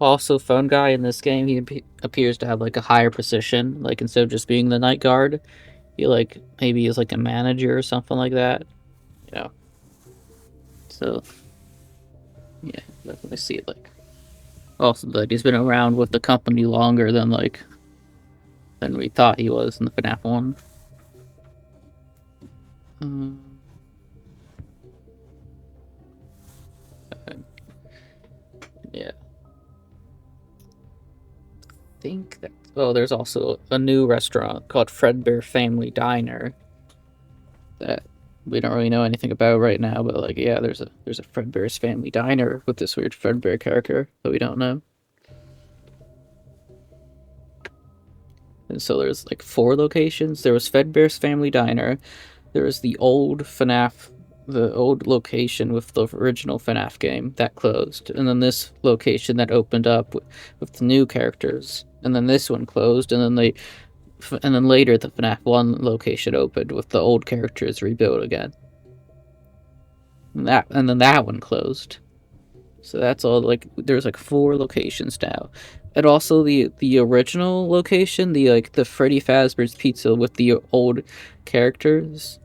Also, Phone Guy in this game, he appears to have like a higher position. Like instead of just being the night guard, he like maybe is like a manager or something like that. You know. So yeah, definitely see it like. Also, that he's been around with the company longer than we thought he was in the FNAF 1. Yeah. I think that. Oh, there's also a new restaurant called Fredbear Family Diner that we don't really know anything about right now, but like, yeah, there's a Fredbear's Family Diner with this weird Fredbear character that we don't know. And so there's like 4 locations. There was Fredbear's Family Diner. There was the old FNAF, the old location with the original FNAF game that closed, and then this location that opened up with the new characters, and then this one closed, and then later the FNAF 1 location opened with the old characters rebuilt again. And then that one closed. So that's all. Like there's like 4 locations now. And also the original location, the Freddy Fazbear's Pizza with the old characters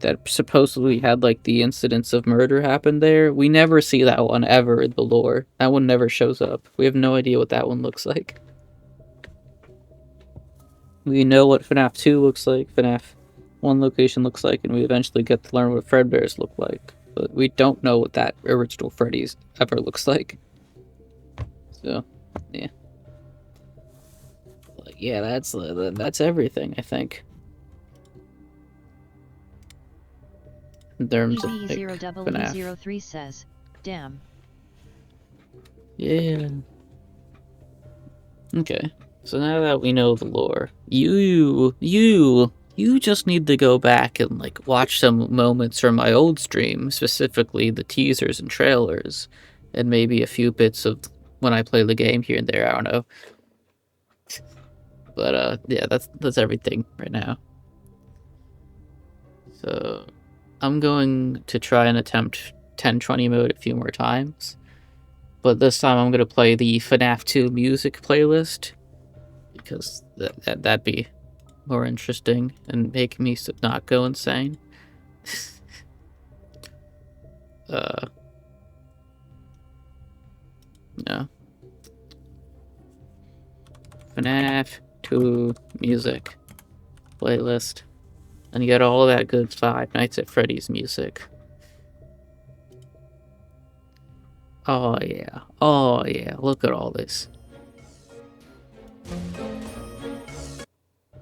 that supposedly had like the incidents of murder happen there. We never see that one ever in the lore. That one never shows up. We have no idea what that one looks like. We know what FNAF 2 looks like, FNAF 1 location looks like, and we eventually get to learn what Fredbear's look like. but we don't know what that original Freddy's ever looks like. So, yeah. But yeah, that's everything, I think. In terms of, like, FNAF. EV0W03 says, damn. Yeah. Okay. So now that we know the lore, you just need to go back and, like, watch some moments from my old stream, specifically the teasers and trailers, and maybe a few bits of when I play the game here and there, I don't know. But, yeah, that's everything right now. So, I'm going to try and attempt 1020 mode a few more times. But this time I'm going to play the FNAF 2 music playlist, because that'd be more interesting and make me not go insane. No. FNAF 2 music playlist. And you get all that good Five Nights at Freddy's music. Oh yeah. Oh yeah. Look at all this.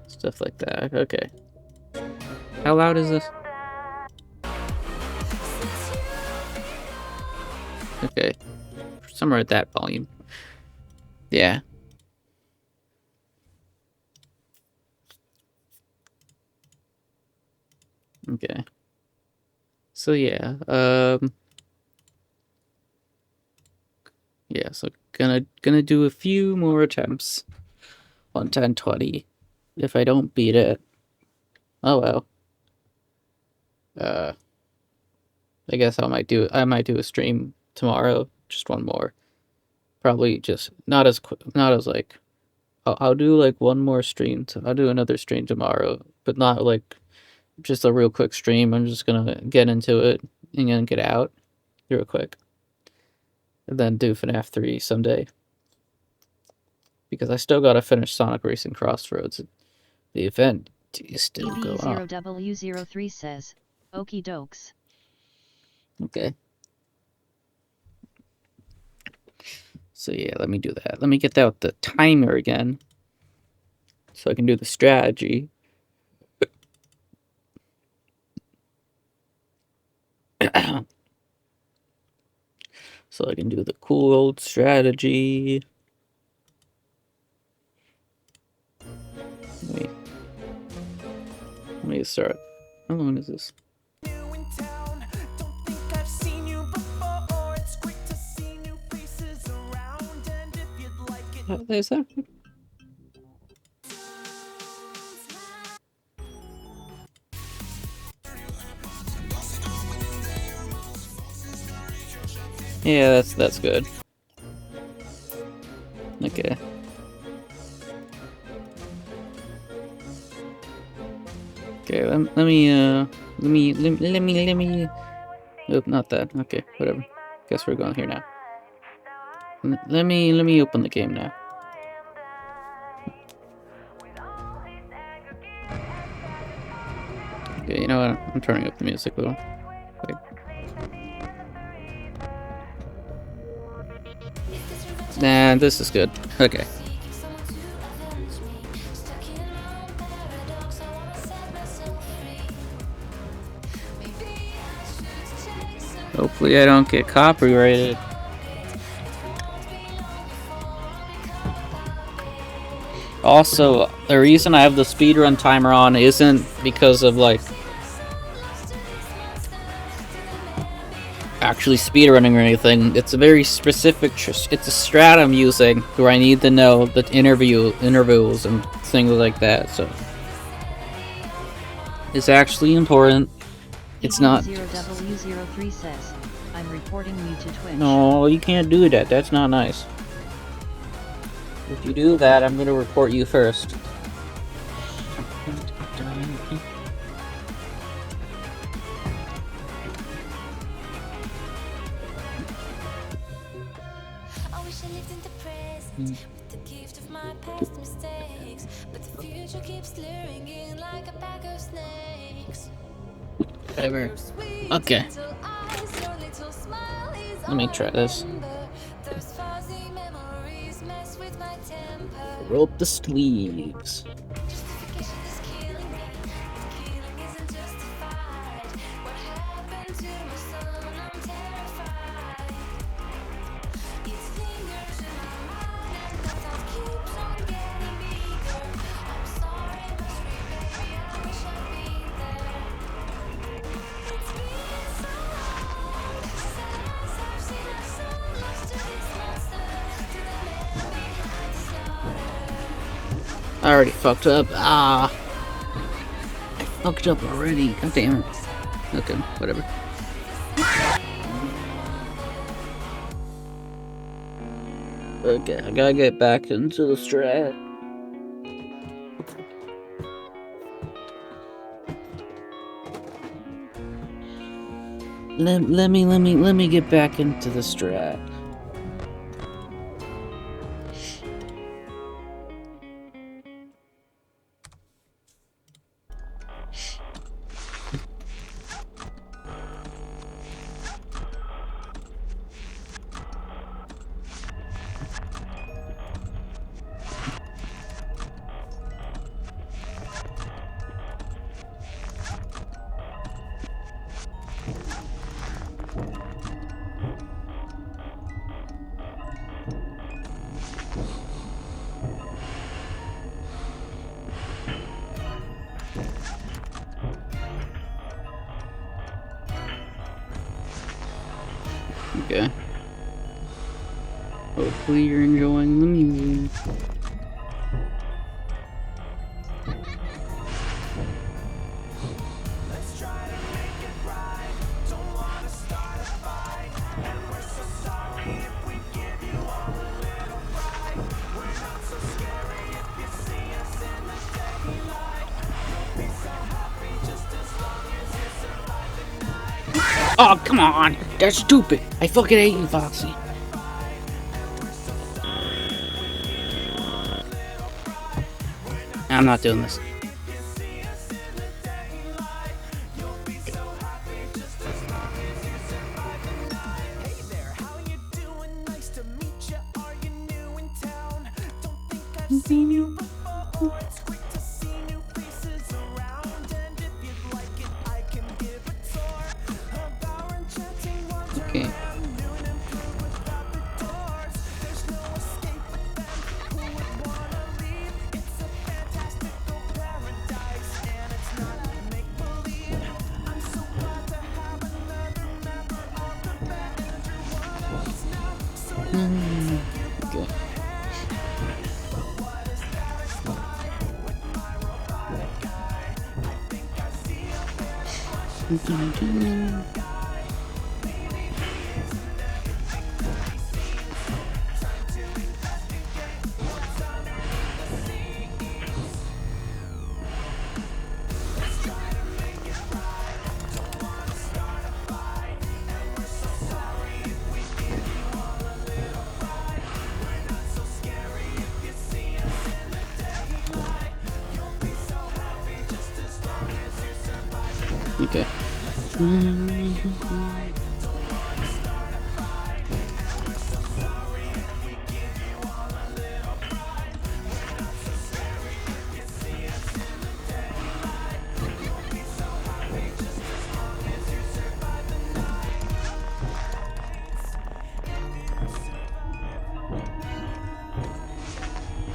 Stuff like that. Okay. How loud is this? Okay. Somewhere at that volume. Yeah. Okay. So yeah, yeah, so gonna do a few more attempts on 1020. If I don't beat it, oh well. I guess I might do a stream tomorrow, just one more. Probably just not as like I'll do like one more stream. I'll do another stream tomorrow, but not like just a real quick stream. I'm just gonna get into it and then get out real quick. And then do FNAF 3 someday. Because I still gotta finish Sonic Racing Crossroads. The event is still going on. EV0W03 says, okie dokes. Okay. So yeah, let me do that. Let me get out the timer again, so I can do the strategy. So I can do the cool old strategy. Let me start. How long is this? Is that? Yeah, that's good. Okay. Okay, let me. Nope, not that. Okay, whatever. Guess we're going here now. Let me open the game now. Okay, you know what? I'm turning up the music a little. Wait. Nah, this is good. Okay. Hopefully I don't get copyrighted. Also, the reason I have the speedrun timer on isn't because of, like, actually speedrunning or anything. It's a very specific, it's a strat I'm using where I need to know the intervals and things like that, so it's actually important. It's not. EV0W03 says, I'm reporting you to Twitch. No, you can't do that. That's not nice. If you do that, I'm gonna report you first. I wish I lived in the present with the gift of my past mistakes, but the future keeps luring in like a bag of snakes. Whatever. Okay. Let me try this. Those fuzzy memories mess with my temper. Roll up the sleeves. Justification is killing me. The killing isn't justified. What happened to my son? I'm terrified. It lingers in my mind, and the thought keeps on getting bigger. I'm sorry, must be, baby. I wish I'd been there. It's been so long since I've seen a soul lost to this monster, to the man behind the slaughter. I already fucked up. Ah. I fucked up already. God damn it. Okay, whatever. Okay, I gotta get back into the strat. Let me get back into the strat. Okay. Hopefully you're enjoying the music. Oh, come on! That's stupid! I fucking hate you, Foxy. I'm not doing this. Okay. Okay. Okay.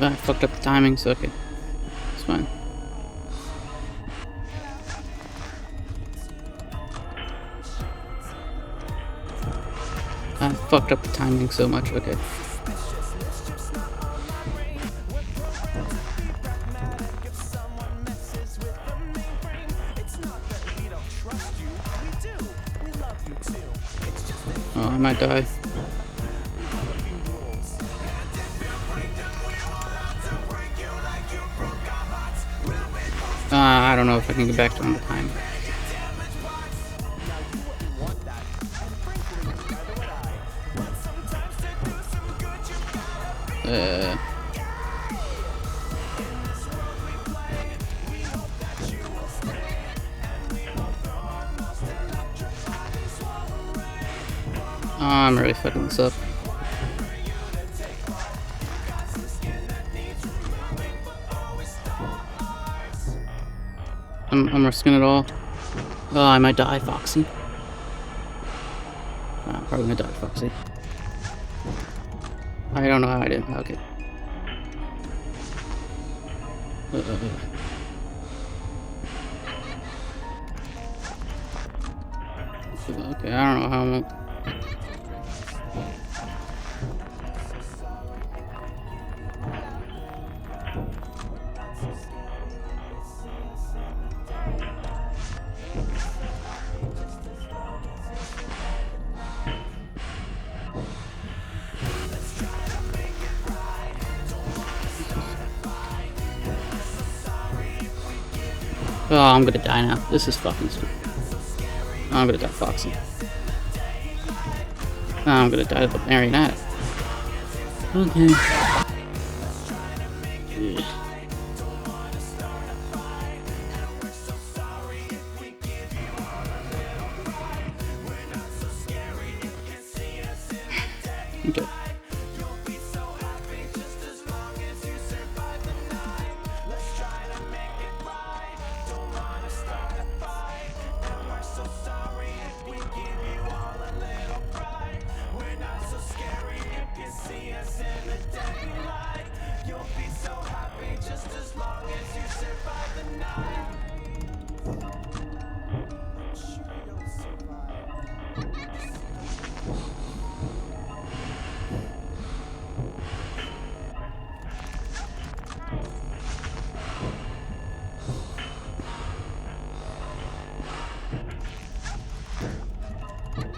I fucked up the timing, so okay. It's fine. I fucked up the timing so much, okay. Oh, I might die. I don't know if I can get back to on the time. Oh, I'm really fucking this up. I'm risking it all. Oh, I might die, Foxy. Oh, I'm probably gonna die, Foxy. I don't know how I did. Okay. Okay, I don't know how I'm... Oh, I'm gonna die now. This is fucking stupid. Oh, I'm gonna die, Foxy. Oh, I'm gonna die to the marionette. Okay. Yeah. Okay.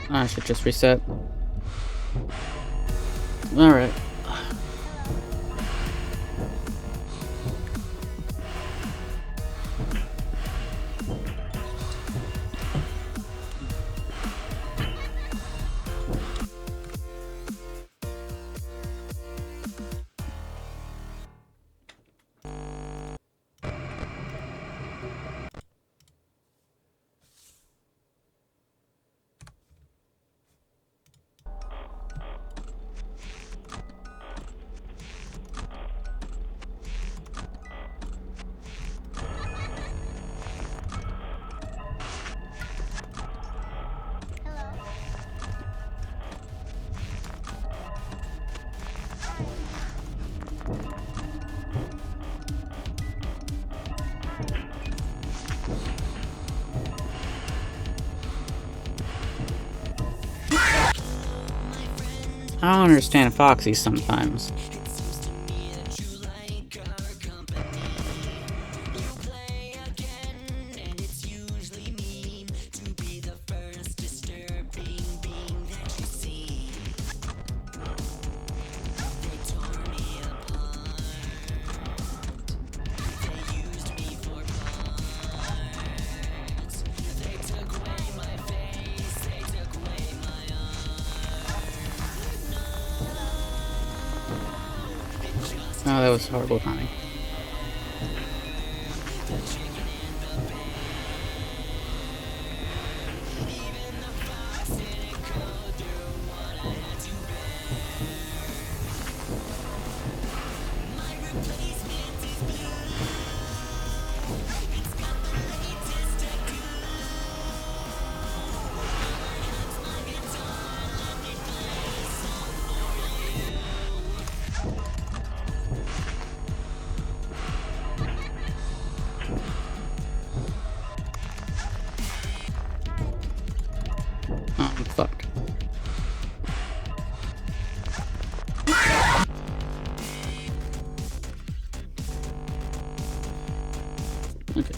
I should just reset. Alright. I don't understand Foxy sometimes. Oh, that was horrible timing. Oh, I'm fucked. Okay.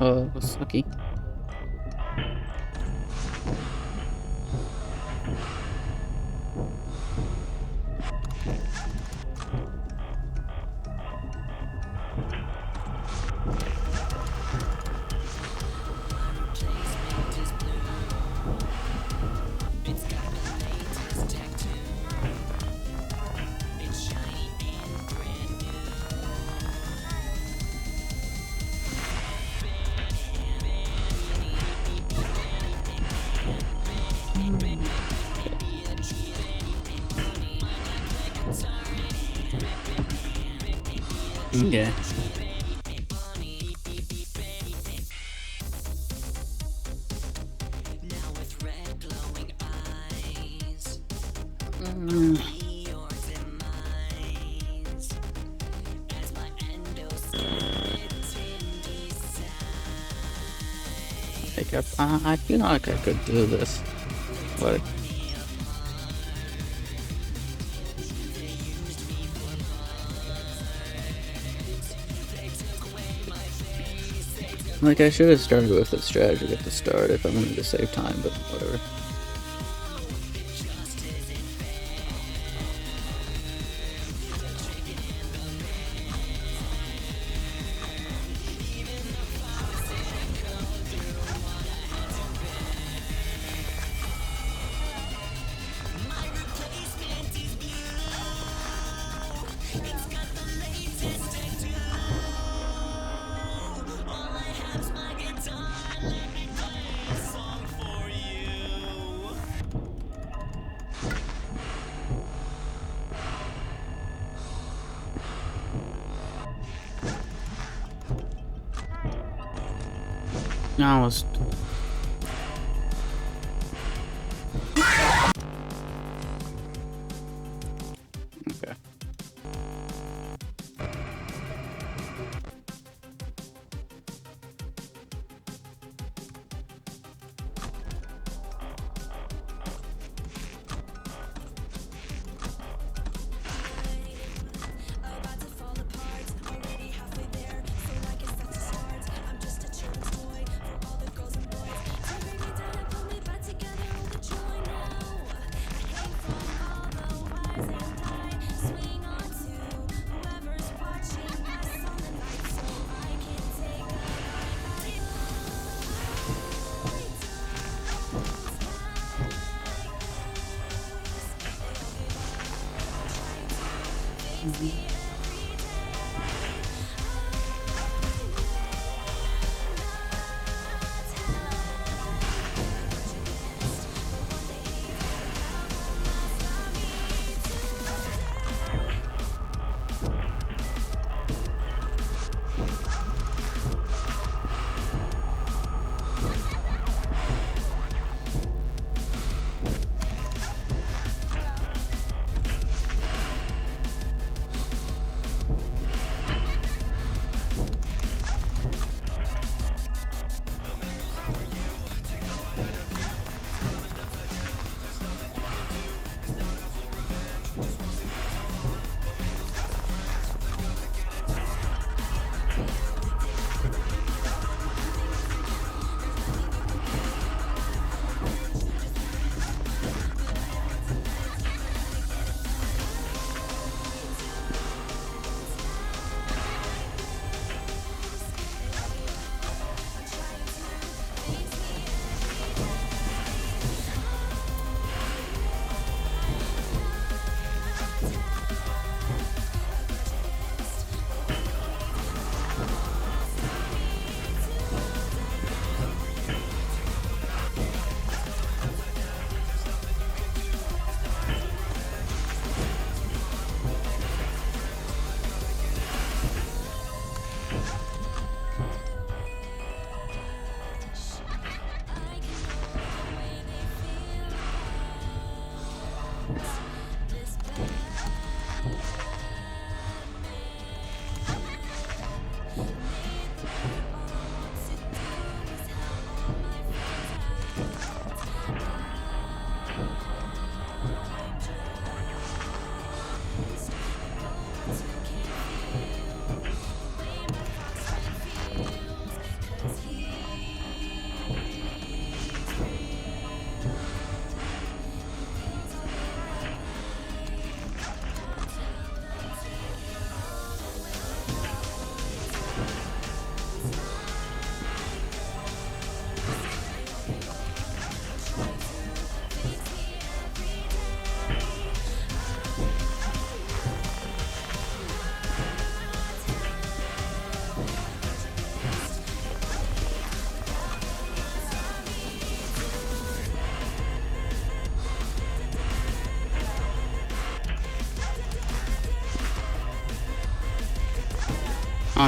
Oh, sucky. Okay. I feel like I could do this, but like I should have started with the strategy at the start if I wanted to save time, but whatever. No, I was. Okay.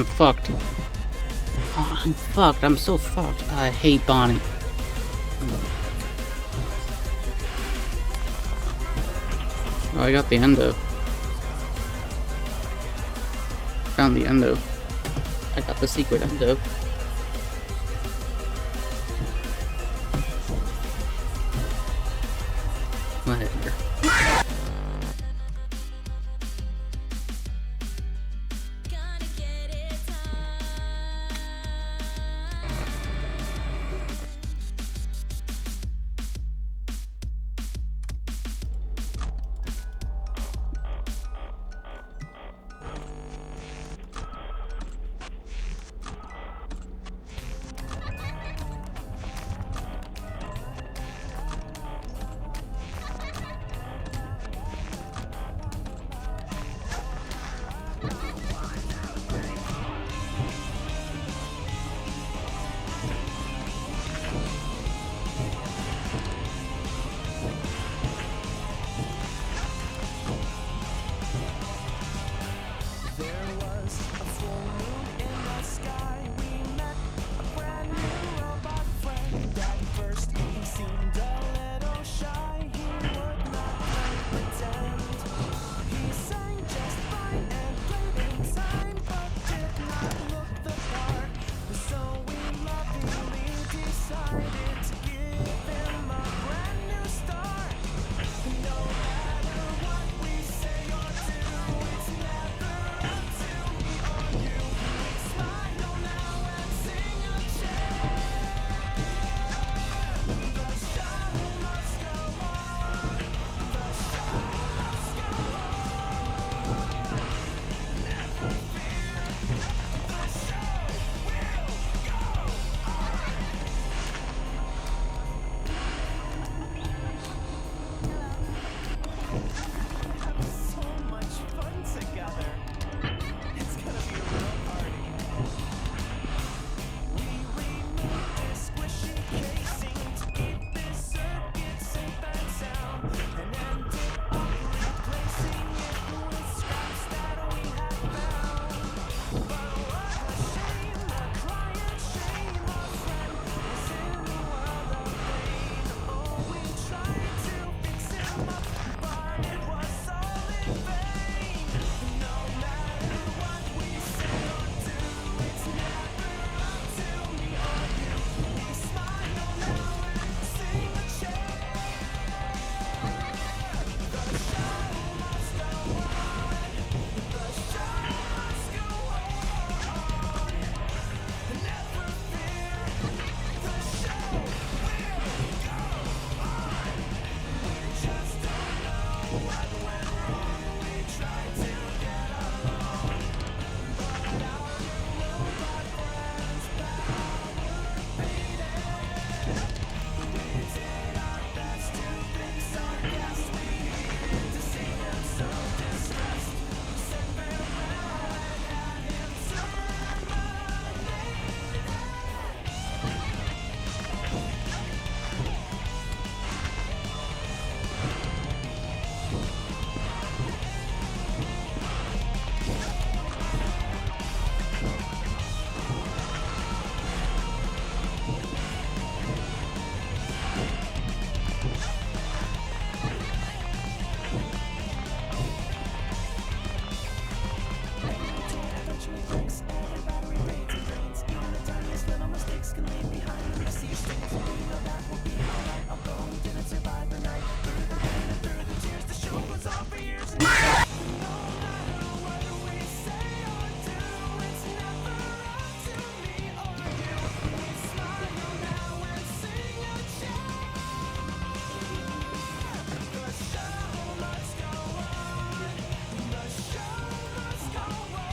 I'm fucked. Oh, I'm fucked. I'm so fucked. I hate Bonnie. Oh, I got the endo. Found the endo. I got the secret endo. Whatever. Gonna get it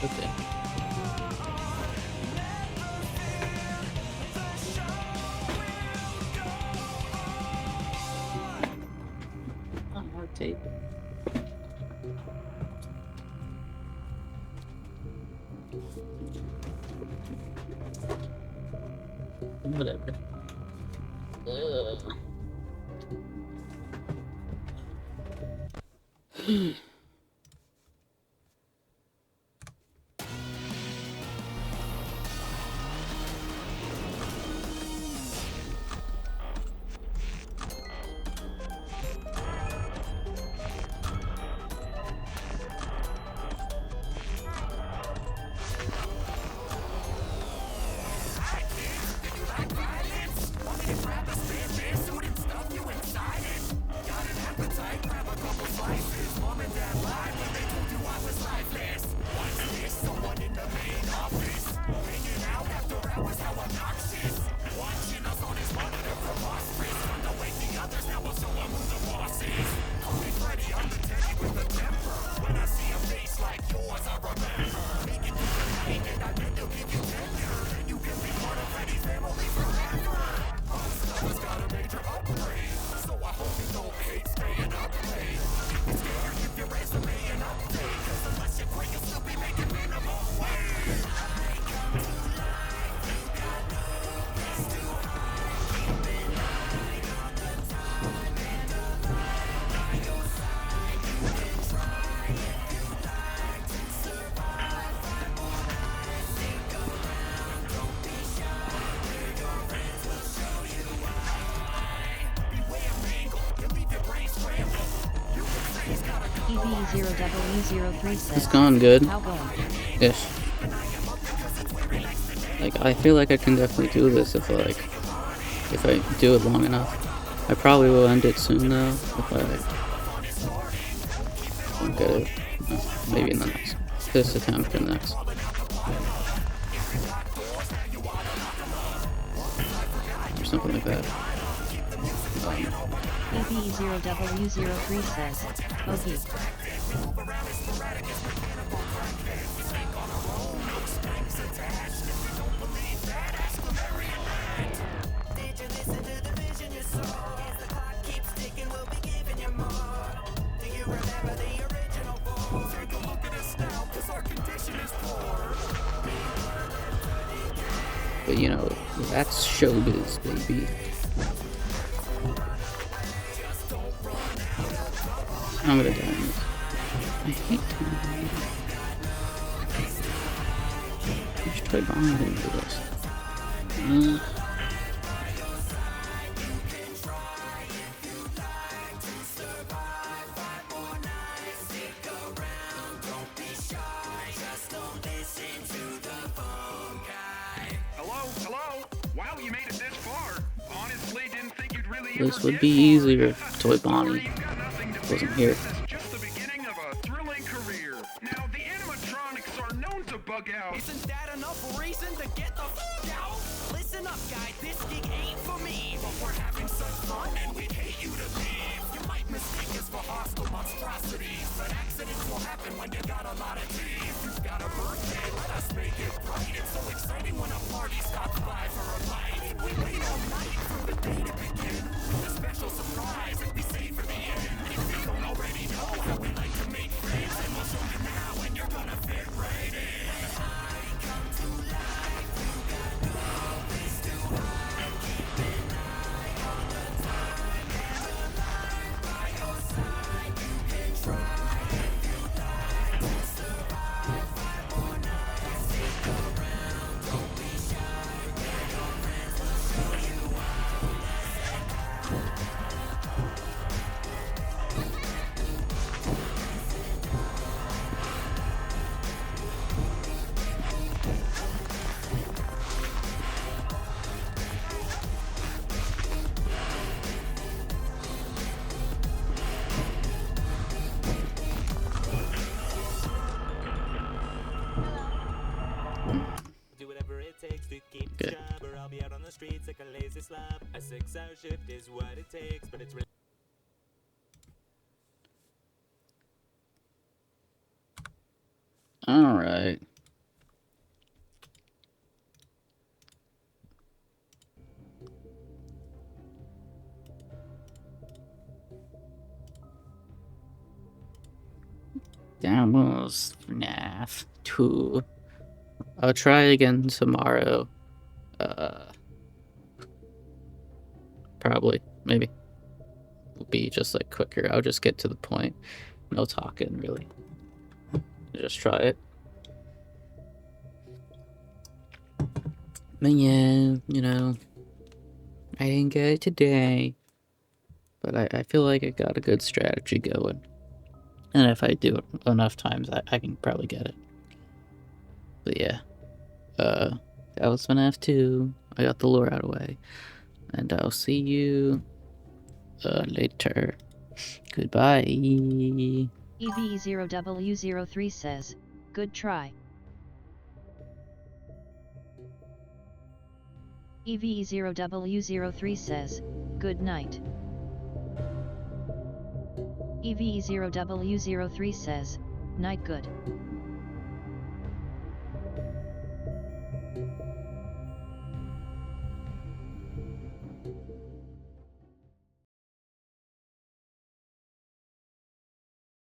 Okay. Hard tape. Whatever. Ugh. EV0W03 says, It's gone good. how going? Ish. Like, I feel like I can definitely do this if I do it long enough. I probably will end it soon though, if I don't get it. Maybe in the this attempt or next. Or something like that. EV0W03 says, okay. But you know, that's showbiz, baby. I'm gonna die in this. I hate time. I should try bombing into this. Hello? Wow, you made it this far. Honestly, didn't think you'd really This would be easier if Toy Bonnie wasn't here. This is just the beginning of a thrilling career. Now, the animatronics are known to bug out. Isn't that enough reason to get the f*** out? Listen up, guys, this gig ain't for me. But we're having such fun and we'd hate you to leave. You might mistake us for hostile monstrosities, but accidents will happen when you got a lot of teeth. You've got a birthday, let us make it bright. It's so exciting when a party stops by for a bite. We wait all night for the day to begin. A special surprise that we save for the end. If you don't already know how we like to make friends, then we'll show you now and you're gonna fit right in. Do whatever it takes to keep the job, or I'll be out on the streets like a lazy slob. A 6-hour shift is what it takes, but it's really Alright. That was FNAF 2. I'll try again tomorrow. Probably, maybe. It'll be just like quicker. I'll just get to the point. No talking, really. Just try it. But yeah, you know, I didn't get it today. But I feel like I got a good strategy going. And if I do it enough times, I can probably get it. But yeah. That was FNAF 2. I got the lore out of the way. And I'll see you later. Goodbye. EV0W03 says, good try. EV0W03 says, good night. EV0W03 says, night good.